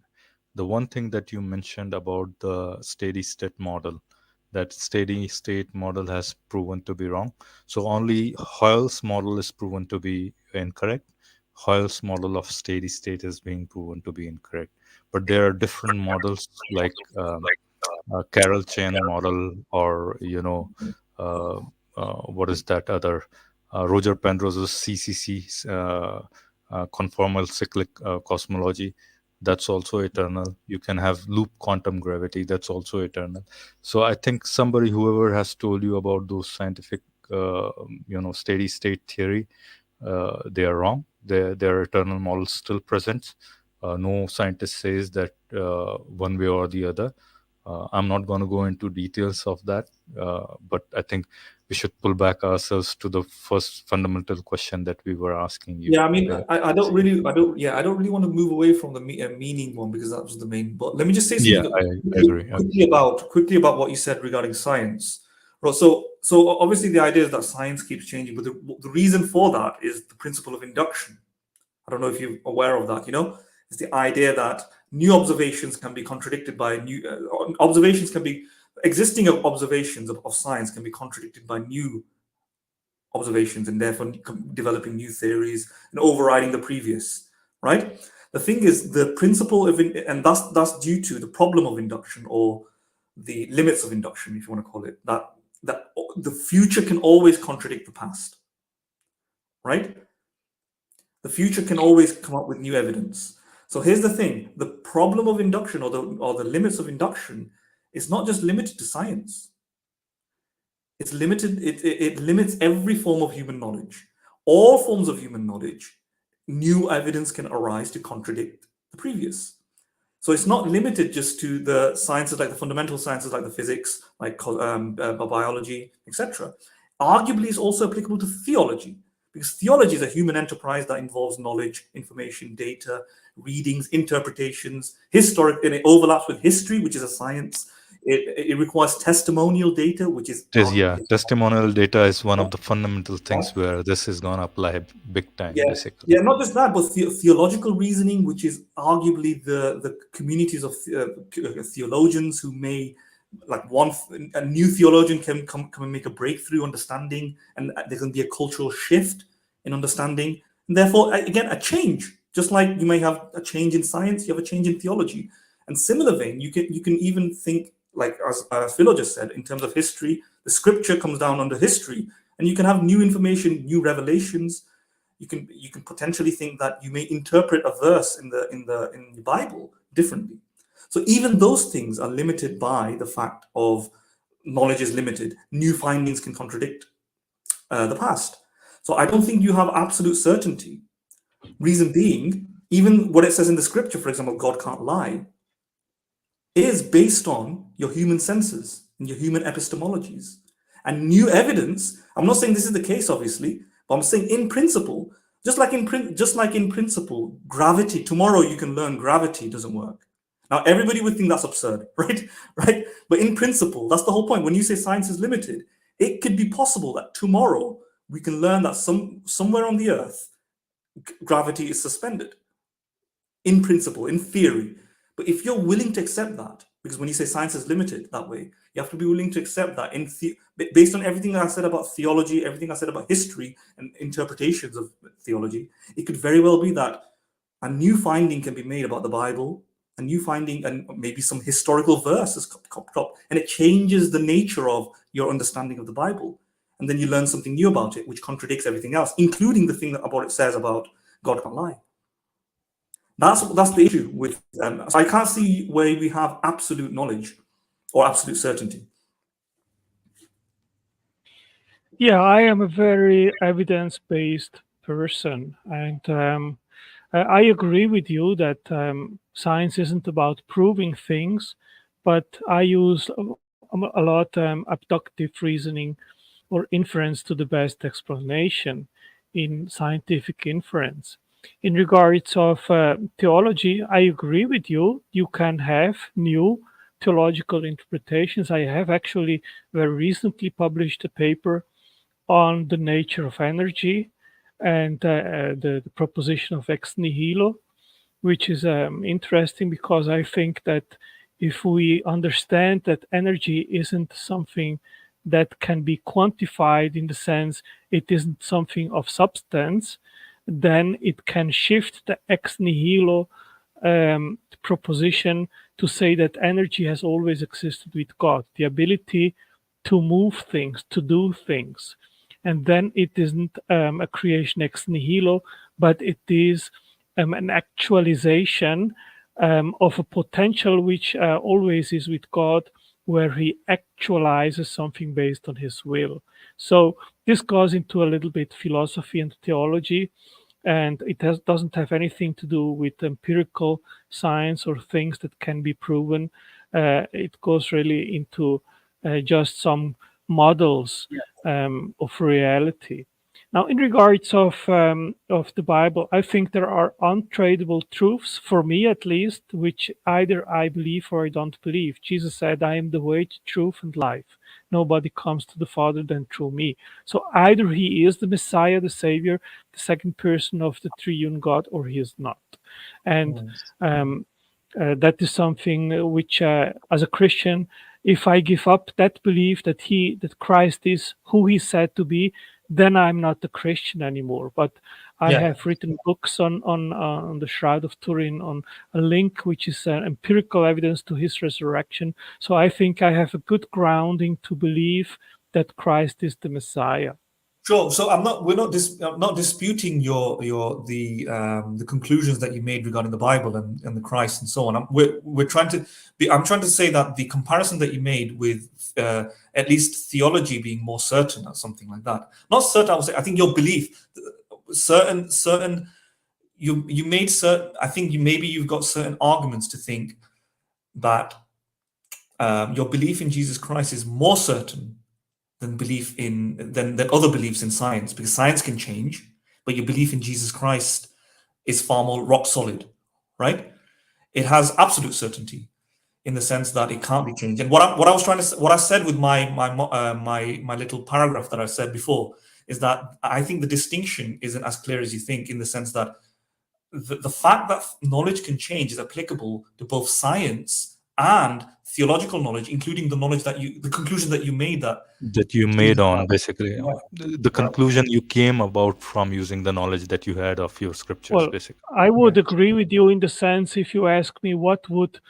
F: The one thing that you mentioned about the steady state model, that steady state model has proven to be wrong. So only Hoyle's model is proven to be incorrect. Hoyle's model of steady state is being proven to be incorrect. But there are different models like Carol Chain model, or what is that other Roger Penrose's CCC, conformal cyclic cosmology. That's also eternal. You can have loop quantum gravity. That's also eternal. So I think whoever has told you about those scientific, steady state theory, they are wrong. Their eternal model still present. No scientist says that one way or the other. I'm not going to go into details of that, but I think we should pull back ourselves to the first fundamental question that we were asking you.
C: Yeah, I mean, I don't really want to move away from the meaning one, because that was the main. But let me just say something
F: I agree.
C: quickly about what you said regarding science. Right, so obviously the idea is that science keeps changing, but the reason for that is the principle of induction. I don't know if you're aware of that. It's the idea that new observations can be contradicted by new existing observations of science can be contradicted by new observations, and therefore developing new theories and overriding the previous, right? The thing is, the principle of, and that's due to the problem of induction, or the limits of induction, if you want to call it, that the future can always contradict the past, right? The future can always come up with new evidence. So here's the thing: the problem of induction, or the limits of induction, is not just limited to science. It's limited. It limits every form of human knowledge. All forms of human knowledge, new evidence can arise to contradict the previous. So it's not limited just to the sciences, like the fundamental sciences, like the physics, like biology, etc. Arguably, it's also applicable to theology, because theology is a human enterprise that involves knowledge, information, data, readings, interpretations, and it overlaps with history, which is a science. It requires testimonial data, which is
F: testimonial data is one of the fundamental things where this is going to apply big time, basically.
C: Yeah, not just that, but theological reasoning, which is arguably the communities of theologians who may, like, a new theologian can come and make a breakthrough understanding, and there can be a cultural shift in understanding, and therefore, again, a change. Just like you may have a change in science, you have a change in theology. And similar vein, you can even think, like as Philo just said, in terms of history, the scripture comes down under history, and you can have new information, new revelations. You can potentially think that you may interpret a verse in the Bible differently. So even those things are limited by the fact of knowledge is limited. New findings can contradict the past. So I don't think you have absolute certainty. Reason being, even what it says in the scripture, for example, God can't lie, is based on your human senses and your human epistemologies. And new evidence, I'm not saying this is the case, obviously, but I'm saying in principle, just like in principle, gravity, tomorrow you can learn gravity doesn't work. Now, everybody would think that's absurd, right? But in principle, that's the whole point. When you say science is limited, it could be possible that tomorrow we can learn that somewhere on the earth, gravity is suspended. In principle, in theory. But if you're willing to accept that, because when you say science is limited that way, you have to be willing to accept that based on everything I said about theology, everything I said about history and interpretations of theology, it could very well be that a new finding can be made about the Bible, a new finding, and maybe some historical verse has popped up, and it changes the nature of your understanding of the Bible. And then you learn something new about it, which contradicts everything else, including the thing that about it says about God can't lie. That's the issue with so I can't see where we have absolute knowledge, or absolute certainty?
J: Yeah, I am a very evidence-based person, and I agree with you that science isn't about proving things, but I use a lot abductive reasoning or inference to the best explanation in scientific inference. In regards of theology, I agree with you. You can have new theological interpretations. I have actually very recently published a paper on the nature of energy and the proposition of ex nihilo, which is interesting because I think that if we understand that energy isn't something that can be quantified in the sense it isn't something of substance, then it can shift the ex nihilo proposition to say that energy has always existed with God, the ability to move things, to do things. And then it isn't a creation ex nihilo, but it is an actualization of a potential which always is with God, where he actualizes something based on his will. So this goes into a little bit philosophy and theology, and it doesn't have anything to do with empirical science or things that can be proven. It goes really into just some models of reality. Now, in regards of the Bible, I think there are untradeable truths, for me at least, which either I believe or I don't believe. Jesus said, "I am the way, the truth, and life. Nobody comes to the Father than through me." So either he is the Messiah, the Savior, the second person of the triune God, or he is not. And that is something which, as a Christian, if I give up that belief that Christ is who he said to be, then I'm not a Christian anymore. But I have written books on the Shroud of Turin, on a link which is empirical evidence to his resurrection. So I think I have a good grounding to believe that Christ is the Messiah.
C: Sure. So I'm not disputing the conclusions that you made regarding the Bible and the Christ and so on. I'm trying to say that the comparison that you made with at least theology being more certain or something like that. Not certain. I would say. I think your belief, certain. You made certain. I think you've got certain arguments to think that your belief in Jesus Christ is more certain than other beliefs in science, because science can change, but your belief in Jesus Christ is far more rock solid, right? It has absolute certainty in the sense that it can't be changed. And what I said with my little paragraph that I said before is that I think the distinction isn't as clear as you think, in the sense that the fact that knowledge can change is applicable to both science and theological knowledge, including the conclusion that you made
F: on basically the conclusion you came about from using the knowledge that you had of your scriptures.
J: Well,
F: basically,
J: I would agree with you in the sense, if you ask me what would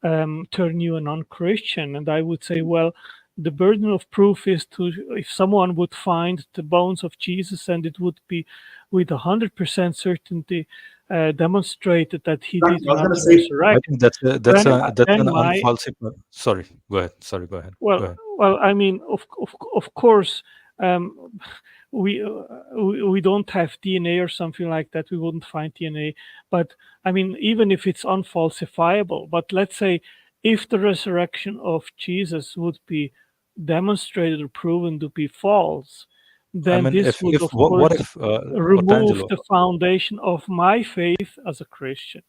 J: turn you a non-Christian, and I would say, well, the burden of proof is if someone would find the bones of Jesus and it would be with 100% certainty demonstrated that he did not resurrect.
F: I think that's an unfalsifiable. Sorry, go ahead.
J: Well, I mean, of course, we don't have DNA or something like that. We wouldn't find DNA, but I mean, even if it's unfalsifiable, but let's say if the resurrection of Jesus would be demonstrated or proven to be false, then this would, of course, remove the foundation of my faith as a Christian.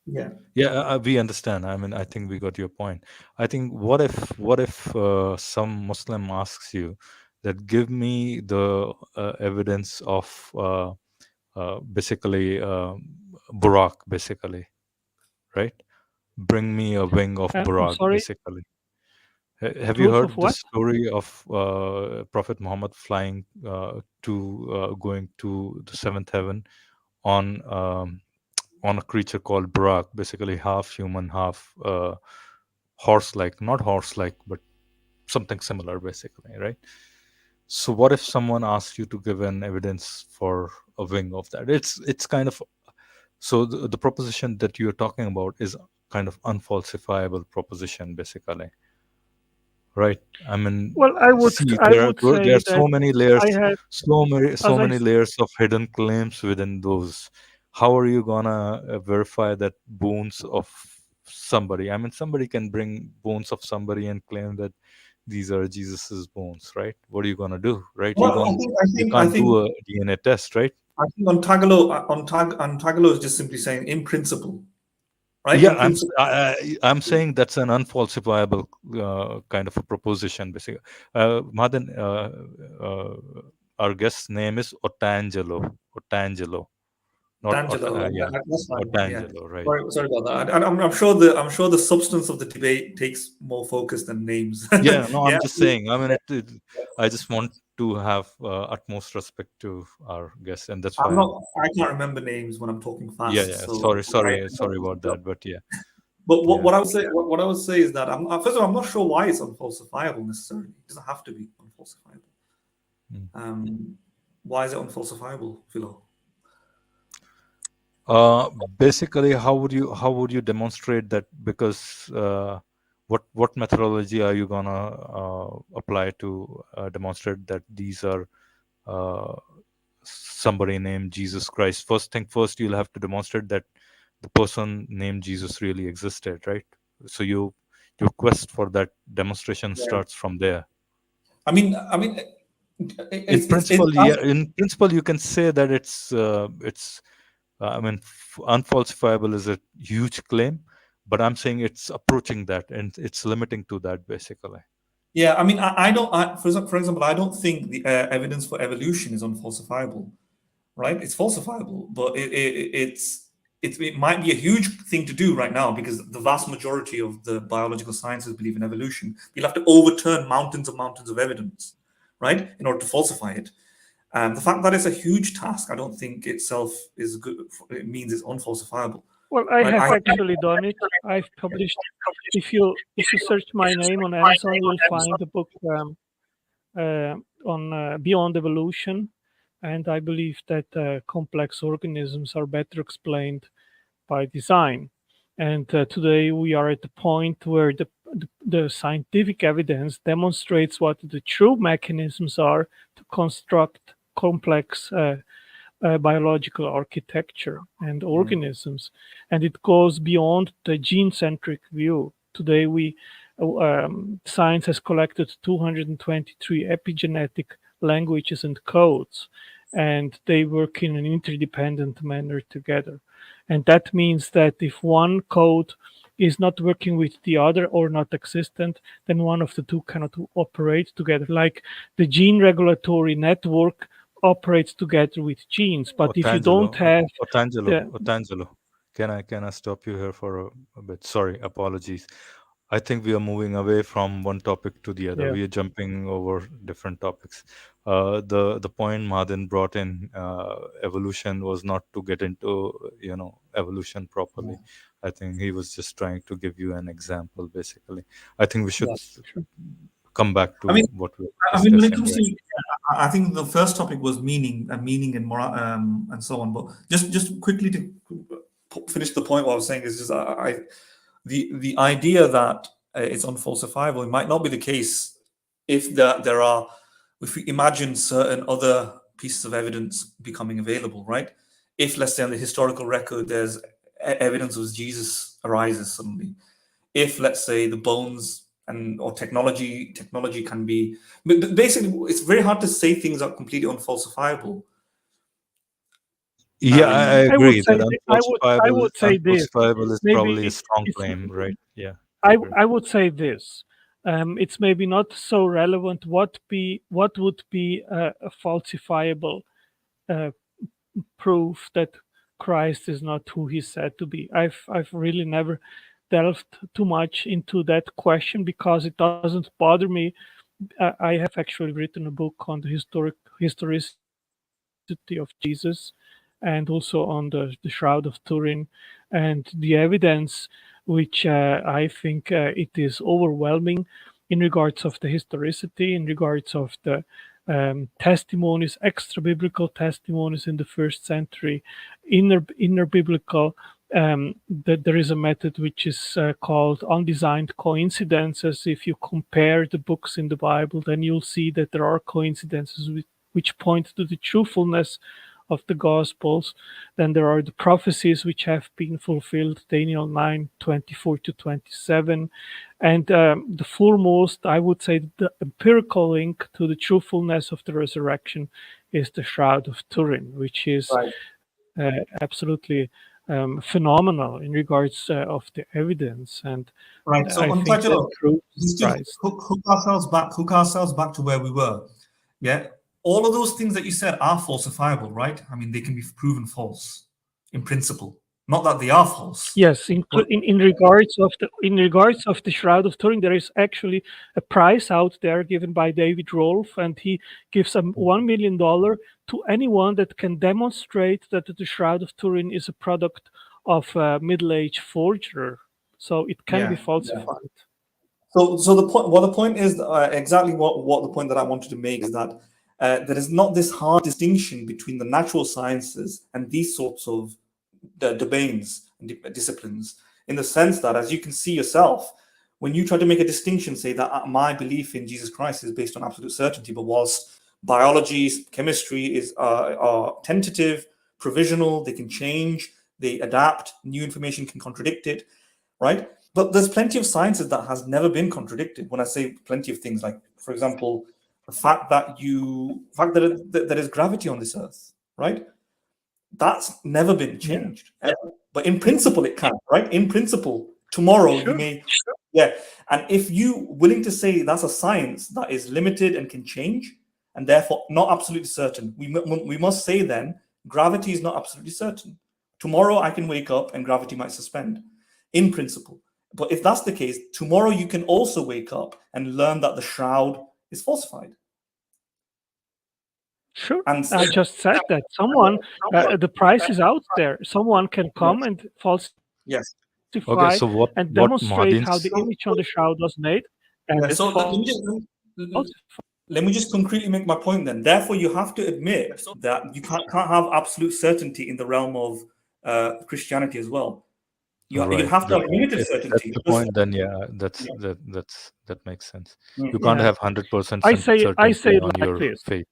F: We understand. I mean, I think we got your point. I think what if some Muslim asks you that, give me the evidence of basically Burak, basically, right? Bring me a wing of Burak, basically. Have you heard the story of Prophet Muhammad flying going to the seventh heaven on a creature called Burak, basically half human, half horse-like, not horse-like, but something similar, basically, right? So what if someone asks you to give an evidence for a wing of that? It's kind of, so the proposition that you're talking about is kind of unfalsifiable proposition, basically. right? I mean,
J: Well, I would
F: see,
J: I
F: there are
J: would say
F: there are
J: that
F: so many layers,
J: I had,
F: so
J: as I
F: many layers of hidden claims within those. How are you gonna verify that bones of somebody? I mean, somebody can bring bones of somebody and claim that these are Jesus's bones, right? What are you gonna do, right? You
C: Well,
F: don't, you can't do a DNA test, right?
C: I think Ontagelo is just simply saying in principle, right?
F: Yeah,
C: In principle.
F: I'm saying that's an unfalsifiable kind of a proposition, basically. Madan, our guest's name is Otangelo, not
C: D'Angelo,
F: yeah,
C: that's fine. Yeah,
F: Otangelo, right?
C: sorry about that. I'm sure the substance of the debate takes more focus than names.
F: Yeah, no, I'm
C: Yeah,
F: just saying. I mean, I just want to have utmost respect to our guests, and that's why
C: I can't remember names when I'm talking
F: yeah,
C: fast.
F: yeah.
C: So
F: Sorry about that, but yeah,
C: But
F: yeah.
C: what I would say is that first of all, I'm not sure why it's unfalsifiable necessarily. It doesn't have to be unfalsifiable. Why is it unfalsifiable, Philo?
F: Basically, how would you demonstrate that? Because what methodology are you gonna apply to demonstrate that these are somebody named Jesus Christ? First, you'll have to demonstrate that the person named Jesus really existed, right? So your quest for that demonstration starts from there.
C: I mean,
F: In principle, you can say that it's I mean, unfalsifiable is a huge claim, but I'm saying it's approaching that and it's limiting to that basically.
C: Yeah, I mean, I don't. For example, I don't think the evidence for evolution is unfalsifiable, right? It's falsifiable, but it might be a huge thing to do right now because the vast majority of the biological sciences believe in evolution. You'll have to overturn mountains of evidence, right, in order to falsify it. The fact that it's a huge task, I don't think itself is good. It means it's unfalsifiable.
J: well, I
C: Right?
J: have actually done it. I've published. If you search my name on Amazon, you'll find the book on Beyond Evolution, and I believe that complex organisms are better explained by design. And today we are at the point where the scientific evidence demonstrates what the true mechanisms are to construct complex biological architecture and organisms. And it goes beyond the gene-centric view. Today science has collected 223 epigenetic languages and codes, and they work in an interdependent manner together. And that means that if one code is not working with the other or not existent, then one of the two cannot operate together. Like the gene regulatory network operates together with genes, but if you don't have
F: Otangelo, can I stop you here for a bit? Sorry, apologies. I think we are moving away from one topic to the other.
J: Yeah.
F: We are jumping over different topics. The point Madan brought in evolution was not to get into evolution properly. I think he was just trying to give you an example. Basically, I think we should come back to what we were discussing.
C: When it comes to, I think the first topic was meaning and moral, and so on. But just quickly to finish the point, what I was saying is just the idea that it's unfalsifiable. It might not be the case if if we imagine certain other pieces of evidence becoming available, right? If, let's say, on the historical record, there's evidence of Jesus arises suddenly. If, let's say, the bones or technology can be, but basically, it's very hard to say things are completely unfalsifiable.
F: Yeah, I agree
J: I would say this.
F: Unfalsifiable is
J: Maybe
F: probably a strong claim, right? Yeah.
J: I would say this. It's maybe not so relevant what would be a falsifiable proof that Christ is not who he's said to be. I've really never delved too much into that question because it doesn't bother me. I have actually written a book on the historicity of Jesus, and also on the Shroud of Turin, and the evidence, which I think it is overwhelming in regards of the historicity, in regards of the testimonies, extra biblical testimonies in the first century, inner biblical that there is a method which is called undesigned coincidences. If you compare the books in the Bible, then you'll see that there are coincidences which point to the truthfulness of the Gospels. Then there are the prophecies which have been fulfilled, Daniel 9:24-27. And the foremost, I would say, the empirical link to the truthfulness of the resurrection is the Shroud of Turin, which is absolutely phenomenal in regards of the evidence. And
C: Right. So
J: I think that
C: Otangelo,
J: proves
C: just
J: Christ.
C: hook ourselves back to where we were. Yeah. All of those things that you said are falsifiable, right? I mean, they can be proven false in principle. Not that they are false.
J: Yes, in regards of the Shroud of Turin, there is actually a prize out there given by David Rolfe, and he gives $1 million to anyone that can demonstrate that the Shroud of Turin is a product of a middle-aged forger, so it can be falsified.
C: So the point is exactly what the point that I wanted to make is that there is not this hard distinction between the natural sciences and these sorts of domains and disciplines, in the sense that, as you can see yourself, when you try to make a distinction, say that my belief in Jesus Christ is based on absolute certainty, but whilst biology, chemistry are tentative, provisional, they can change, they adapt, new information can contradict it, right? But there's plenty of sciences that has never been contradicted. When I say plenty of things, like, for example, the fact that there is gravity on this earth, right? That's never been changed. But in principle, it can, right? In principle, tomorrow you may, And if you willing to say that's a science that is limited and can change, and therefore not absolutely certain, we must say then gravity is not absolutely certain. Tomorrow I can wake up and gravity might suspend, in principle. But if that's the case, tomorrow you can also wake up and learn that the shroud is falsified.
J: Sure, and I just said that someone, the price is out there. Someone can come and falsify and demonstrate how the image on the shroud was made. And
C: let me just concretely make my point then. Therefore, you have to admit that you can't have absolute certainty in the realm of Christianity as well. You have to have limited certainty.
F: That's the point. Then, that makes sense. You can't have 100%
J: I say it
F: on
J: like
F: your
J: this.
F: faith.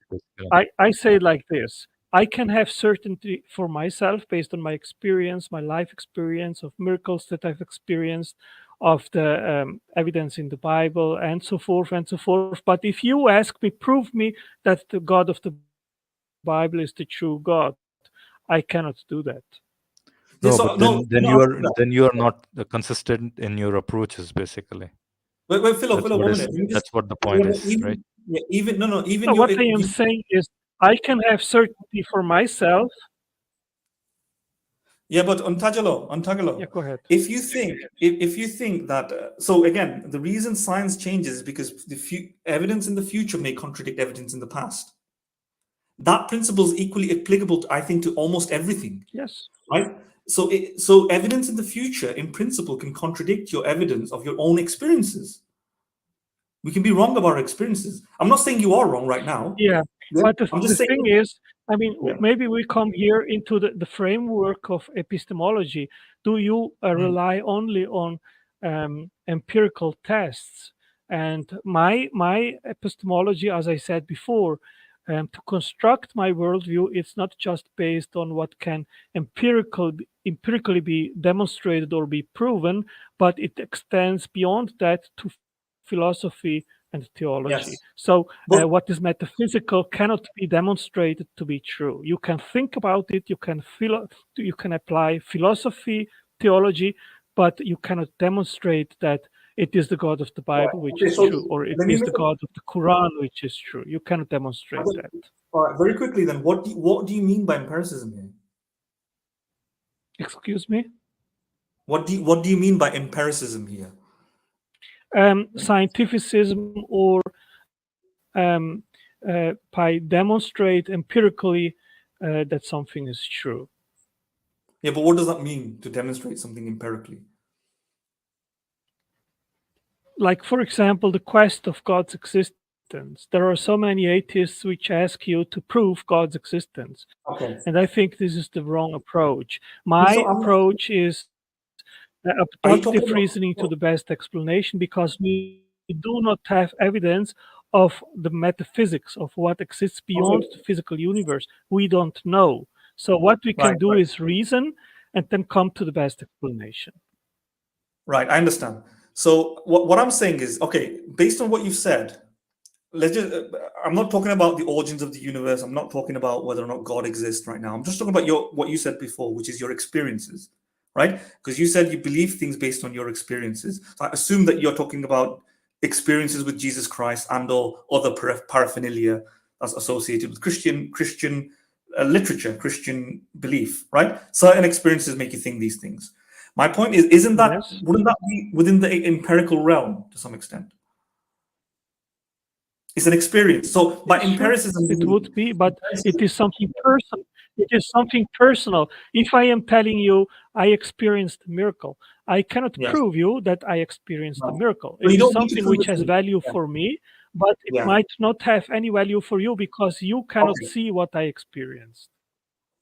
J: I say it like this. I can have certainty for myself based on my experience, my life experience of miracles that I've experienced, of the evidence in the Bible, and so forth and so forth. But if you ask me, prove me that the God of the Bible is the true God, I cannot do that.
F: Then you are not consistent in your approaches, basically.
C: Wait, Philo, 1 minute.
F: That's what the point is, right?
C: Yeah, even
J: what I am saying is I can have certainty for myself.
C: Yeah, but Otangelo,
J: yeah, go ahead.
C: If you think that, so again, the reason science changes is because the evidence in the future may contradict evidence in the past. That principle is equally applicable, I think, to almost everything.
J: Yes.
C: Right. So evidence in the future, in principle, can contradict your evidence of your own experiences. We can be wrong about our experiences. I'm not saying you are wrong right now.
J: Yeah. But the thing is, I mean, maybe we come here into the framework of epistemology. Do you rely only on empirical tests? And my epistemology, as I said before, to construct my worldview, it's not just based on what can empirically be demonstrated or be proven, but it extends beyond that to philosophy and theology.
C: Yes.
J: So what is metaphysical cannot be demonstrated to be true. You can think about it, you can apply philosophy, theology, but you cannot demonstrate that it is the God of the Bible, which is true, or it is the God of the Quran, which is true. You cannot demonstrate that.
C: All right, very quickly then, what do you mean by empiricism here?
J: Excuse me?
C: What do you mean by empiricism here?
J: Scientificism, or by demonstrate empirically that something is true.
C: Yeah, but what does that mean, to demonstrate something empirically?
J: Like, for example, the quest of God's existence existence. There are so many atheists which ask you to prove God's existence.
C: Okay.
J: And I think this is the wrong approach. My
C: So
J: approach is
C: Are you
J: abductive
C: talking about-
J: reasoning to the best explanation, because we do not have evidence of the metaphysics of what exists beyond the physical universe. We don't know. So what we can do is reason and then come to the best explanation.
C: Right, I understand. So what I'm saying is, okay, based on what you've said, let's just, I'm not talking about the origins of the universe. I'm not talking about whether or not God exists right now. I'm just talking about what you said before, which is your experiences, right? Because you said you believe things based on your experiences. So I assume that you're talking about experiences with Jesus Christ and or other paraphernalia that's associated with Christian literature, Christian belief, right? Certain experiences make you think these things. My point is, wouldn't that be within the empirical realm to some extent? It's an experience. So by empiricism,
J: it would be, but it is something personal. It is something personal. If I am telling you I experienced a miracle, I cannot prove you that I experienced a miracle. It is something which has value for me, but it might not have any value for you because you cannot see what I experienced.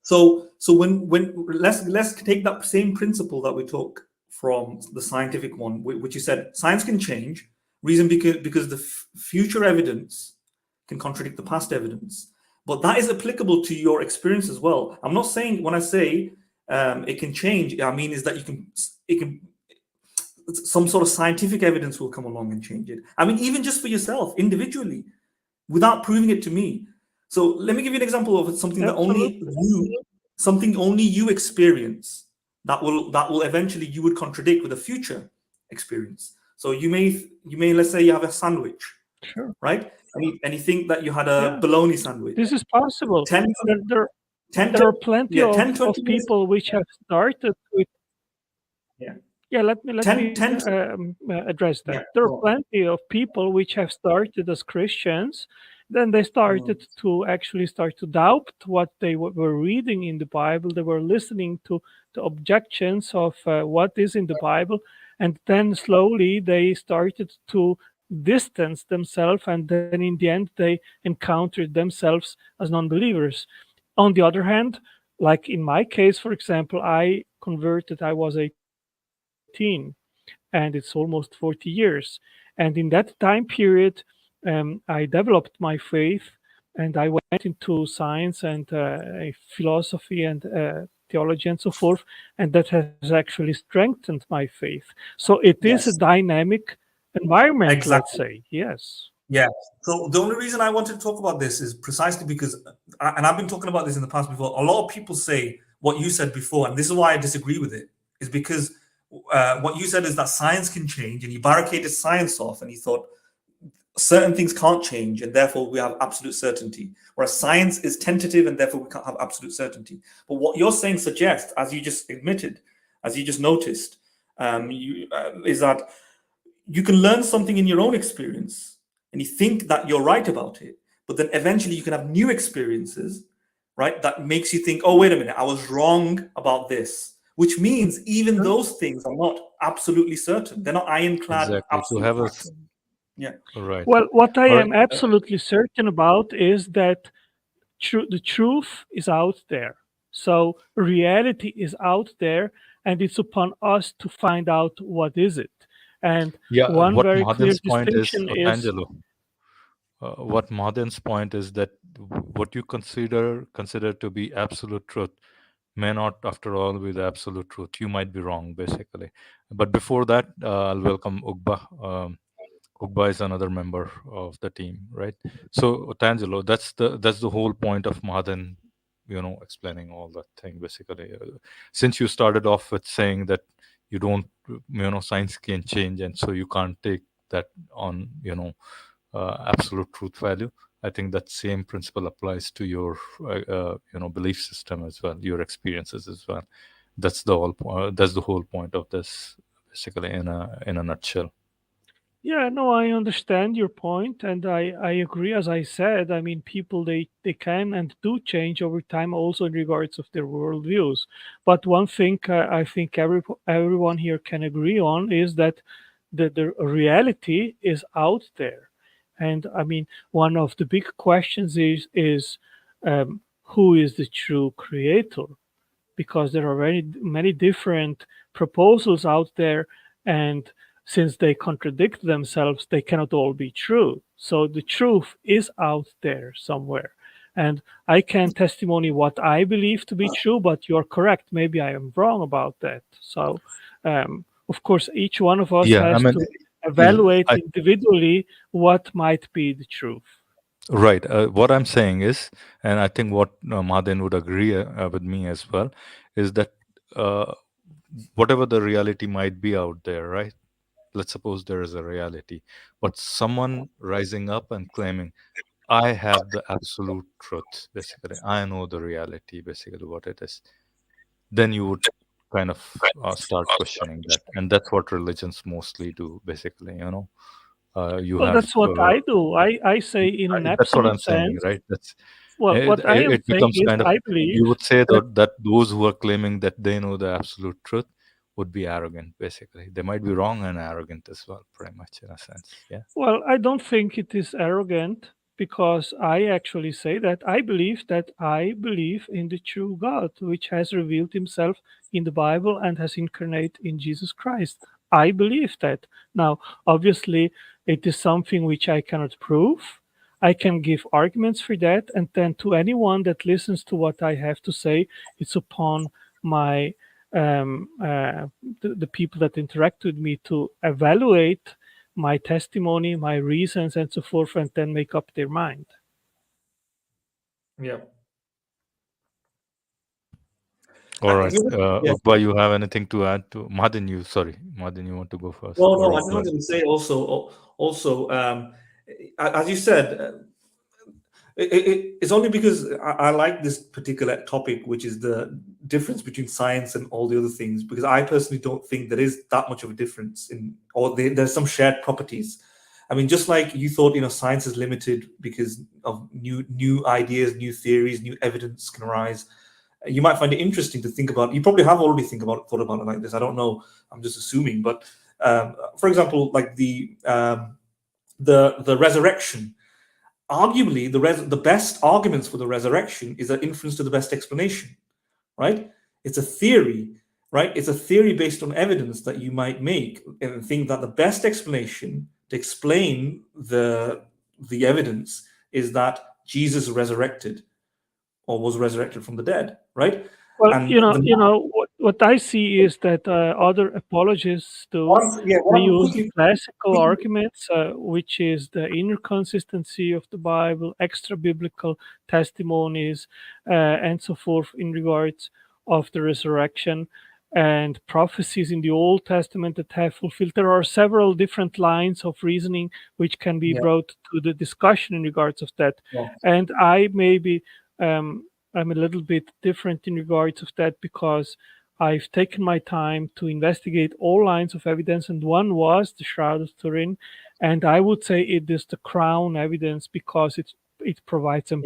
C: So when let's take that same principle that we took from the scientific one, which you said science can change. Reason because the future evidence can contradict the past evidence, but that is applicable to your experience as well. I'm not saying when I say it can change, I mean is that it can some sort of scientific evidence will come along and change it. I mean even just for yourself individually, without proving it to me. So let me give you an example of something that only you experience that will eventually you would contradict with a future experience. So you may let's say you have a sandwich, right? And you think that you had a bologna sandwich.
J: This is possible. There are plenty of people which have started with. Let me address that. There are plenty of people which have started as Christians. Then they started to actually start to doubt what they were reading in the Bible. They were listening to the objections of what is in the Bible. And then slowly they started to distance themselves. And then in the end, they encountered themselves as non-believers. On the other hand, like in my case, for example, I converted, I was 18, and it's almost 40 years. And in that time period, I developed my faith, and I went into science and philosophy and theology and so forth, and that has actually strengthened my faith. So it is a dynamic environment, let's say. Yes.
C: Yeah. So the only reason I wanted to talk about this is precisely because, and I've been talking about this in the past before, a lot of people say what you said before, and this is why I disagree with it, is because what you said is that science can change, and you barricaded science off, and you thought certain things can't change, and therefore we have absolute certainty. Whereas science is tentative, and therefore we can't have absolute certainty. But what you're saying suggests, as you just admitted, as you just noticed, is that you can learn something in your own experience, and you think that you're right about it, but then eventually you can have new experiences, right? That makes you think, oh, wait a minute, I was wrong about this. Which means even those things are not absolutely certain. They're not ironclad.
F: Exactly. To have a
C: right.
J: Well, what I am absolutely certain about is that the truth is out there. So reality is out there, and it's upon us to find out what is it. And one
F: what
J: very clear
F: Mahadan's point is,
J: distinction
F: Otangelo, what Mahadan's point is that what you consider to be absolute truth may not, after all, be the absolute truth. You might be wrong, basically. But before that, I'll welcome Ugba. Ugba is another member of the team, right? So, Otangelo, that's the whole point of Mahadan, explaining all that thing, basically. Since you started off with saying that you don't, science can change, and so you can't take that on, absolute truth value. I think that same principle applies to your, belief system as well, your experiences as well. That's the whole point of this, basically, in a nutshell.
J: Yeah, no, I understand your point, and I agree. As I said, I mean, people they can and do change over time, also in regards of their worldviews. But one thing I think everyone here can agree on is that the reality is out there, And I mean, one of the big questions is who is the true creator? Because there are very many different proposals out there, and since they contradict themselves, they cannot all be true. So the truth is out there somewhere. And I can testimony what I believe to be true, but you're correct. Maybe I am wrong about that. So, of course, each one of us
F: Yeah, I
J: has
F: mean,
J: to evaluate
F: I,
J: individually what might be the truth.
F: right. What I'm saying is, and I think what Madin would agree with me as well, is that whatever the reality might be out there, right? Let's suppose there is a reality, but someone rising up and claiming, I have the absolute truth, basically, I know the reality, basically, what it is, then you would kind of start questioning that. And that's what religions mostly do, basically, you know. You
J: Well,
F: have
J: that's what I do. I say in an
F: that's what I'm
J: absolute
F: saying,
J: sense.
F: right? That's
J: Well, what I am
F: it
J: saying
F: becomes
J: is
F: kind of,
J: I believe
F: you would say
J: that,
F: that those who are claiming that they know the absolute truth would be arrogant, basically. They might be wrong and arrogant as well, pretty much, in a sense. Yeah.
J: well, I don't think it is arrogant, because I actually say that I believe in the true God, which has revealed himself in the Bible and has incarnate in Jesus Christ. I believe that. Now, obviously, it is something which I cannot prove. I can give arguments for that, and then to anyone that listens to what I have to say, it's upon my the people that interact with me to evaluate my testimony, my reasons, and so forth, and then make up their mind.
C: Yeah.
F: All right.
C: Yeah.
F: Uqba, you have anything to add to Madin? Madin, you want to go first?
C: No,
F: Or
C: no, I just
F: Uqba?
C: wanted to say also, as you said, it's only because I like this particular topic, which is the difference between science and all the other things, because I personally don't think there is that much of a difference there's some shared properties. I mean, just like you thought, science is limited because of new ideas, new theories, new evidence can arise. You might find it interesting to think about. You probably have already thought about it like this. I don't know. I'm just assuming. But for example, like the resurrection. Arguably, the best arguments for the resurrection is an inference to the best explanation, right? It's a theory, right? It's a theory based on evidence that you might make and think that the best explanation to explain the evidence is that Jesus resurrected or was resurrected from the dead, right?
J: Well,
C: And
J: what I see is that other apologists do. They use classical arguments, which is the inner consistency of the Bible, extra biblical testimonies, and so forth in regards of the resurrection, and prophecies in the Old Testament that have fulfilled. There are several different lines of reasoning which can be brought to the discussion in regards of that.
C: Yeah.
J: And I maybe I'm a little bit different in regards of that, because I've taken my time to investigate all lines of evidence, and one was the Shroud of Turin, and I would say it is the crown evidence because it provides an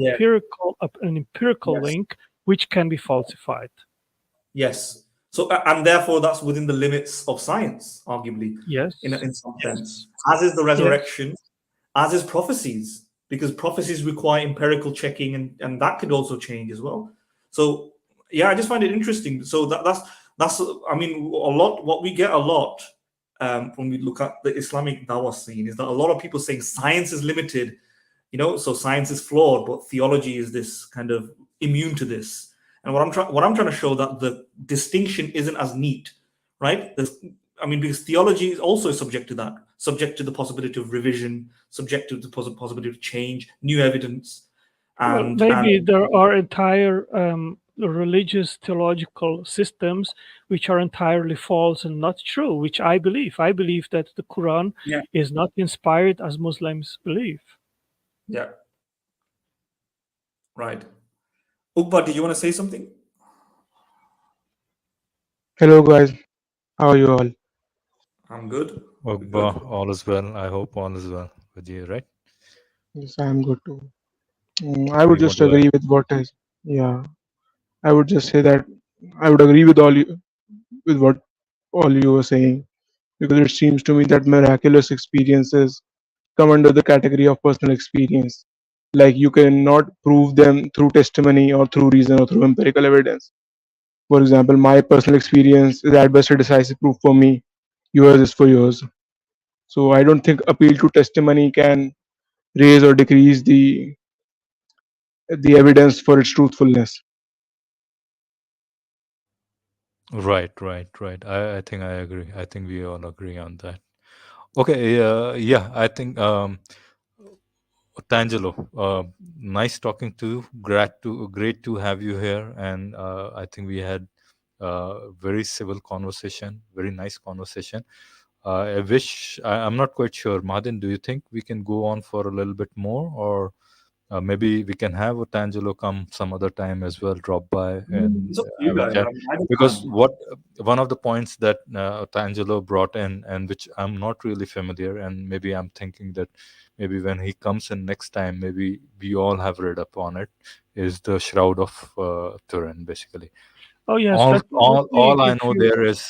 J: empirical link which can be falsified.
C: Yes. So and therefore that's within the limits of science, arguably.
J: Yes.
C: In some sense, as is the resurrection, as is prophecies, because prophecies require empirical checking, and that could also change as well. So yeah, I just find it interesting. So that's I mean, what we get a lot when we look at the Islamic dawah scene is that a lot of people saying science is limited, so science is flawed, but theology is this kind of immune to this. And what I'm trying to show that the distinction isn't as neat, right? Because theology is also subject to that, subject to the possibility of revision, subject to the possibility of change, new evidence. And
J: maybe there are entire religious theological systems which are entirely false and not true, which I believe. I believe that the Quran is not inspired as Muslims believe.
C: Yeah. Right. Uqba, did you want to say something?
K: Hello guys, how are you all?
C: I'm good.
F: Uqba, all is well. I hope all is well with you, right?
K: Yes, I am good too. I would just agree with I would just say that I would agree with what all you were saying, because it seems to me that miraculous experiences come under the category of personal experience. Like you cannot prove them through testimony or through reason or through empirical evidence. For example, my personal experience is at best a decisive proof for me. Yours is for yours. So I don't think appeal to testimony can raise or decrease the evidence for its truthfulness.
F: Right. I think I agree. I think we all agree on that. Okay. Yeah. I think Otangelo, nice talking to you. Great to have you here. And I think we had very civil conversation, very nice conversation. I'm not quite sure. Madin, do you think we can go on for a little bit more, or maybe we can have Otangelo come some other time as well, drop by and
C: It's up to you
F: have a
C: guys.
F: chat.
C: I don't
F: Because
C: mind.
F: one of the points that Otangelo brought in, and which I'm not really familiar, and maybe I'm thinking that maybe when he comes in next time, maybe we all have read up on it, is the Shroud of Turin, basically.
J: Oh yes,
F: All,
J: let
F: all,
J: me
F: all I
J: give
F: know
J: you.
F: there is,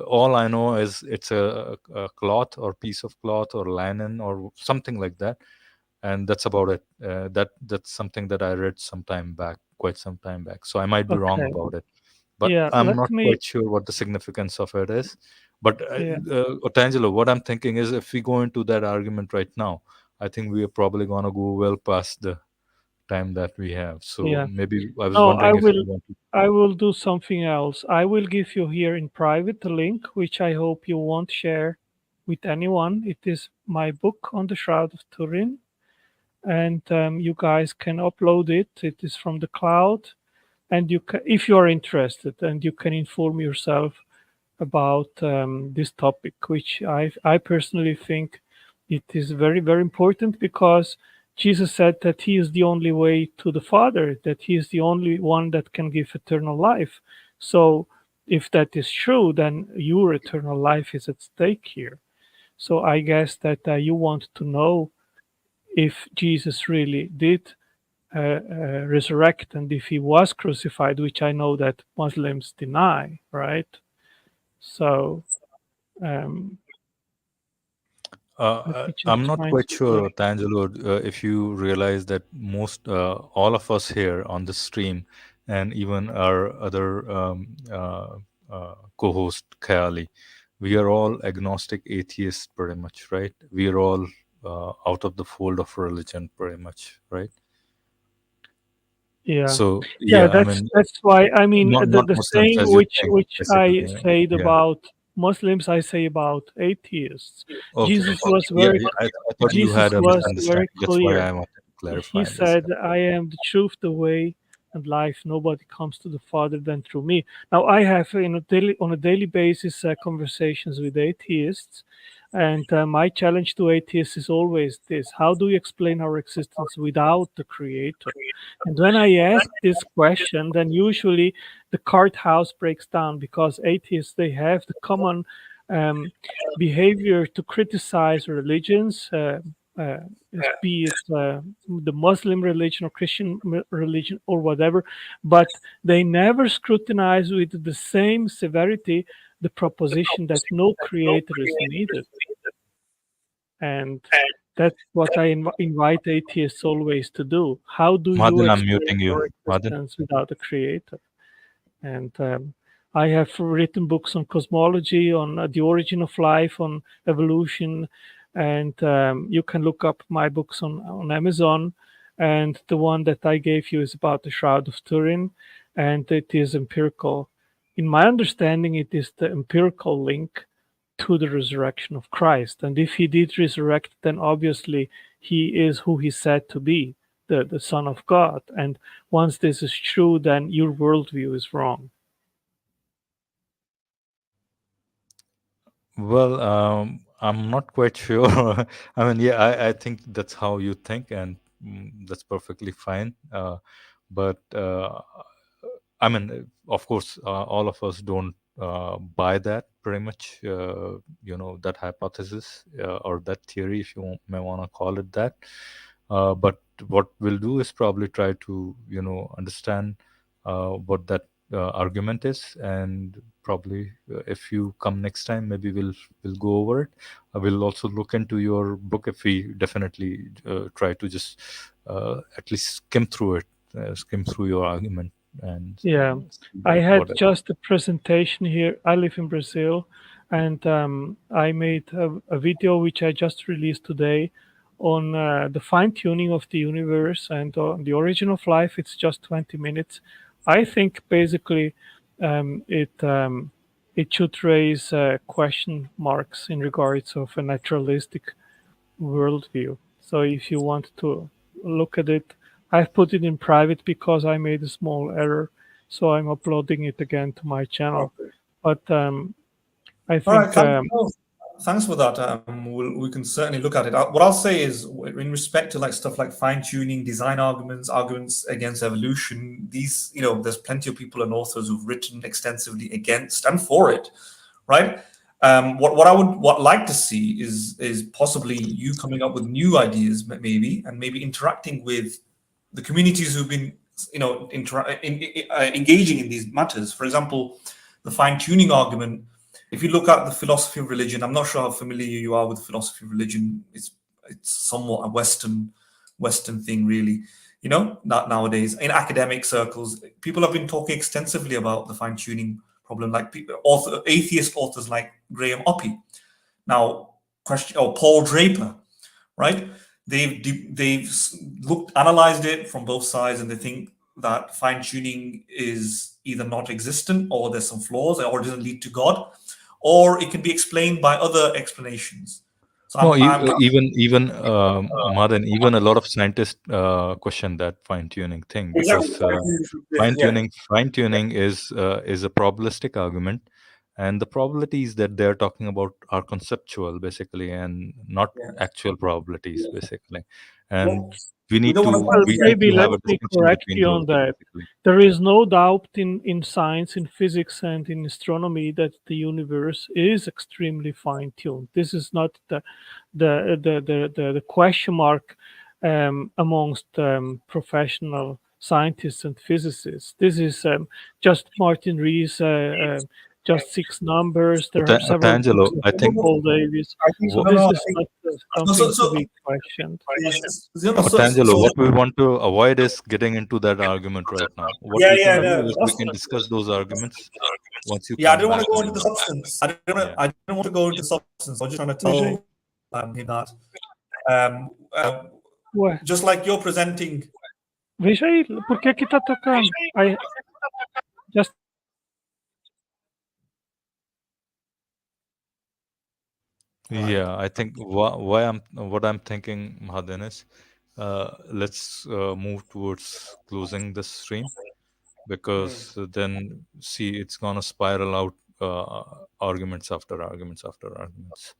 F: all I know is it's a cloth or piece of cloth or linen or something like that, and that's about it. That's something that I read quite some time back. So I might be wrong
J: Okay.
F: about it, but
J: Yeah,
F: I'm
J: let
F: not
J: me.
F: quite sure what the significance of it is. But
J: Yeah.
F: Otangelo, what I'm thinking is, if we go into that argument right now, I think we are probably gonna go well past the time that we have. So
J: Yeah.
F: maybe I was
J: No,
F: wondering if you want to.
J: I will do something else. I will give you here in private a link, which I hope you won't share with anyone. It is my book on the Shroud of Turin, and you guys can upload it. It is from the cloud, and if you are interested, and you can inform yourself about this topic, which I personally think it is very, very important, because Jesus said that he is the only way to the Father, that he is the only one that can give eternal life. So if that is true, then your eternal life is at stake here. So I guess that you want to know if Jesus really did resurrect, and if he was crucified, which I know that Muslims deny, right? So um, let me
F: I'm
J: just
F: not
J: find
F: quite
J: something.
F: sure, Tangelo, if you realize that all of us here on the stream, and even our other co-host Kayali, we are all agnostic atheists, pretty much, right? We are all out of the fold of religion, pretty much, right?
J: Yeah,
F: So
J: yeah.
F: yeah, I mean,
J: That's why I mean
F: not
J: the
F: Muslims
J: saying
F: as you
J: which
F: think,
J: I
F: basically.
J: said
F: Yeah.
J: about Muslims, I say about atheists.
F: Okay.
J: Jesus was
F: Yeah,
J: very
F: I thought you
J: Jesus
F: had a
J: was very
F: misunderstanding. That's why
J: clear.
F: I wanted to
J: He
F: clarify this.
J: said, I am the truth, the way, and life. Nobody comes to the Father than through me. Now, I have on a daily basis conversations with atheists, and my challenge to atheists is always this: how do you explain our existence without the Creator? And when I ask this question, then usually the cart house breaks down, because atheists, they have the common um, behavior to criticize religions. Uh, be it the Muslim religion or Christian religion or whatever, but they never scrutinize with the same severity the proposition that no creator is needed. And that's what I invite atheists always to do. How do you
F: Madin, I'm
J: explain
F: muting
J: our
F: you. Madin.
J: existence without a creator? And I have written books on cosmology, on the origin of life, on evolution, and you can look up my books on Amazon. And the one that I gave you is about the Shroud of Turin, and it is empirical. In my understanding, it is the empirical link to the resurrection of Christ. And if he did resurrect, then obviously he is who he said to be, the Son of God. And once this is true, then your worldview is wrong.
F: Well, I'm not quite sure. I mean, yeah, I think that's how you think, and that's perfectly fine. But I mean, of course, all of us don't buy that pretty much. That hypothesis or that theory, if you may want to call it that. But what we'll do is probably try to, understand what that argument is, and probably if you come next time, maybe we'll go over it. I will also look into your book if we definitely try to just at least skim through it, skim through your argument. And
J: Yeah, I had just a presentation here. I live in Brazil, and I made a video which I just released today on the fine-tuning of the universe and on the origin of life. It's just 20 minutes. I think basically it should raise question marks in regards of a naturalistic worldview. So if you want to look at it, I've put it in private because I made a small error, so I'm uploading it again to my channel. But I think.
C: All right, thanks for that. We can certainly look at it. What I'll say is, in respect to like stuff like fine tuning, design arguments against evolution, these, you know, there's plenty of people and authors who've written extensively against and for it, right? What I would like to see is possibly you coming up with new ideas, maybe, and maybe interacting with the communities who've been, you know, engaging in these matters. For example, the fine tuning argument. If you look at the philosophy of religion, I'm not sure how familiar you are with philosophy of religion. It's somewhat a Western thing, really. You know, not nowadays in academic circles, people have been talking extensively about the fine tuning problem, like atheist authors like Graham Oppy, now Paul Draper, right? They've analyzed it from both sides, and they think that fine tuning is either not existent, or there's some flaws, or it doesn't lead to God, or it can be explained by other explanations. So
F: even Madan, even a lot of scientists question that fine-tuning thing, because fine-tuning is a probabilistic argument, and the probabilities that they're talking about are conceptual, basically, and not actual probabilities, basically. And we need to
J: maybe let me correct you on that. There is no doubt in science, in physics, and in astronomy that the universe is extremely fine-tuned. This is not the question mark amongst professional scientists and physicists. This is just Martin Rees. Just 6 numbers. There are several.
F: Otangelo, I think.
J: Paul Davies. So this is not something to be questioned.
F: Otangelo, what we want to avoid is getting into that argument right now. What we can do is we can discuss those arguments once you.
C: I didn't want to go into the substance. I didn't want to go into substance. I was just trying to tell him that. Just like you're presenting.
J: Vijay, por que aqui tá tocando? Just.
F: Yeah, I think what I'm thinking, Mahadan, is let's move towards closing this stream, because then it's gonna spiral out arguments after arguments after arguments,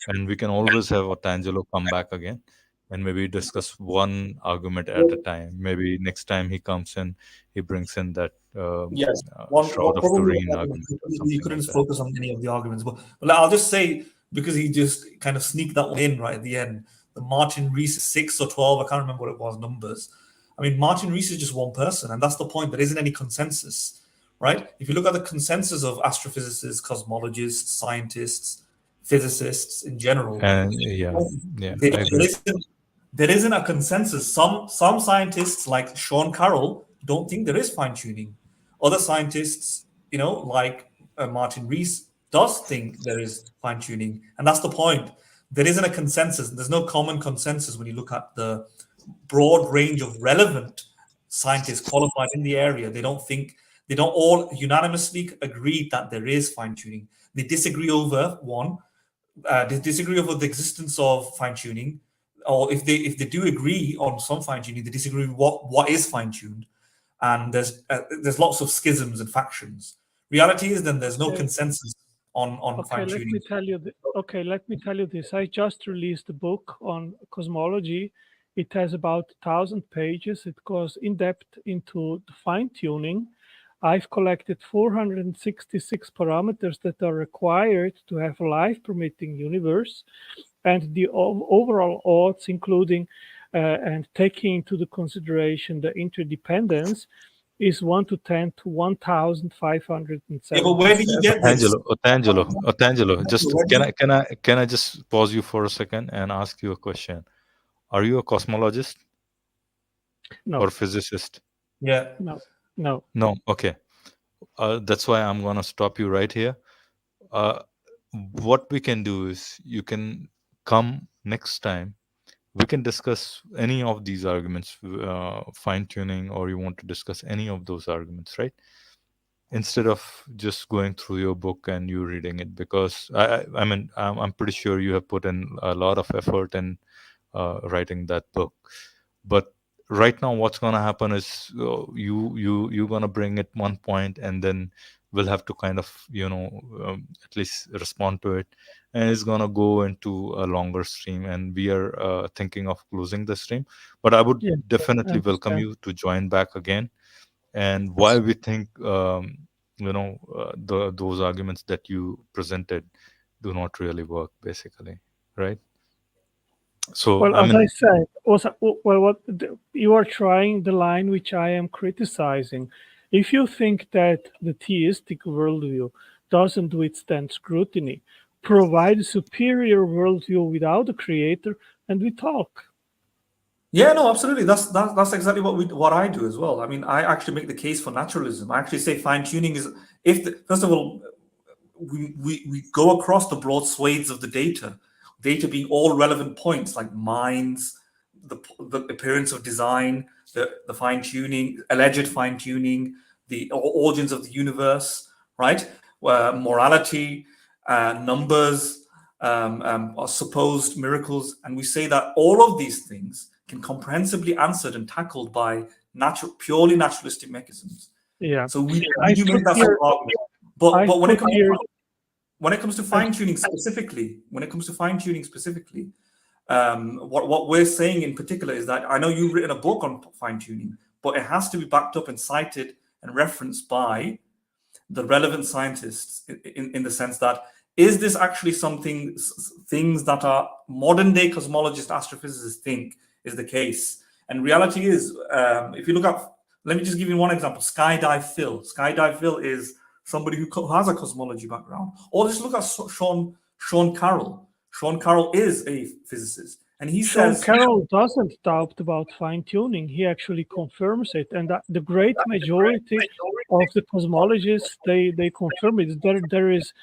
F: and we can always have Otangelo come back again and maybe discuss one argument at a time. Maybe next time he comes in, he brings in that Shroud of Turin argument.
C: You couldn't focus on any of the arguments, but I'll just say, because he just kind of sneaked that one in right at the end, the Martin Rees 6 or 12, I can't remember what it was, numbers. I mean, Martin Rees is just one person, and that's the point. There isn't any consensus, right? If you look at the consensus of astrophysicists, cosmologists, scientists, physicists in general,
F: and
C: there isn't a consensus. Some scientists, like Sean Carroll, don't think there is fine-tuning. Other scientists, you know, like Martin Rees, does think there is fine-tuning, and that's the point. There isn't a consensus. There's no common consensus when you look at the broad range of relevant scientists qualified in the area. They don't all unanimously agree that there is fine-tuning. They disagree over the existence of fine-tuning, or if they do agree on some fine-tuning, they disagree with what is fine-tuned, and there's lots of schisms and factions. Reality is then there's no consensus on fine-tuning.
J: Let me tell you this. I just released a book on cosmology. It has about 1,000 pages. It goes in depth into the fine-tuning. I've collected 466 parameters that are required to have a life-permitting universe, and the overall odds, including and taking into the consideration the interdependence, is 1 to 10 to 1,570.
C: Yeah, but where did you get this?
F: Otangelo, just can I just pause you for a second and ask you a question? Are you a cosmologist
J: No.
F: or physicist?
C: Yeah.
J: No.
F: Okay. That's why I'm gonna stop you right here. What we can do is you can come next time. We can discuss any of these arguments, fine tuning, or you want to discuss any of those arguments, right? Instead of just going through your book and you reading it, because I mean, I'm pretty sure you have put in a lot of effort in writing that book. But right now, what's gonna happen is you're gonna bring it one point, and then we'll have to kind of at least respond to it, and it's gonna go into a longer stream, and we are thinking of closing the stream. But I would definitely welcome you to join back again. And why we think those arguments that you presented do not really work, basically, right? So
J: Well, as I said, also, you are trying the line which I am criticizing. If you think that the theistic worldview doesn't withstand scrutiny, provide a superior worldview without a creator, and we talk.
C: Yeah, no, absolutely. That's exactly what I do as well. I mean, I actually make the case for naturalism. I actually say fine tuning is first of all, we go across the broad swathes of the data being all relevant points like minds, the appearance of design, the fine tuning, alleged fine tuning, the origins of the universe, right? Morality, numbers, or supposed miracles, and we say that all of these things can comprehensively answered and tackled by purely naturalistic mechanisms.
J: Yeah.
C: So we do make that sort of argument. But when it comes to fine tuning specifically, what we're saying in particular is that I know you've written a book on fine tuning, but it has to be backed up and cited and referenced by the relevant scientists in the sense that is this actually things that are modern day cosmologists, astrophysicists think is the case. And reality is, if you look up, let me just give you one example, Skydive Phil. Skydive Phil is somebody who has a cosmology background. Or just look at Sean Carroll. Sean Carroll is a physicist. And he says...
J: Sean Carroll doesn't doubt about fine-tuning. He actually confirms it. And the great majority of the cosmologists, they confirm it. There is...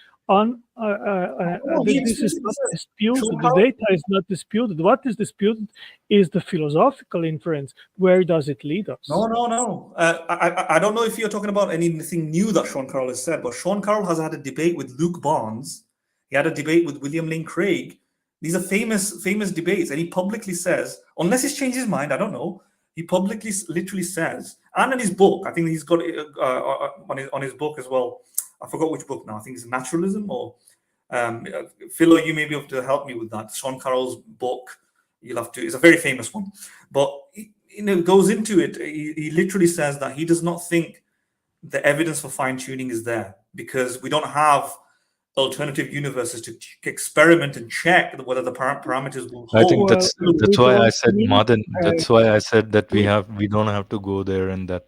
J: this is not disputed. The data is not disputed. What is disputed is the philosophical inference. Where does it lead us?
C: No. I don't know if you're talking about anything new that Sean Carroll has said, but Sean Carroll has had a debate with Luke Barnes. He had a debate with William Lane Craig. These are famous debates, and he publicly says, unless he's changed his mind, I don't know. He publicly, literally says, and in his book, I think he's got it on his book as well. I forgot which book now. I think it's Naturalism or Philo, you may be able to help me with that. Sean Carroll's book, it's a very famous one. But goes into it. He literally says that he does not think the evidence for fine-tuning is there because we don't have alternative universes to experiment and check whether the parameters will hold.
F: I think that's why I said modern. That's why I said that we don't have to go there in that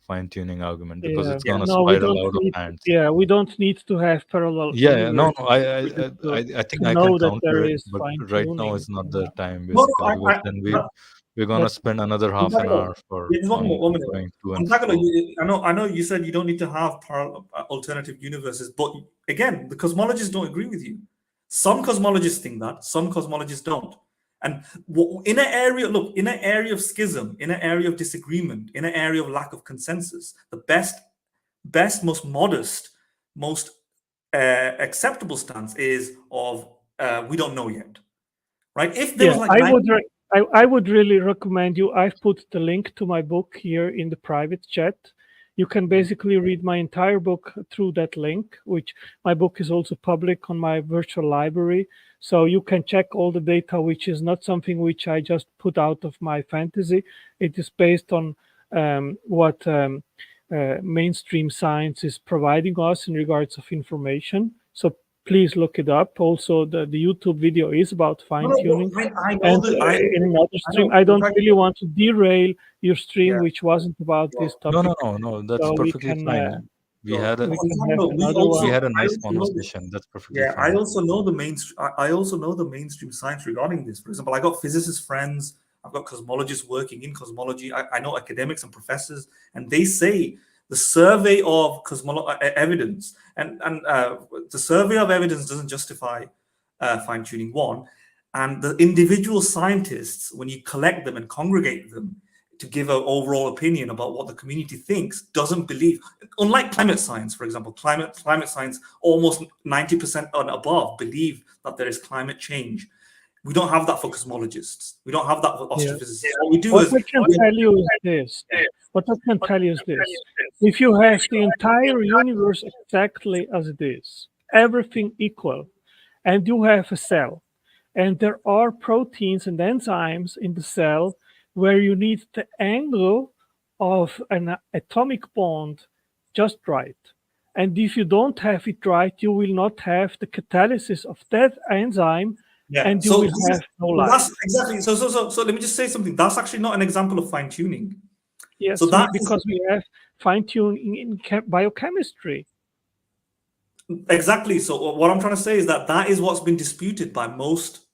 F: fine-tuning argument because it's gonna spiral out of hand.
J: Yeah, we don't need to have parallel.
F: Yeah, no, I think I can counter it, but right now is not the time. Basically, then we're gonna spend another half an hour for going to and fro.
C: I know you said you don't need to have alternative universes, but again, the cosmologists don't agree with you. Some cosmologists think that, some cosmologists don't. And in an area of schism, in an area of disagreement, in an area of lack of consensus, the best, most modest, most acceptable stance is of we don't know yet, right? If there was
J: I would really recommend you. I've put the link to my book here in the private chat. You can basically read my entire book through that link, which my book is also public on my virtual library. So you can check all the data, which is not something which I just put out of my fantasy. It is based on what mainstream science is providing us in regards of information. So Please look it up. Also, the YouTube video is about fine-tuning.
C: I know
J: And
C: that.
J: in another stream, I don't really want to derail your stream,
C: Yeah.
J: which wasn't about this
F: No,
J: topic.
F: no. That's
J: So we
F: perfectly
J: can,
F: fine. We had a
J: we can have
C: No, we
J: another
C: also-
J: one.
F: we had a
C: I
F: nice
C: also know-
F: conversation. That's perfectly
C: Yeah, I
F: fine.
C: also know the I also know the mainstream science regarding this. For example, I got physicist friends, I've got cosmologists working in cosmology. I know academics and professors, and they say the survey of evidence and the survey of evidence doesn't justify fine tuning one, and the individual scientists, when you collect them and congregate them to give an overall opinion about what the community thinks, doesn't believe. Unlike climate science, for example, climate science, almost 90% and above believe that there is climate change. We don't have that for cosmologists. We don't have that for astrophysicists. What we do
J: What
C: is
J: I can tell you is this. What I can tell you is this. If you have the entire universe exactly as it is, everything equal, and you have a cell, and there are proteins and enzymes in the cell where you need the angle of an atomic bond just right. And if you don't have it right, you will not have the catalysis of that enzyme, and you will have no life.
C: That's exactly. So let me just say something. That's actually not an example of fine tuning.
J: Yes,
C: So that
J: because we have fine tuning in biochemistry.
C: Exactly. So what I'm trying to say is that is what's been disputed by most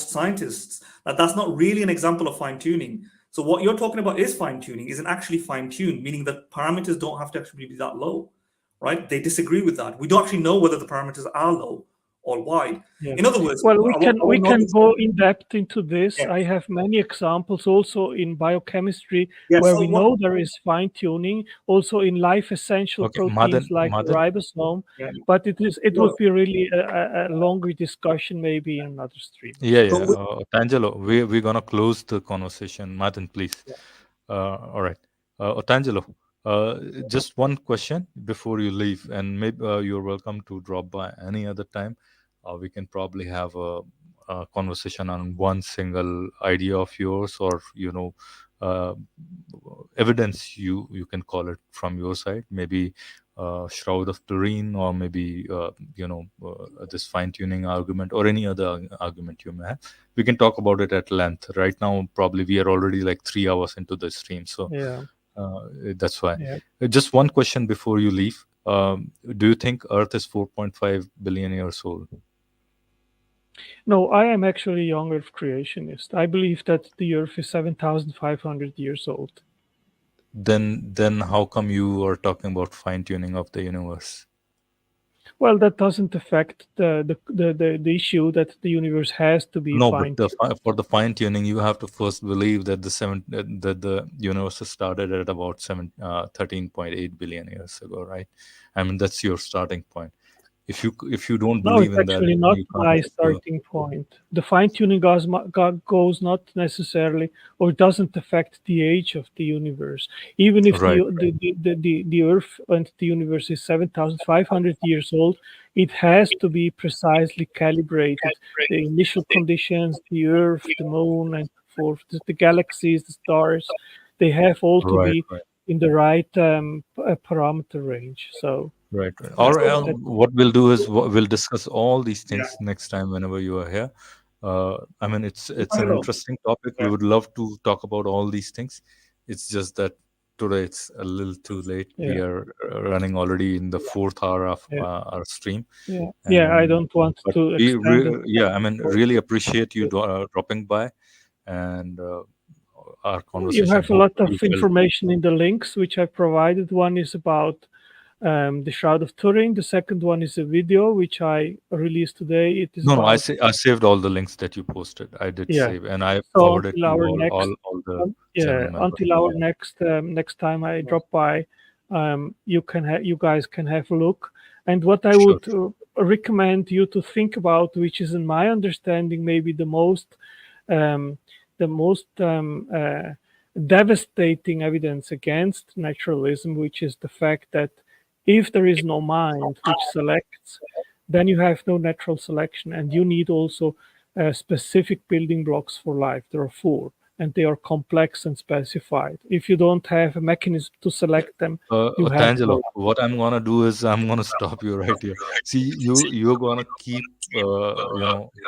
C: scientists. That's not really an example of fine tuning. So what you're talking about is fine tuning, isn't actually fine tuned, meaning that parameters don't have to actually be that low, right? They disagree with that. We don't actually know whether the parameters are low or wide.
J: Yeah.
C: In other words,
J: well, we can go in depth into this.
C: Yeah.
J: I have many examples also in biochemistry
C: Yeah,
J: where
C: so
J: we know there is fine tuning. Also in life essential proteins like the ribosome.
C: Yeah.
J: But it would be really a longer discussion, maybe in another stream.
F: Yeah. Otangelo, we're gonna close the conversation. Martin, please.
C: Yeah.
F: All right. Otangelo, just one question before you leave, and maybe you're welcome to drop by any other time. We can probably have a conversation on one single idea of yours, or evidence you can call it from your side. Maybe Shroud of Turin, or maybe this fine-tuning argument, or any other argument you may have. We can talk about it at length. Right now, probably we are already like 3 hours into the stream, so that's why. Just one question before you leave. Do you think Earth is 4.5 billion years old?
J: No, I am actually a young Earth creationist. I believe that the Earth is 7,500 years old.
F: Then how come you are talking about fine-tuning of the universe?
J: Well, that doesn't affect the issue that the universe has to be fine-tuned.
F: But for the fine-tuning, you have to first believe that the universe started at about 13.8 billion years ago, right? I mean, that's your starting point. If you don't believe in that,
J: it's actually not my starting point. The fine-tuning goes not necessarily, or doesn't affect the age of the universe. Even if the Earth and the universe is 7,500 years old, it has to be precisely calibrated. The initial conditions, the Earth, the Moon, and so forth, the galaxies, the stars, they have all to be in the right parameter range. So.
F: Right. All right. What we'll do is we'll discuss all these things next time whenever you are here. I mean, it's an interesting topic. We would love to talk about all these things. It's just that today it's a little too late. We are running already in the 4th hour of our stream.
J: I don't want to extend it.
F: I mean, really appreciate you dropping by, and our conversation.
J: You have a lot of information in the links which I provided. One is about the Shroud of Turin. The second one is a video which I released today. It is
F: I saved all the links that you posted. I did save, and I forwarded to all the
J: until our next time I drop by, you guys can have a look. And what I would recommend you to think about, which is in my understanding maybe the most devastating evidence against naturalism, which is the fact that if there is no mind which selects, then you have no natural selection, and you need also specific building blocks for life. There are 4, and they are complex and specified. If you don't have a mechanism to select them, you have
F: Otangelo, what I'm gonna do is I'm gonna stop you right here. See, you're gonna keep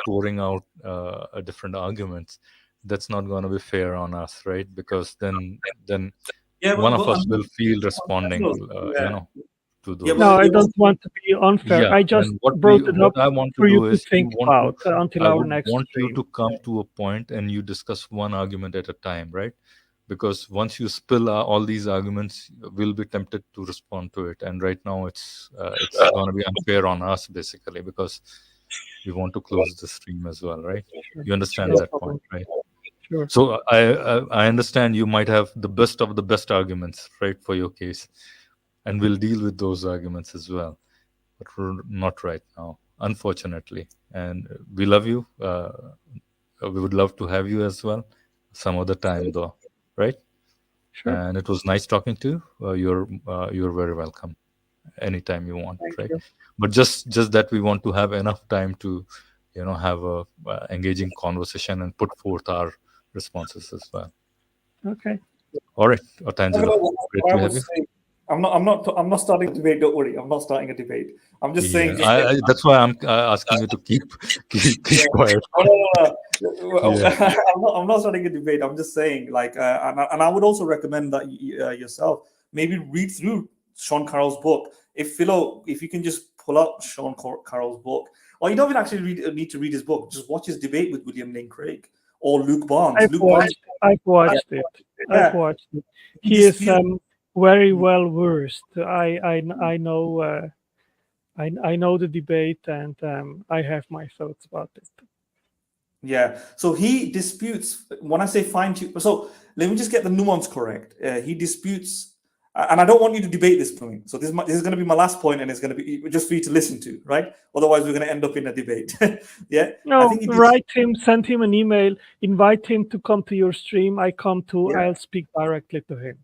F: pouring out different arguments. That's not gonna be fair on us, right? Because then one of us will feel responding, to those.
J: No, I don't want to be unfair.
F: Yeah,
J: I just
F: and what
J: brought it up
F: I want to
J: for you
F: do
J: to
F: is
J: think about until
F: I
J: our
F: would
J: next
F: want you
J: stream.
F: to come to a point and you discuss one argument at a time, right? Because once you spill all these arguments, we'll be tempted to respond to it. And right now, it's going to be unfair on us, basically, because we want to close the stream as well, right? You understand
J: No
F: that
J: problem.
F: point, right?
J: Sure.
F: So I understand you might have the best of the best arguments, right, for your case, and we'll deal with those arguments as well, but we're not right now, unfortunately. And we love you. We would love to have you as well some other time, though, right?
J: Sure.
F: And it was nice talking to you. You're very welcome anytime you want.
J: Thank
F: right?
J: you.
F: But just that we want to have enough time to have a engaging conversation and put forth our responses as well.
J: Okay.
F: All right, Otangelo, great to have you.
C: I'm not starting a debate. Don't worry, I'm not starting a debate. I'm just saying.
F: That's why I'm asking you to keep quiet.
C: No. I'm not starting a debate. I'm just saying, and I would also recommend that yourself maybe read through Sean Carroll's book. If you can just pull out Sean Carroll's book, or you don't even actually need to read his book. Just watch his debate with William Lane Craig or Luke Barnes.
J: I've watched it. I've watched it. He is very well versed. I know I know the debate, and I have my thoughts about it.
C: Yeah. So he disputes, when I say fine tune. So let me just get the nuance correct. He disputes, and I don't want you to debate this point. So this is going to be my last point, and it's going to be just for you to listen to, right? Otherwise, we're going to end up in a debate. Yeah.
J: No, write him, send him an email, invite him to come to your stream. I come to. Yeah. I'll speak directly to him.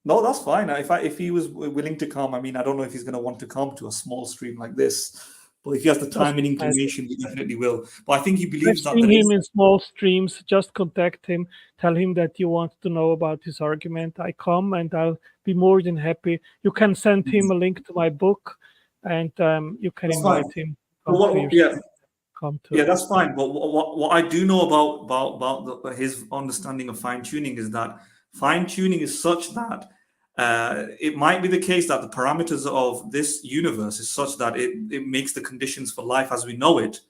C: No, that's fine. If he was willing to come, I mean, I don't know if he's going to want to come to a small stream like this. But if he has the time and inclination, he definitely will. But I think he believes
J: I've seen him in small streams. Just contact him. Tell him that you want to know about his argument. I come, and I'll be more than happy. You can send him a link to my book, and you can invite him.
C: Yeah, that's fine. But what I do know about his understanding of fine tuning is that fine tuning is such that it might be the case that the parameters of this universe is such that it makes the conditions for life as we know it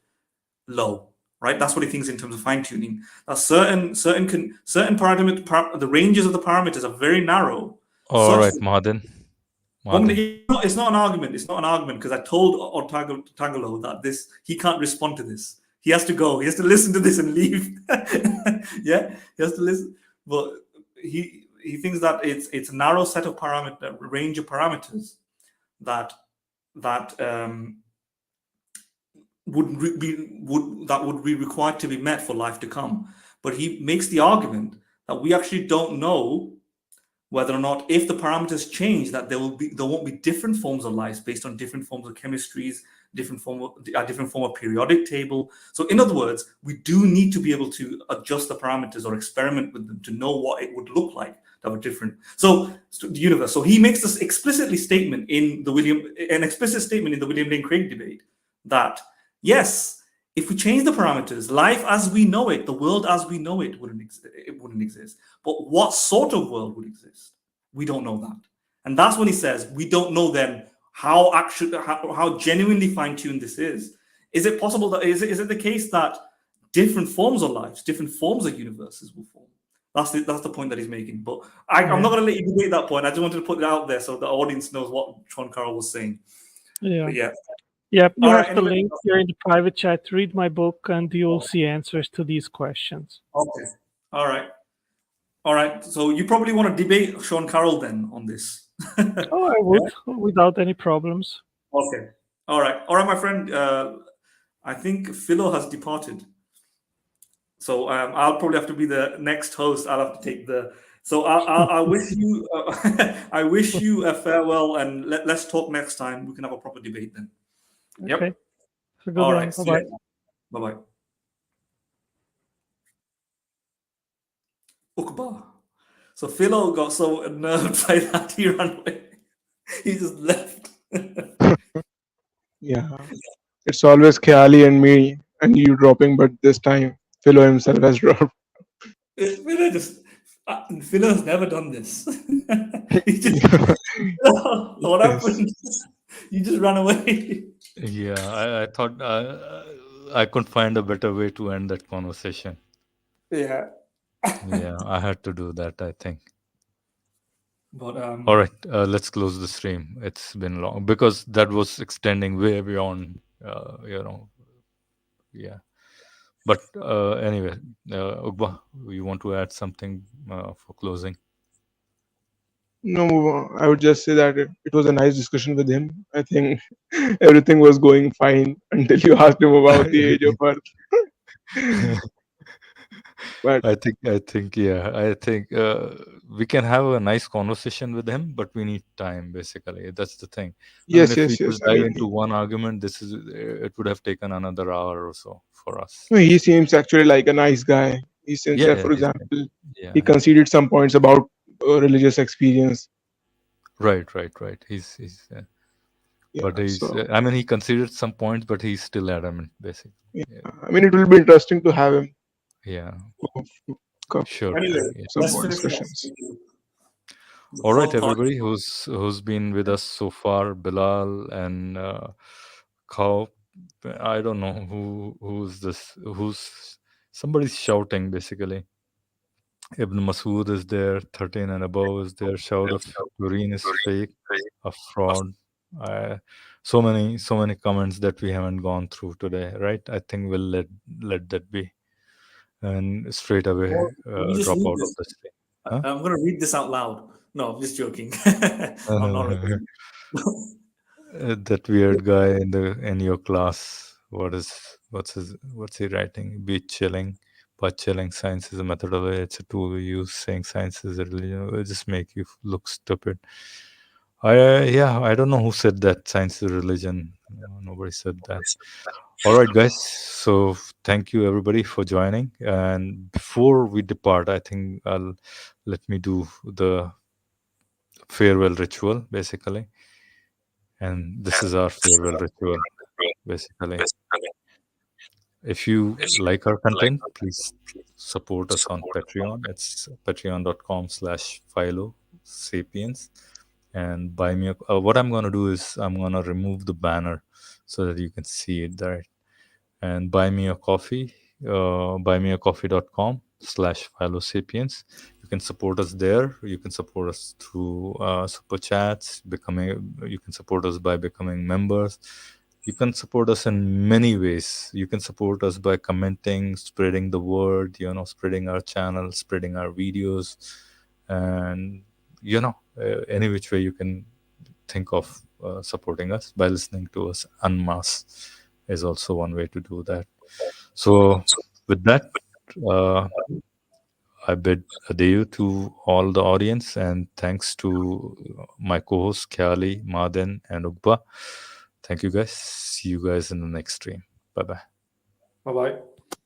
C: low, right? That's what he thinks in terms of fine tuning. That certain parameters, the ranges of the parameters are very narrow.
F: All right, Martin.
C: It's not an argument. It's not an argument because I told Otangelo that he can't respond to this. He has to go. He has to listen to this and leave. Yeah, he has to listen. But he thinks that it's a narrow set of range of parameters that would be required to be met for life to come. But he makes the argument that we actually don't know whether or not, if the parameters change, that there won't be different forms of life based on different forms of chemistries, different form of periodic table. So in other words, we do need to be able to adjust the parameters or experiment with them to know what it would look like that were different. So the universe. So he makes this explicit statement in the William Lane Craig debate that yes, if we change the parameters, life as we know it, the world as we know it wouldn't exist. But what sort of world would exist? We don't know that. And that's when he says, we don't know then how genuinely fine-tuned this is. Is it possible that, is it the case that different forms of lives, different forms of universes will form? That's the point that he's making. But I'm not going to let you debate that point. I just wanted to put it out there so the audience knows what Sean Carroll was saying.
J: Yeah.
C: But yeah.
J: Yep, you have the link here in the private chat. Read my book, and you'll see answers to these questions.
C: Okay. All right. So you probably want to debate Sean Carroll then on this.
J: Oh, I would, without any problems.
C: Okay. All right, my friend. I think Philo has departed. So I'll probably have to be the next host. I'll have to take the. So I wish you. I wish you a farewell, and let's talk next time. We can have a proper debate then. Yep.
J: Okay. So
C: All right.
J: Bye-bye.
C: Bye-bye. Uqba. So Philo got so unnerved by that he ran away. He just left.
K: Yeah. It's always Khyali and me and you dropping, but this time Philo himself has dropped.
C: Philo just Philo's never done this. He just what
K: Yes.
C: happened? You just ran away.
F: Yeah, I thought I couldn't find a better way to end that conversation.
C: Yeah.
F: Yeah, I had to do that, I think.
C: But
F: All right, let's close the stream. It's been long because that was extending way beyond, yeah. But anyway, Ugba, you want to add something for closing?
K: No, I would just say that it was a nice discussion with him. I think everything was going fine until you asked him about the age of Earth. But
F: I think, yeah, I think we can have a nice conversation with him, but we need time. Basically, that's the thing. I mean,
K: yes,
F: if we
K: yes, yes.
F: just
K: I
F: dive
K: mean,
F: into one argument, it would have taken another hour or so for us.
K: no, he seems actually like a nice guy. He's sincere.
F: Yeah,
K: For example,
F: yeah,
K: he conceded some points about religious experience.
F: right. He's
K: Yeah,
F: but he's.
K: so
F: I mean, he considered some points, but he's still adamant, basically.
K: yeah. I mean, it will be interesting to have him.
F: Yeah,
K: Come
F: sure.
C: anyway,
F: Yeah.
K: some
C: let's
K: more
C: finish
K: discussions.
C: the
F: All right,
C: fun part.
F: everybody who's been with us so far, Bilal and Khao. I don't know who's this. Who's somebody's shouting basically. Ibn Masood is there. 13 and above is there. Shroud of Turin is fake, a fraud. So many comments that we haven't gone through today, right? I think we'll let that be, and straight away
C: Or we just
F: drop
C: read
F: out of
C: this.
F: this thing. Huh?
C: I'm gonna read this out loud. No, I'm just joking. I'm not recording.
F: That weird guy in your class. What's he writing? Be chilling. But chilling, science is a methodology. It's a tool we use. Saying science is a religion will just make you look stupid. I don't know who said that. Science is a religion. Nobody said that. All right, guys. So thank you everybody for joining. And before we depart, I think let me do the farewell ritual basically. And this is our farewell ritual, basically. If you like our content, please support us on Patreon. It's patreon.com/Philo Sapiens. And buy me what I'm going to do is I'm going to remove the banner so that you can see it there. And buy me a coffee, buymeacoffee.com/Philo Sapiens. You can support us there. You can support us through super chats. You can support us by becoming members. You can support us in many ways. You can support us by commenting, spreading the word, spreading our channel, spreading our videos, and any which way you can think of supporting us by listening to us en masse is also one way to do that. So with that, I bid adieu to all the audience, and thanks to my co-hosts Khyali, Maden, and Ugba. Thank you guys. See you guys in the next stream. Bye-bye.
C: Bye bye.